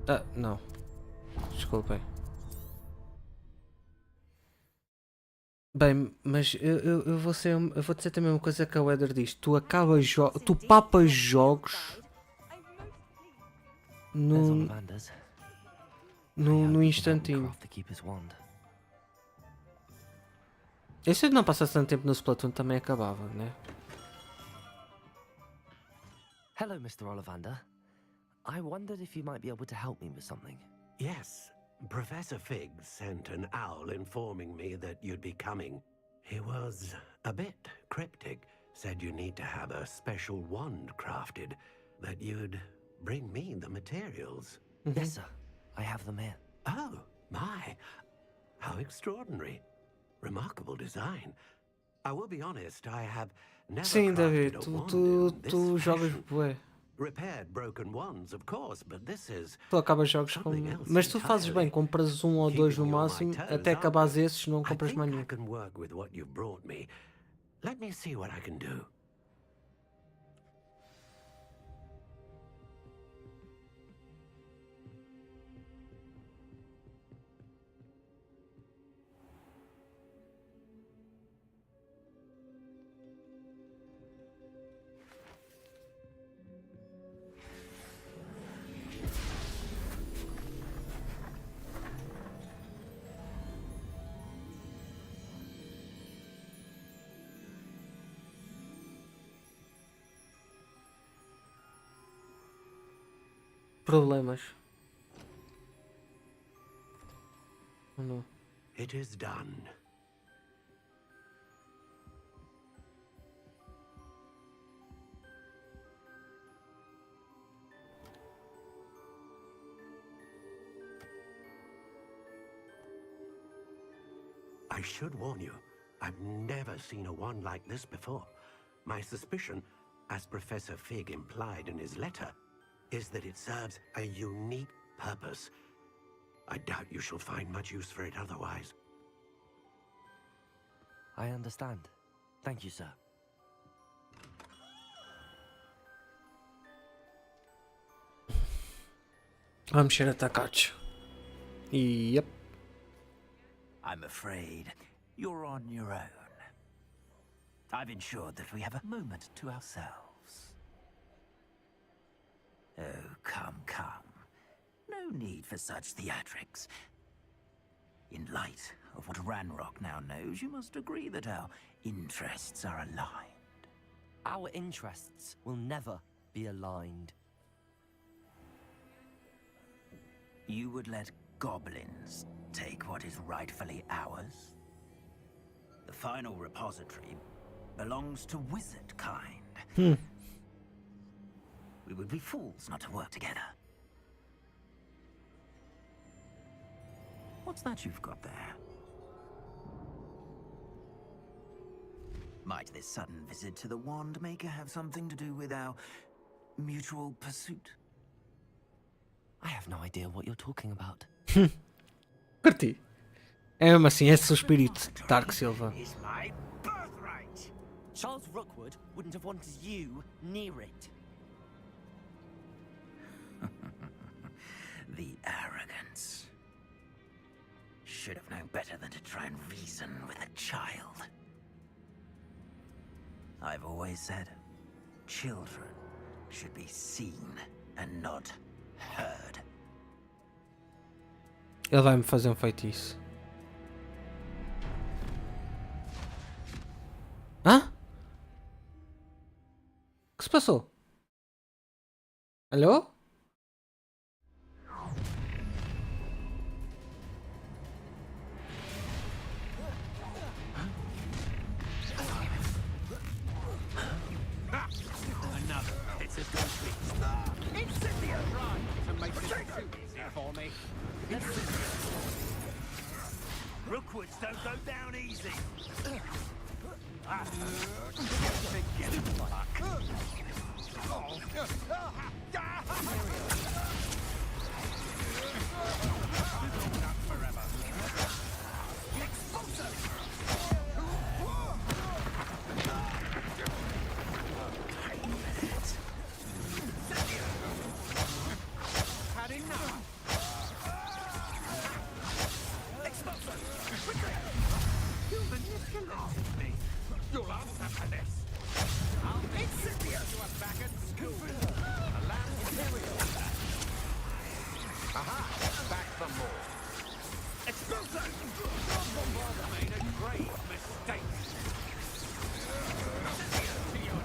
Ah, não. Desculpem. Bem, mas eu vou dizer também uma coisa que a Weather diz. Tu papas jogos no instantinho. E se eu não passasse tanto tempo no Splatoon também acabava, né? Hello, Mr. Ollivander. I wondered if you might be able to help me with something. Yes, Professor Fig sent an owl informing me that you'd be coming. He was a bit cryptic, said you need to have a special wand crafted, that you'd bring me the materials. Yes, sir. I have them here. Oh, my. How extraordinary. Remarkable design. I will be honest, I have never Sim, David, crafted a wand in this tu jogas fashion. bué. Repaired broken wands, of course, but this is Tu acabas jogos com... something else Mas tu fazes bem, entirely. compras um ou dois no Keeping you on my máximo, toes, até aren't acabares you? esses não compras mais I nenhum. can work with what you've brought me. Let me see what I can do. Problemas. Não. It is done. I should warn you, I've never seen a wand like this before. My suspicion, as Professor Fig implied in his letter, is that it serves a unique purpose. I doubt you shall find much use for it otherwise. I understand. Thank you, sir. Vamos ser atacados. Yep. I'm afraid you're on your own. I've ensured that we have a moment to ourselves. Oh, come. No need for such theatrics. In light of what Ranrock now knows, you must agree that our interests are aligned. Our interests will never be aligned. You would let goblins take what is rightfully ours? The final repository belongs to wizard kind. We would be fools not to work together. What's that you've got there? Might this sudden visit to the Wand Maker have something to do with our mutual pursuit? I have no idea what you're talking about. Curti. É mesmo assim, esse é o espírito de Dark Silva. Is my birthright. Charles Rookwood wouldn't have wanted you near it. The arrogance. Should have known better than to try and reason with a child. I've always said, children should be seen and not heard. Ele vai-me fazer feitiço. Hã? O que se passou? Alô? Rookwoods don't go down easy.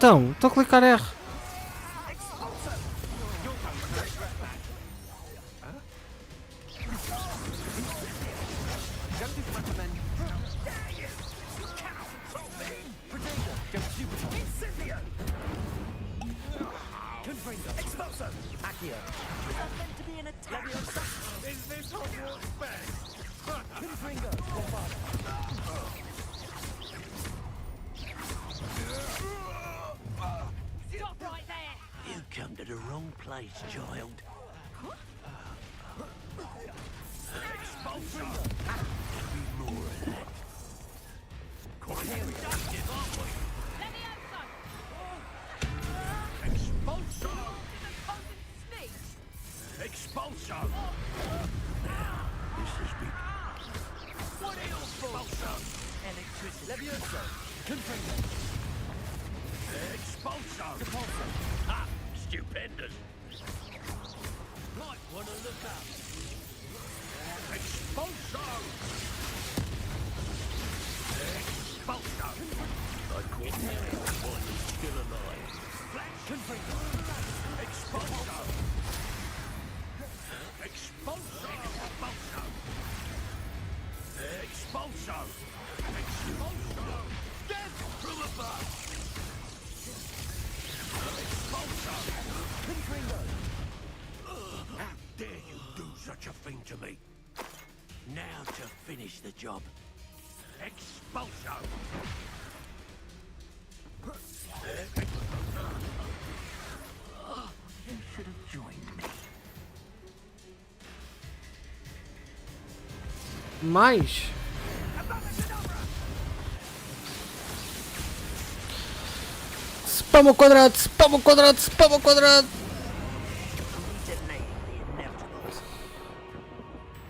Então, estou a clicar R. Is this Hogwarts best? Stop right there! You come to the wrong place, child. Expulsion! Be more of that. Quite productive, aren't we? Expulsion! Expulsion! Now, this is big. What are your faults? Electricity. Levioso. Confringo. Expulsion. Repulsion. Ha! Stupendous. Might want to look up. Expulsion. Expulsion. I caught Harry while he's still alive. Flash. Confringo. Expulsion. Expulsion! Expulsion! Expulsion! Expulsion! Death from above! Expulsion! Confringo! How dare you do such a thing to me? Now to finish the job. Expulsion! You should have joined me. Mais. Spam ao quadrado, spam ao quadrado, spam ao quadrado.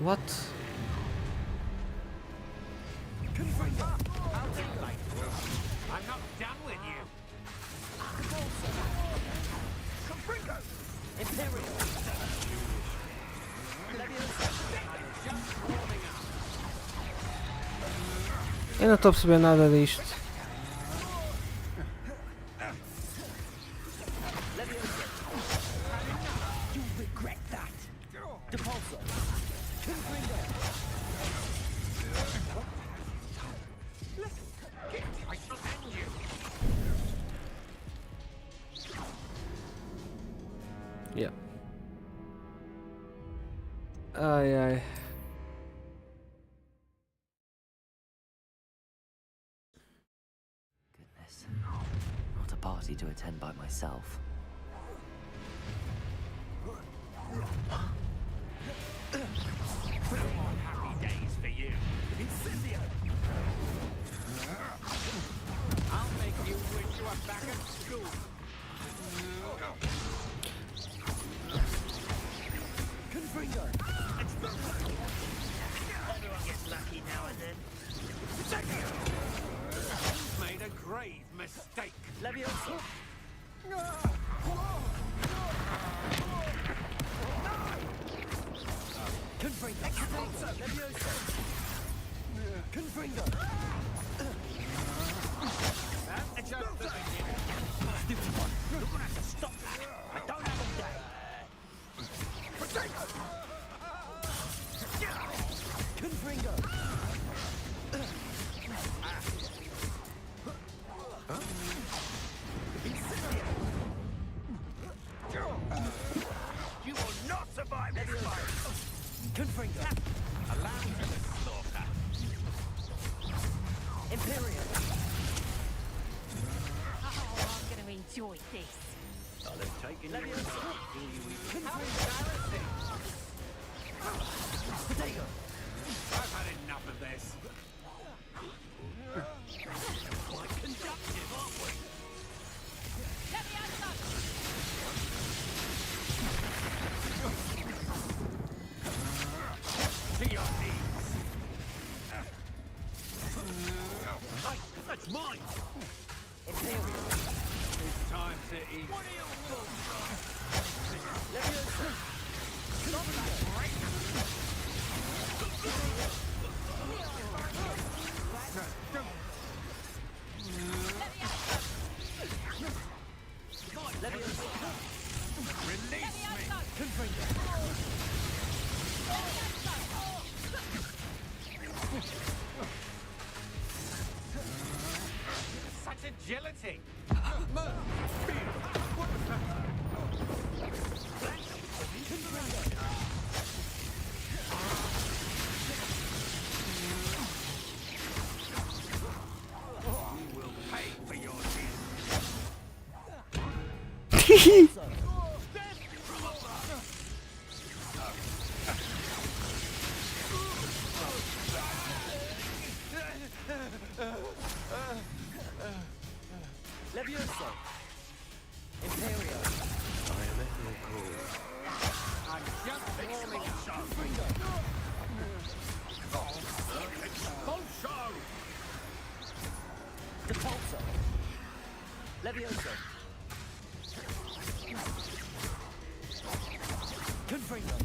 What? I'm not done with you. Eu não estou a perceber nada disto. Yeah. Ai ai. Goodness. Not a party to attend by myself. Happy days for you. Incendio! I'll make you wish you were back at school. Confringo! Everyone gets lucky now and then. You've made a grave mistake. Levioso! Confringo! Levioso! Confringo! That's just the beginning. Stupid one! You're gonna have to stop that! I don't have all day! Potato! Confringo! You will not survive this fight! Confringo! Allow me to slaughter! Imperial! Oh, I'm going to enjoy this. I'll have taken you inside. How embarrassing! Potato! I've had enough of this. Quite conductive, aren't we? To your knees! Hey, that's mine! Imperial! It's time to eat. What are your thoughts? Leviosa! Stop that break! Such agility! Levioso! Imperio! I am at your call. I'm just warming up. Expulso! Depulso! Levioso! Confringo!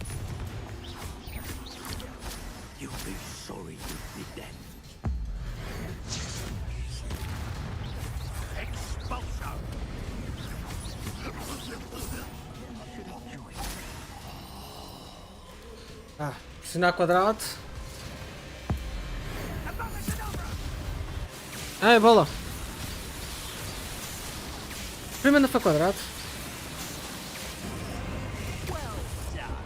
You'll be sorry you did that. Expulso! Pressionar quadrado. Ai, bola! Primeiro foi quadrado. Well done,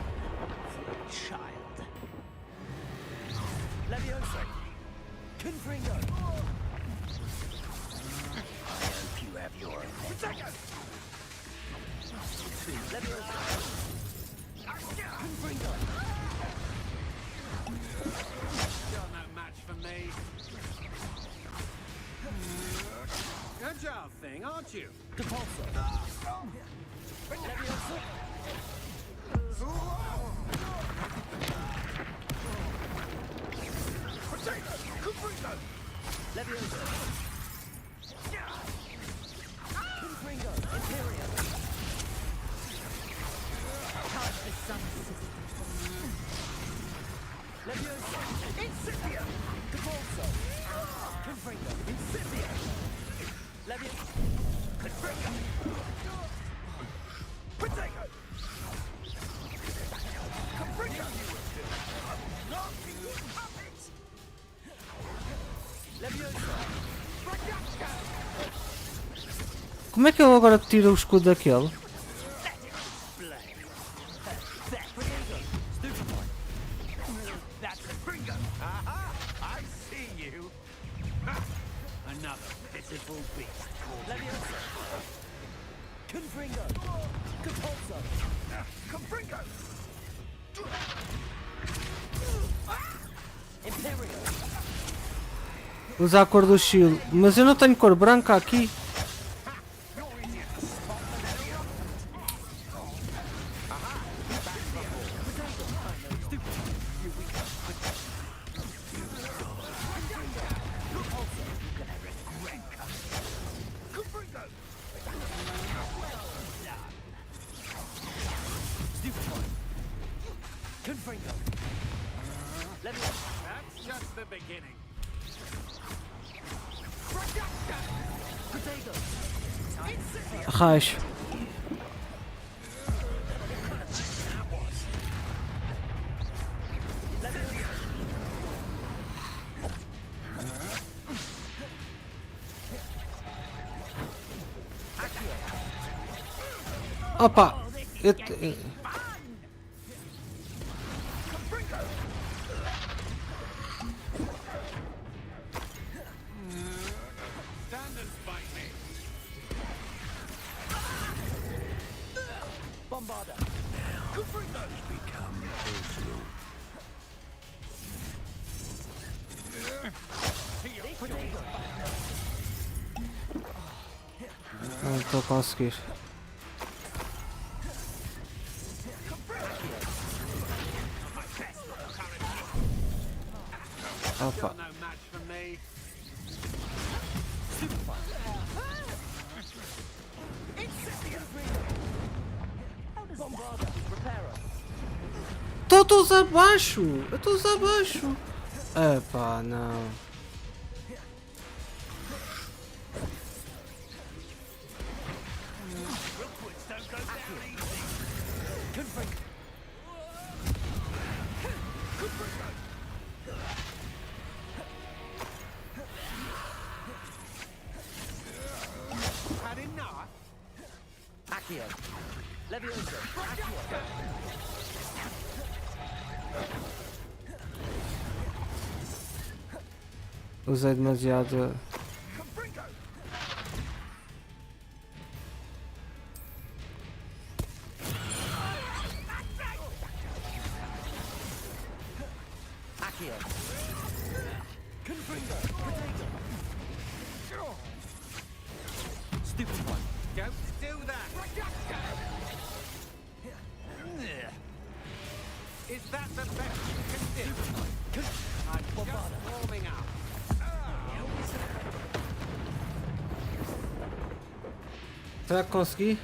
child. Levioso! Confringo! I hope you have your Levioso! Confringo! You're no match for me. Agile thing, aren't you? Depulso! Levioso! Levioso! Confringo! Imperio! Charge the sun system! Levioso! Incipio! Depulso! Confringo! Incipio! Levioso! Confringo! Potato! Confringo! Levioso! Como é que eu agora tiro o escudo daquele? That's a Fringo! Aha! I see you! Another pitiful beast. Levioso! Confringo! Compulso! Confringo! Imperio! Usar a cor do estilo. Mas eu não tenho cor branca aqui. Confringo! Levioso! That's just the beginning. Potato! Raios. Opa! Stand and fight me. Bombarda! Become personal. Não estou a conseguir. Opa. No match for me. Bombarda! Reparo! Estou a usar baixo! Eu estou a usar baixo! Epá, não. Confringo! Usei demasiado. Stupid one. Don't do that. Is that the best you can do? I'm just warming up. Será que consegui?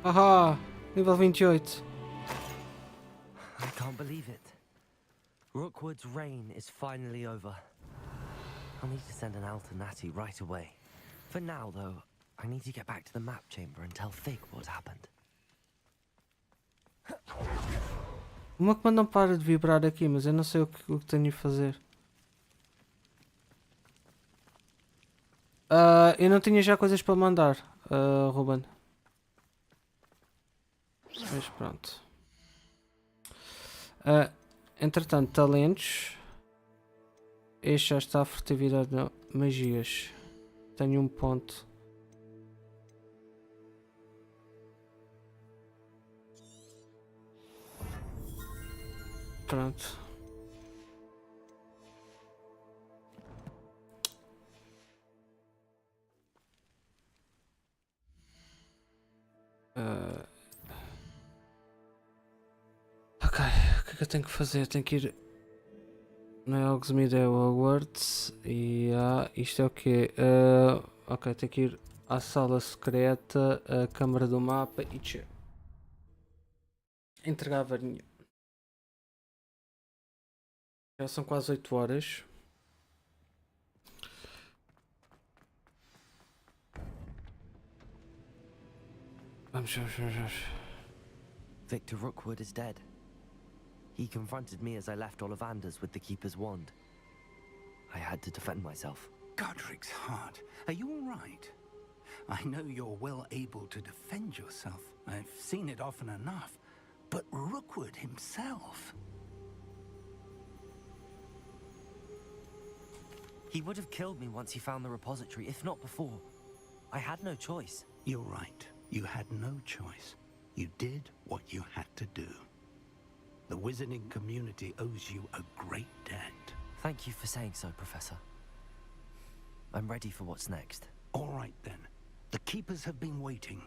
Haha, nível 28. I can't believe it. Rookwood's reign is finally over. I'll need to send an owl to Natty right away. For now, though, I need to get back to the map chamber and tell Fig what happened. O meu comando não para de vibrar aqui, mas eu não sei o que tenho de fazer. Eu não tinha já coisas para mandar, Ruben. Mas pronto. Entretanto, talentos. Este já está a furtividade, não. Magias. Tenho um ponto. Pronto. Ok, o que é que eu tenho que fazer? Tenho que ir. Não é Hogsmeade, é Hogwarts. E isto é o quê? Ok, tenho que ir à sala secreta, a câmara do mapa e entregar a varinha. Já são quase 8 horas. Vamos. Victor Rookwood is dead. He confronted me as I left Ollivanders with the Keeper's wand. I had to defend myself. Godric's heart. Are you all right? I know you're well able to defend yourself. I've seen it often enough. But Rookwood himself... He would have killed me once he found the repository, if not before. I had no choice. You're right. You had no choice. You did what you had to do. The wizarding community owes you a great debt. Thank you for saying so, Professor. I'm ready for what's next. All right, then. The Keepers have been waiting.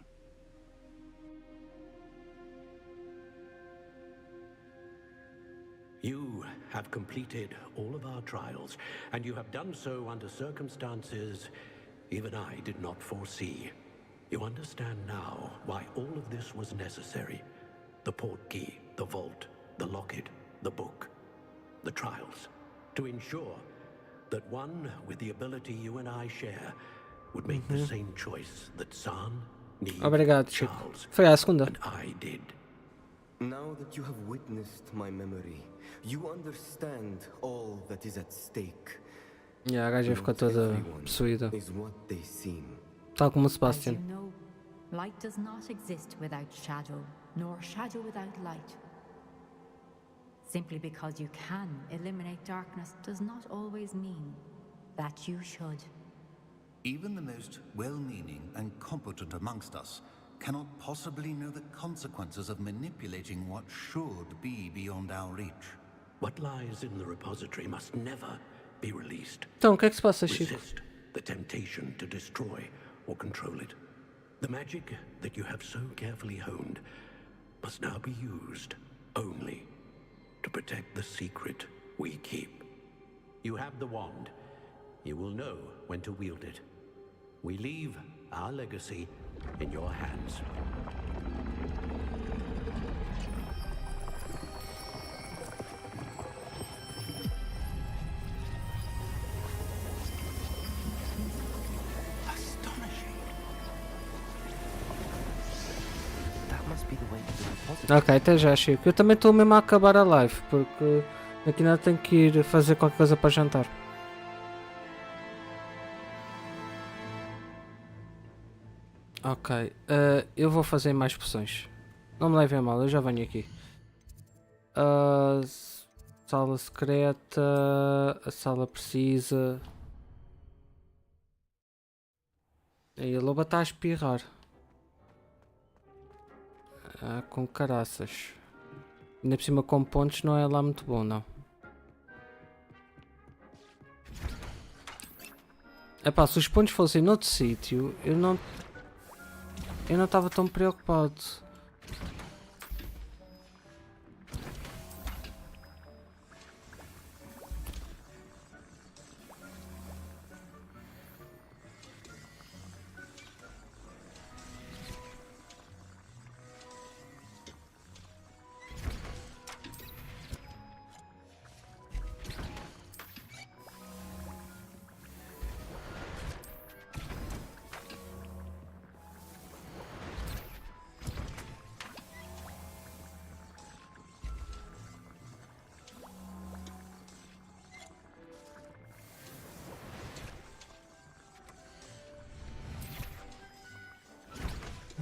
You have completed all of our trials, and you have done so under circumstances even I did not foresee. You understand now why all of this was necessary. The portkey, the vault, the locket, the book, the trials. To ensure that one with the ability you and I share would make the same choice that San, Neve, Obrigado, Chico. Charles, Foi a segunda. and I did. Now that you have witnessed my memory, you understand all that is at stake. A gaja ficou toda possuída. Tal como o Sebastian. As you know, light does not exist without shadow, nor shadow without light. Simply because you can eliminate darkness does not always mean that you should. Even the most well-meaning and competent amongst us cannot possibly know the consequences of manipulating what should be beyond our reach. What lies in the repository must never be released. Então, o que é que se passa, Chico? Resist the temptation to destroy or control it. The magic that you have so carefully honed must now be used only to protect the secret we keep. You have the wand. You will know when to wield it. We leave our legacy in your hands. be the way to the repository. Ok, até já, Chico. Eu também estou mesmo a acabar a live, porque aqui ainda tenho que ir fazer qualquer coisa para jantar. Ok, eu vou fazer mais poções. Não me levem a mal, eu já venho aqui. Sala secreta, a sala precisa. Aí a loba está a espirrar. Com caraças. Ainda por cima com pontos não é lá muito bom, não. Epá, se os pontos fossem noutro sítio, eu não estava tão preocupado.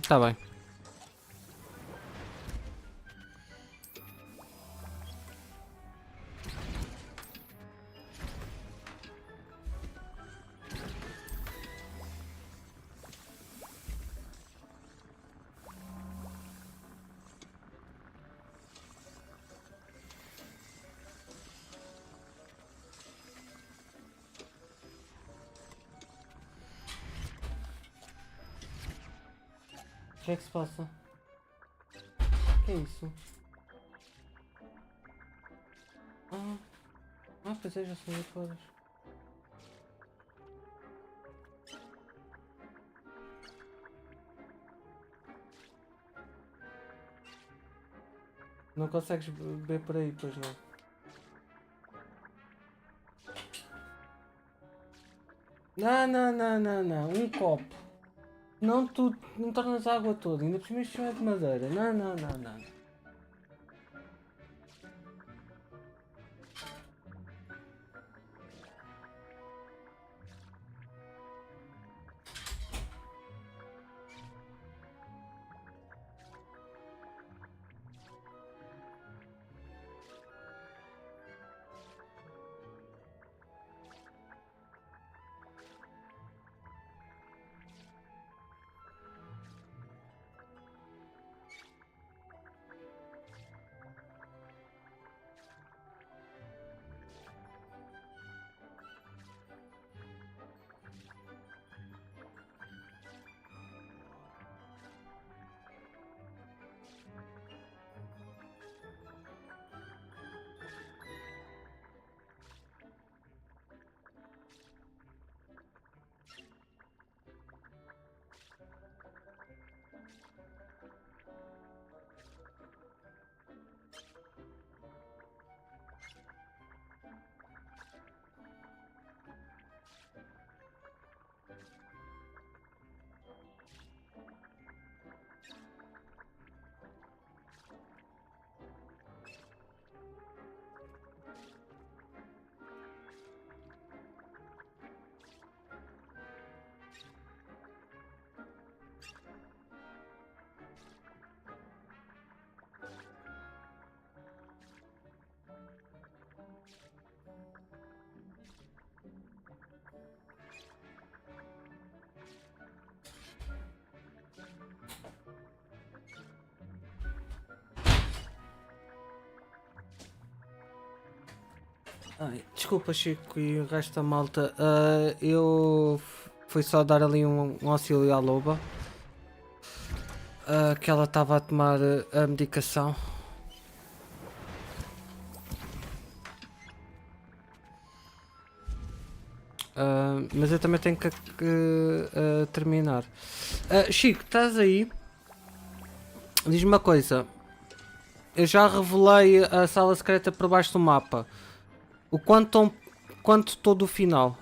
Tá bem. O que é que se passa? O que é isso? Pois é, já são 8 horas. Não consegues beber por aí, pois não? Não. Um copo. Não, tu não tornas a água toda. Ainda por cima isto é de madeira. Não. Desculpa, Chico, e o resto da malta. Eu fui só dar ali um auxílio à loba. Que ela estava a tomar a medicação. Mas eu também tenho que terminar. Chico, estás aí? Diz-me uma coisa. Eu já revelei a sala secreta por baixo do mapa. O quanto estou do final?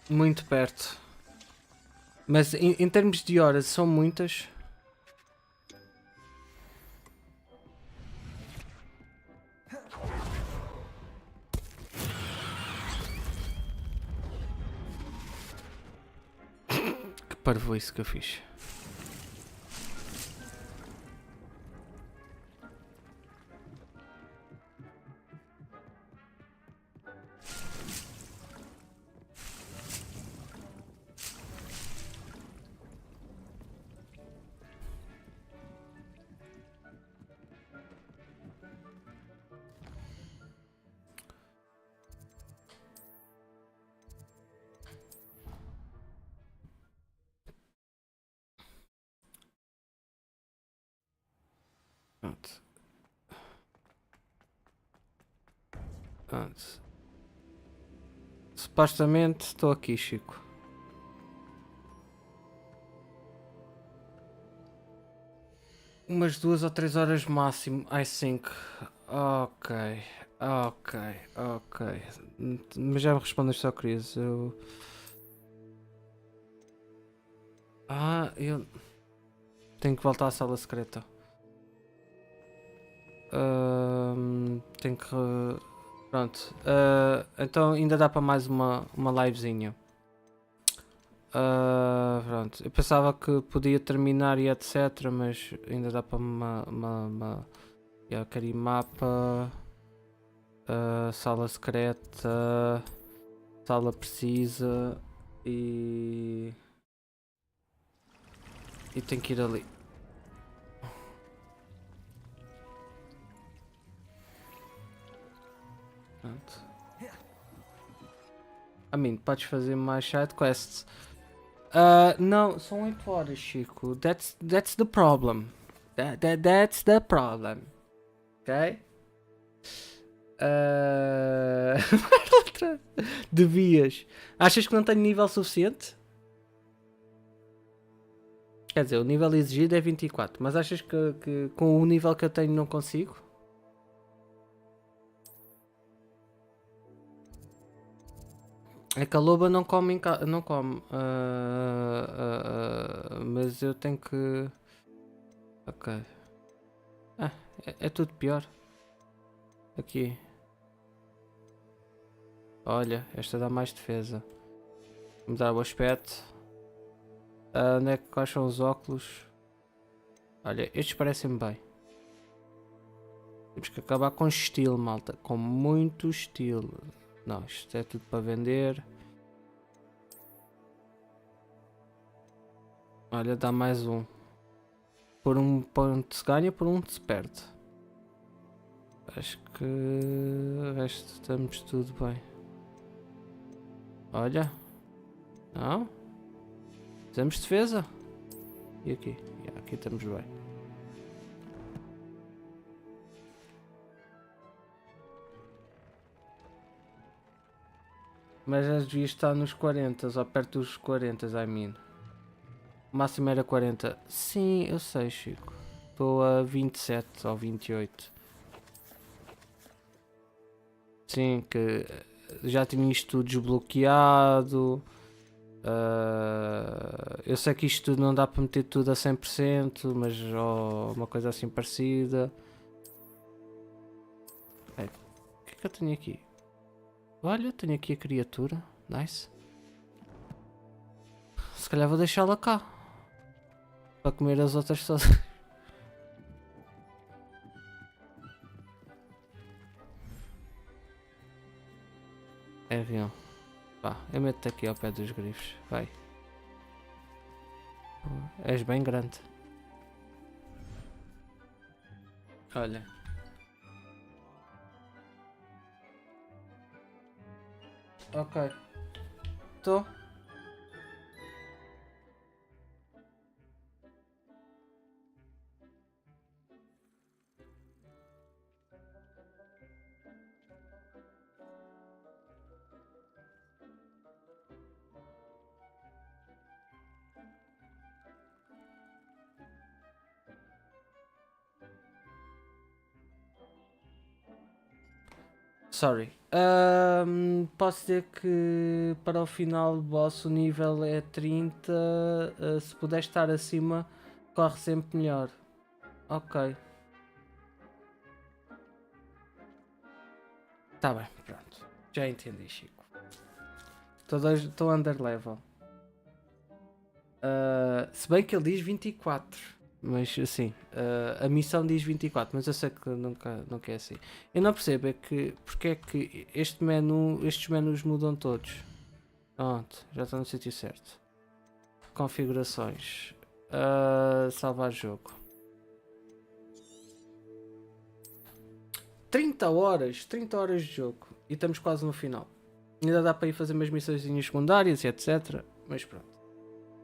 Muito perto. Mas em termos de horas são muitas. Que parvoíce que eu fiz. Pronto. Pronto. Supostamente estou aqui, Chico. Umas 2 ou 3 horas máximo, I think. Ok, ok, ok. Mas já me respondeste só, Cris. Eu tenho que voltar à sala secreta. Tenho que. Pronto. Então ainda dá para mais uma livezinha. Pronto. Eu pensava que podia terminar e etc. Mas ainda dá para uma quero ir mapa. Sala secreta. Sala precisa. E tenho que ir ali. Pronto. Podes fazer mais side quests. Não, são 8 horas, Chico. That's the problem. That's the problem. Ok? Devias. Achas que não tenho nível suficiente? Quer dizer, o nível exigido é 24, mas achas que com o nível que eu tenho não consigo? É que a loba não come não come. Mas eu tenho que. Ok. É tudo pior. Aqui. Olha, esta dá mais defesa. Mudar o aspecto. Onde é que quais são os óculos? Olha, estes parecem bem. Temos que acabar com estilo, malta. Com muito estilo. Não, isto é tudo para vender. Olha, dá mais um. Por um ponto se ganha, por um se perde. Acho que o resto estamos tudo bem. Olha. Não? Fizemos defesa. E aqui? Aqui estamos bem. Mas já devia estar nos 40 ou perto dos 40, I mean. O máximo era 40. Sim, eu sei, Chico. Estou a 27 ou 28. Sim, que já tinha isto tudo desbloqueado. Eu sei que isto não dá para meter tudo a 100%, mas uma coisa assim parecida. O que é que eu tenho aqui? Olha, tenho aqui a criatura. Nice. Se calhar vou deixá-la cá. Para comer as outras todas. É avião. Pá, eu meto-te aqui ao pé dos grifos. Vai. És bem grande. Olha. Ok. Estou. Sorry. Posso dizer que para o final boss o nível é 30. Se puder estar acima, corre sempre melhor. Ok. Tá bem, pronto. Já entendi, Chico. Estou under level. Se bem que ele diz 24. Mas assim, a missão diz 24, mas eu sei que nunca é assim. Eu não percebo é que porque é que estes menus mudam todos. Pronto, já está no sítio certo. Configurações. Salvar jogo. 30 horas de jogo. E estamos quase no final. Ainda dá para ir fazer umas missões secundárias e etc. Mas pronto.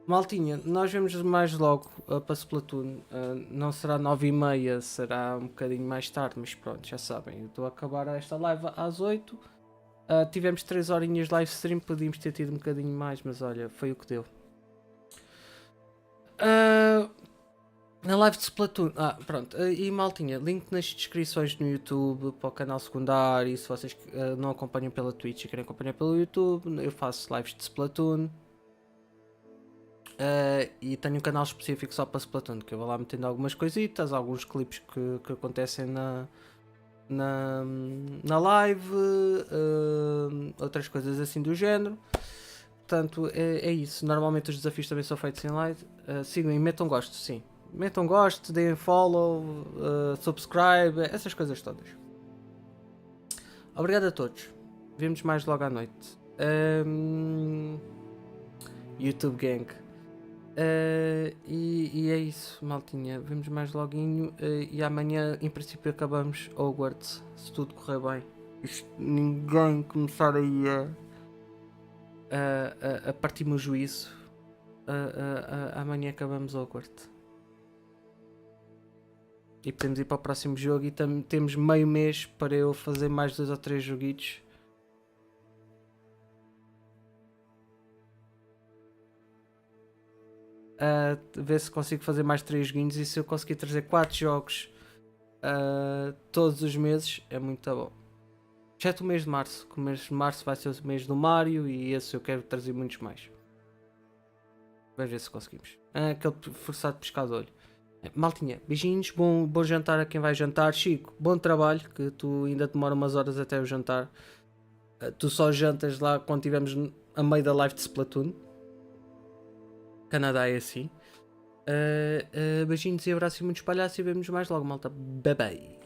Maltinha, nós vemos mais logo para Splatoon. Não será 9h30, será um bocadinho mais tarde, mas pronto, já sabem. Eu estou a acabar esta live às 8. Tivemos 3 horinhas de live stream, podíamos ter tido um bocadinho mais, mas olha, foi o que deu. Na live de Splatoon, pronto, e maltinha, link nas descrições no YouTube para o canal secundário. Se vocês não acompanham pela Twitch e querem acompanhar pelo YouTube, eu faço lives de Splatoon. E tenho um canal específico só para Splatoon, que eu vou lá metendo algumas coisitas, alguns clipes que acontecem na live, outras coisas assim do género. Portanto, é isso. Normalmente os desafios também são feitos em live. Sigam e metam gosto, sim. Metam gosto, deem follow, subscribe, essas coisas todas. Obrigado a todos. Vemos mais logo à noite. YouTube Gang. E é isso, maltinha. Vemos mais loguinho. E amanhã, em princípio, acabamos Hogwarts. Se tudo correr bem. Ninguém começar aí a partir-me o juízo. Amanhã acabamos Hogwarts. E podemos ir para o próximo jogo. E temos meio mês para eu fazer mais 2 ou 3 joguitos. Ver se consigo fazer mais 3 joguinhos. E se eu conseguir trazer 4 jogos todos os meses, é muito bom. Exceto o mês de março, que o mês de março vai ser o mês do Mario. E esse eu quero trazer muitos mais. Vamos ver se conseguimos. Aquele forçado de pescar de olho. Maltinha, beijinhos, bom jantar a quem vai jantar. Chico, bom trabalho, que tu ainda demora umas horas até o jantar. Tu só jantas lá quando estivermos a meio da live de Splatoon. Canadá é assim. Beijinhos e abraços e muitos palhaços e vemos mais logo, malta. Bye bye.